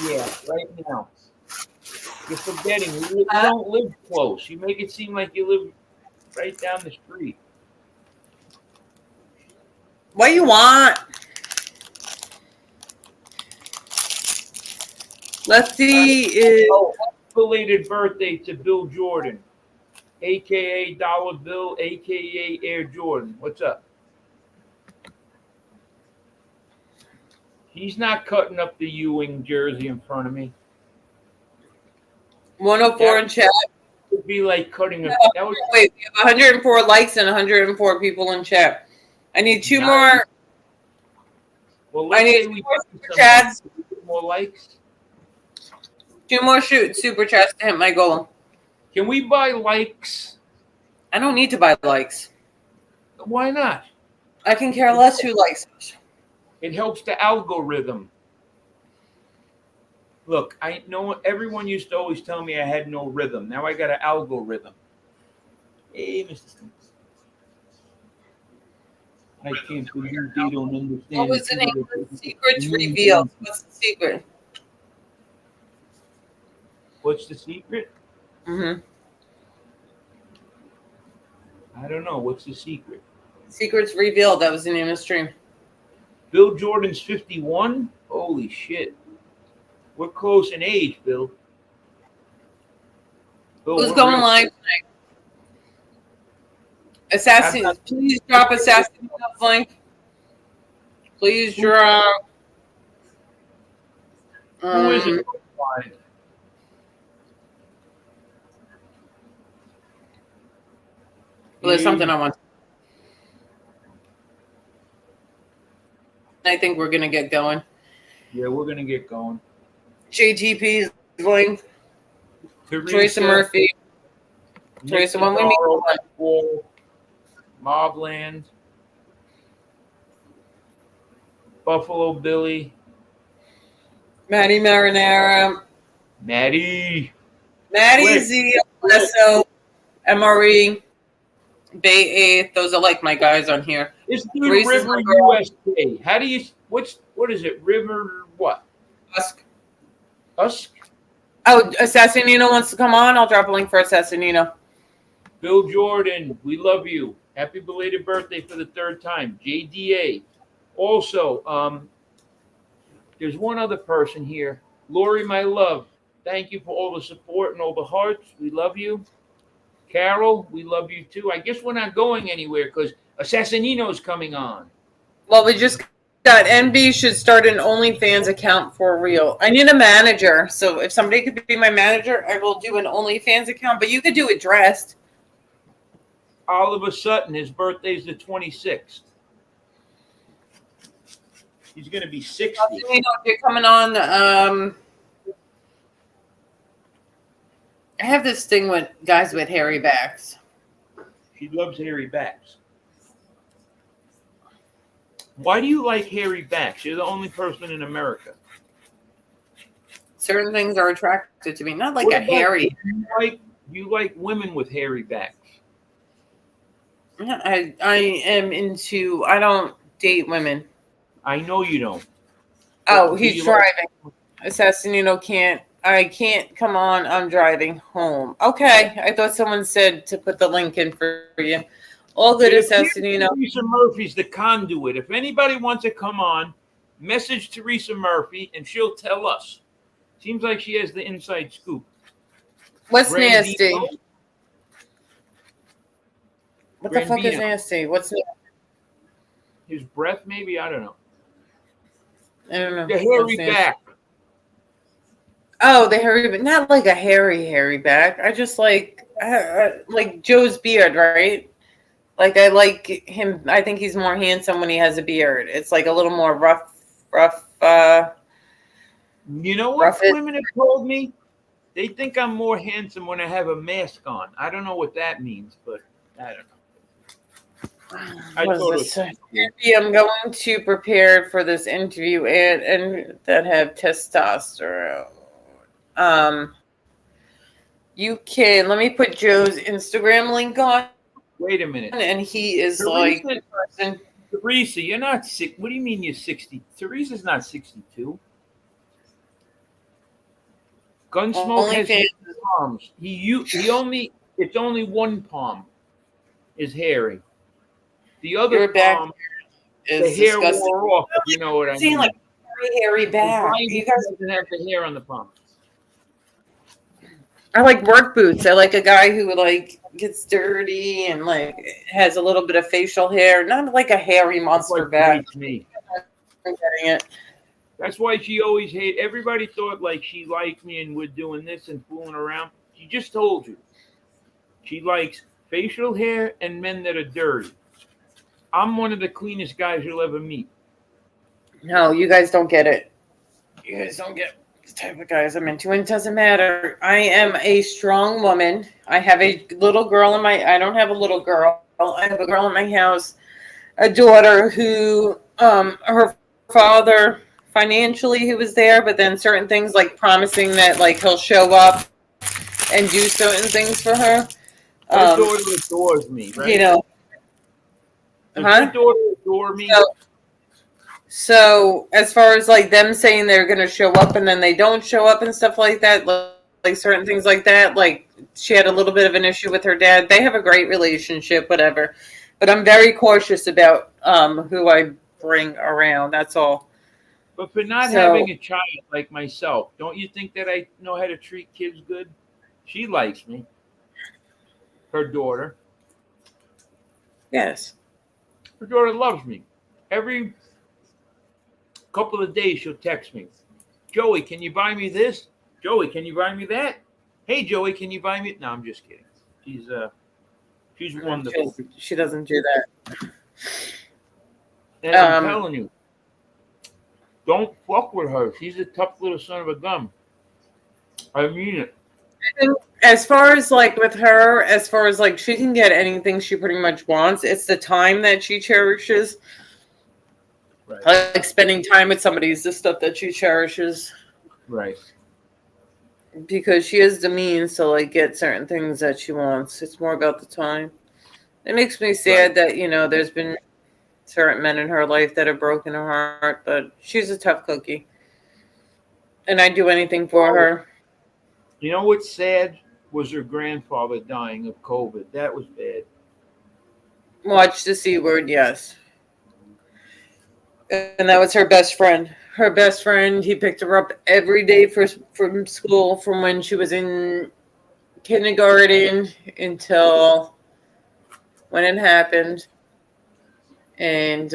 Yeah, right now. You're forgetting, you don't live close. You make it seem like you live right down the street. What do you want? Lefty is... Belated birthday to Bill Jordan, a.k.a. Dollar Bill, a.k.a. Air Jordan. What's up? He's not cutting up the Ewing jersey in front of me. 104 in chat. Would be like cutting a... Wait, we have 104 likes and 104 people in chat. I need two more. Well, I need 2 more super chats. More likes. 2 more super chats to hit my goal. Can we buy likes? I don't need to buy likes. Why not? I can care less who likes us. It helps the algorithm. Look, I know everyone used to always tell me I had no rhythm. Now I got an algorithm. Hey, Mr. Stinks. I can't believe they don't understand. What was the name of the secrets revealed? What's the secret? What's the secret? Mm-hmm. I don't know. What's the secret? Secrets revealed. That was the name of the stream. Bill Jordan's 51? Holy shit. We're close in age, Bill. Who's going live tonight? Assassin, please drop Assassin's link. Please drop. Who is it? Well, there's something I want. I think we're gonna get going. Yeah, we're gonna get going. JTP's link. Teresa Murphy. Teresa, when we meet. Mobland. Buffalo Billy. Maddie Marinara. Maddie Z. Blesso. MRE. Bay 8th. Those are like my guys on here. This dude River USA. How do you what is it? River what? Husk? Oh, Assassinino wants to come on. I'll drop a link for Assassinino. Bill Jordan, we love you. Happy belated birthday for the third time. JDA. Also, there's one other person here. Lori, my love. Thank you for all the support and all the hearts. We love you. Carol, we love you too. I guess we're not going anywhere because Assassinino's coming on. Well, we just got NB should start an OnlyFans account for real. I need a manager. So if somebody could be my manager, I will do an OnlyFans account, but you could do it dressed. Oliver Sutton, his birthday's the 26th. He's going to be 60. If you're coming on, I have this thing with guys with hairy backs. She loves hairy backs. Why do you like hairy backs? You're the only person in America. Certain things are attracted to me. Not like a hairy. You like women with hairy backs. I am into. I don't date women. I know you don't. Oh, he's driving. Assassinino can't. I can't come on. I'm driving home. Okay. I thought someone said to put the link in for you. All good, Assassinino. Teresa Murphy's the conduit. If anybody wants to come on, message Teresa Murphy and she'll tell us. Seems like she has the inside scoop. What's nasty? What the fuck is nasty? What's nasty? His breath, maybe? I don't know. I don't know. The hairy back. Oh, the hairy, but not like a hairy back. I just like Joe's beard, right? Like I like him. I think he's more handsome when he has a beard. It's like a little more rough. You know what women have told me? They think I'm more handsome when I have a mask on. I don't know what that means, but I don't know. I'm going to prepare for this interview and that have testosterone. You can let me put Joe's Instagram link on. Wait a minute. And he is like person. Teresa, you're not sick. What do you mean you're 60? Teresa's not 62. Gunsmoke has his palms. It's only one palm is hairy. The other palm, the hair wore off. If you know what I mean. Like hairy back. You guys doesn't have the hair on the palm. I like work boots. I like a guy who like gets dirty and like has a little bit of facial hair, not like a hairy monster back. Me. I'm getting it. That's why she always hated. Everybody thought like she liked me and we're doing this and fooling around. She just told you. She likes facial hair and men that are dirty. I'm one of the cleanest guys you'll ever meet. No, you guys don't get it. You guys don't get the type of guys I'm into. And it doesn't matter. I am a strong woman. I have a little girl I don't have a little girl. I have a girl in my house, a daughter who, her father, financially he was there, but then certain things like promising that like he'll show up and do certain things for her. Her daughter adores me, right? You know. Does your daughter adore me? So as far as like them saying they're going to show up and then they don't show up and stuff like that, like certain things like that, like she had a little bit of an issue with her dad. They have a great relationship, whatever. But I'm very cautious about who I bring around. That's all. But for not having a child like myself, don't you think that I know how to treat kids good? She likes me. her daughter. Yes. Her daughter loves me. Every couple of days, she'll text me, Joey, can you buy me this? Joey, can you buy me that? Hey, Joey, can you buy me? No, I'm just kidding. She's wonderful. She doesn't do that. And I'm telling you, don't fuck with her. She's a tough little son of a gun. I mean it. And as far as like with her, as far as like she can get anything she pretty much wants. It's the time that she cherishes. Right. Like spending time with somebody is the stuff that she cherishes. Right. Because she has the means to like get certain things that she wants. It's more about the time. It makes me sad that, you know, there's been certain men in her life that have broken her heart, but she's a tough cookie. And I'd do anything for her. You know what's sad was her grandfather dying of COVID. That was bad. Watch the C Word, yes. And that was her best friend. Her best friend, he picked her up every day from school from when she was in kindergarten until when it happened. And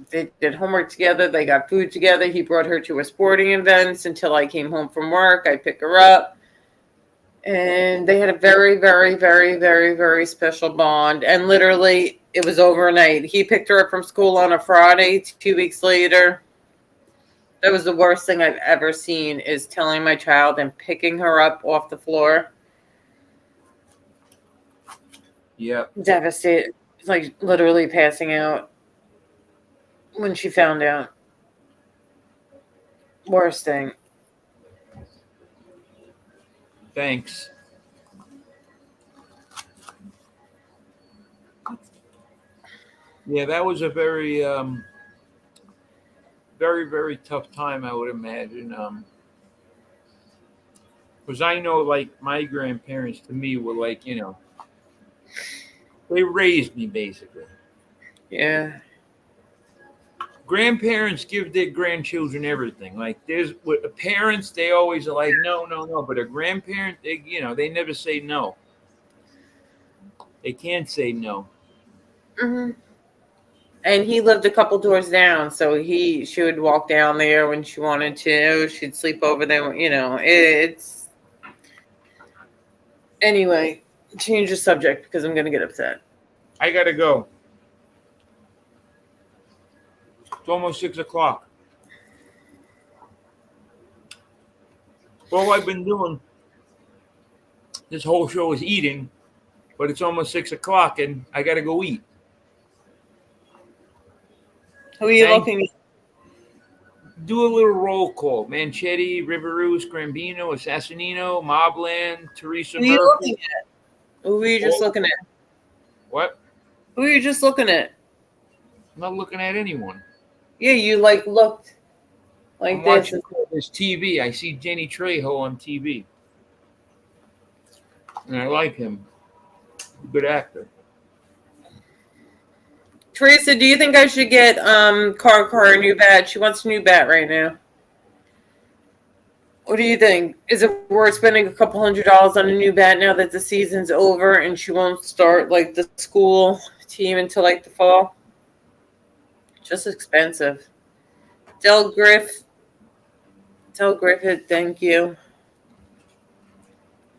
they did homework together. They got food together. He brought her to her sporting events until I came home from work. I pick her up. And they had a very, very, very, very, very special bond. And literally, it was overnight. He picked her up from school on a Friday. 2 weeks later, that was the worst thing I've ever seen, is telling my child and picking her up off the floor. Yeah. Devastated. Like literally passing out when she found out. Worst thing. Thanks. Yeah, that was a very, very, very tough time, I would imagine. Because I know, like, my grandparents to me were like, you know, they raised me basically. Yeah. Grandparents give their grandchildren everything. Like, there's with parents, they always are like, no, no, no. But a grandparent, they, you know, they never say no. They can't say no. Mm-hmm. And he lived a couple doors down, so she would walk down there when she wanted to. She'd sleep over there, you know. It's anyway. Change the subject because I'm gonna get upset. I gotta go. It's almost 6 o'clock. All I've been doing this whole show is eating, but it's almost 6 o'clock and I gotta go eat. Who are you looking at? Do a little roll call. Manchetti, Riverus, Grambino, Assassinino, Mobland, Teresa Who are you Murphy. looking at? Who are you just looking at? What? Who are you just looking at? I'm not looking at anyone. Yeah, you like looked like I'm this. watching this TV. I see Jenny Trejo on TV. And I like him. Good actor. Teresa, do you think I should get Car a new bat? She wants a new bat right now. What do you think? Is it worth spending a couple $100 on a new bat now that the season's over and she won't start like the school team until like the fall? Just expensive. Del Griffith, thank you.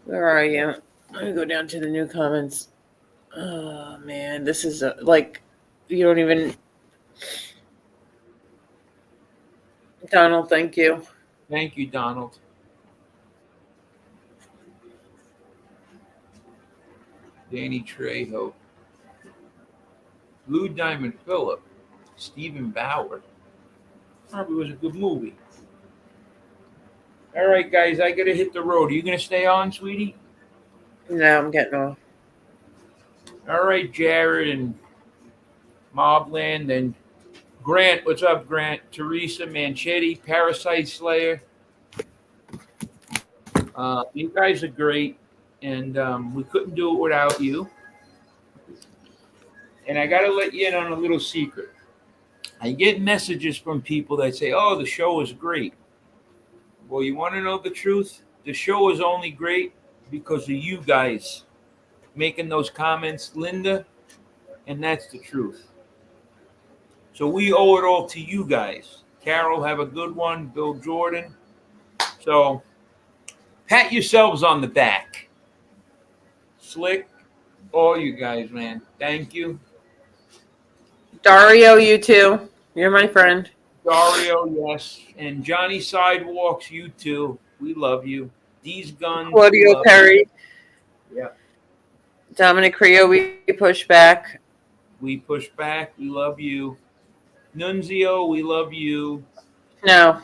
Where are you? Let me go down to the new comments. Oh man, this is like you don't even. Donald, thank you. Thank you, Donald. Danny Trejo. Blue Diamond Phillip. Stephen Bauer. Probably was a good movie. All right, guys, I got to hit the road. Are you going to stay on, sweetie? No, I'm getting off. All right, Jared and Mobland and Grant. What's up, Grant? Teresa, Manchetti, Parasite Slayer. You guys are great, and we couldn't do it without you. And I got to let you in on a little secret. I get messages from people that say, oh, the show is great. Well, you want to know the truth? The show is only great because of you guys. making those comments, Linda, and that's the truth. So we owe it all to you guys. Carol, have a good one. Bill Jordan. So pat yourselves on the back. Slick, all you guys, man. Thank you. Dario, you too. You're my friend. Dario, yes. And Johnny Sidewalks, you too. We love you. These guns. Claudio Perry. You. Yeah. Dominic Creo, we push back. We push back. We love you. Nunzio, we love you. No.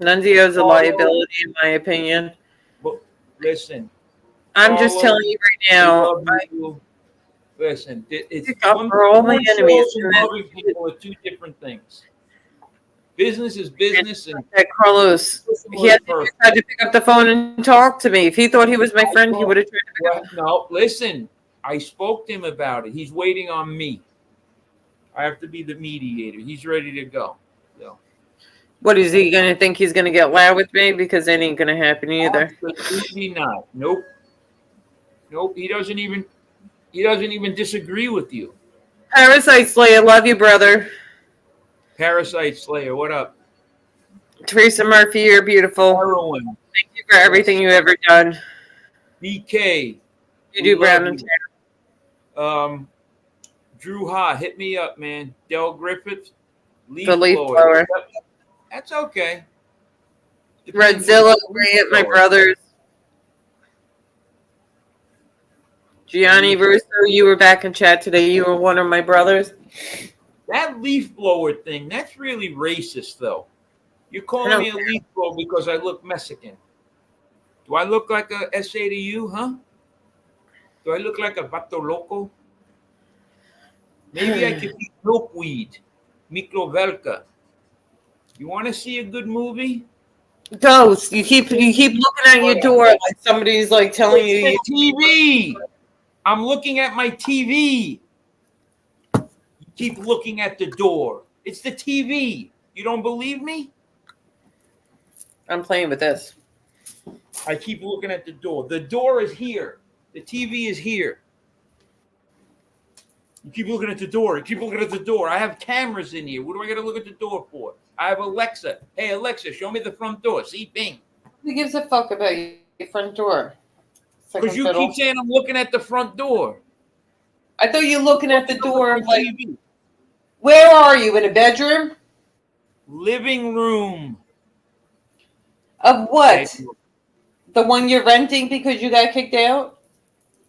Nunzio's a liability, in my opinion. But listen. I'm just telling you right now. Listen, it's for all my enemies. Loving people are two different things. Business is business, and Carlos, he had to pick up the phone and talk to me. If he thought he was my friend, he would have tried to pick up. No, listen. I spoke to him about it. He's waiting on me. I have to be the mediator. He's ready to go. So. What is he going to think? He's going to get loud with me? Because that ain't going to happen either. Absolutely not. Nope. He doesn't even disagree with you. Parasite Slayer, love you, brother. Parasite Slayer, what up? Teresa Murphy, you're beautiful. Heroin. Thank you for everything you've ever done. BK. You do Brown and Tanner. Drew Ha, hit me up, man. Del Griffith. The leaf blower. That's okay. Redzilla, Grant, my brothers. Gianni Russo, you were back in chat today. You were one of my brothers. That leaf blower thing, that's really racist, though. You're calling me a leaf blower because I look Mexican. Do I look like a SA to you, huh? Do I look like a vato loco? Maybe I could be milkweed, Mikrovelka. You want to see a good movie? Ghost, you keep looking at your door like somebody's like telling you. TV. I'm looking at my TV. You keep looking at the door. It's the TV. You don't believe me? I'm playing with this. I keep looking at the door. The door is here. The TV is here. You keep looking at the door. You keep looking at the door. I have cameras in here. What do I got to look at the door for? I have Alexa. Hey, Alexa, show me the front door. See, bing. Who gives a fuck about your front door? Because you keep saying I'm looking at the front door. I thought you were looking at the door of like, TV. Where are you? In a bedroom? Living room. Of what? The one you're renting because you got kicked out?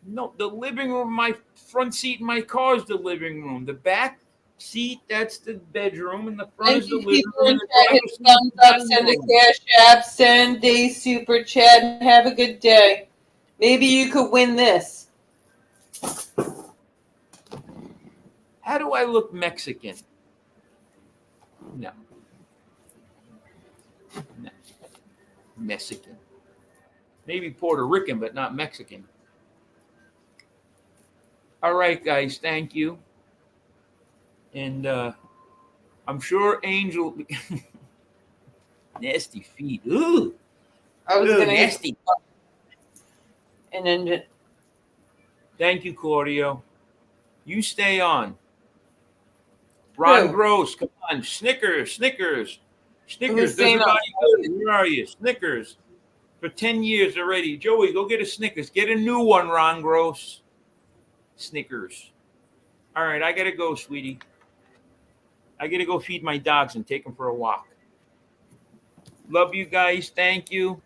No, the living room, my front seat in my car is the living room. The back seat, that's the bedroom, and the front is the living room. Hit thumbs up, send a cash app, send a super chat, and have a good day. Maybe you could win this. How do I look Mexican? No. Mexican. Maybe Puerto Rican, but not Mexican. All right, guys, thank you. And I'm sure Angel... Nasty feet. Ooh. I was going to... Nasty. And then... Thank you, Claudio. You stay on. Ron Gross, come on. Snickers. Does everybody good? Where are you? Snickers. For 10 years already. Joey, go get a Snickers. Get a new one, Ron Gross. Snickers. All right, I got to go, sweetie. I got to go feed my dogs and take them for a walk. Love you guys. Thank you.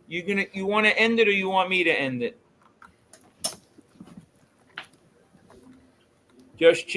You want to end it or you want me to end it? Just check.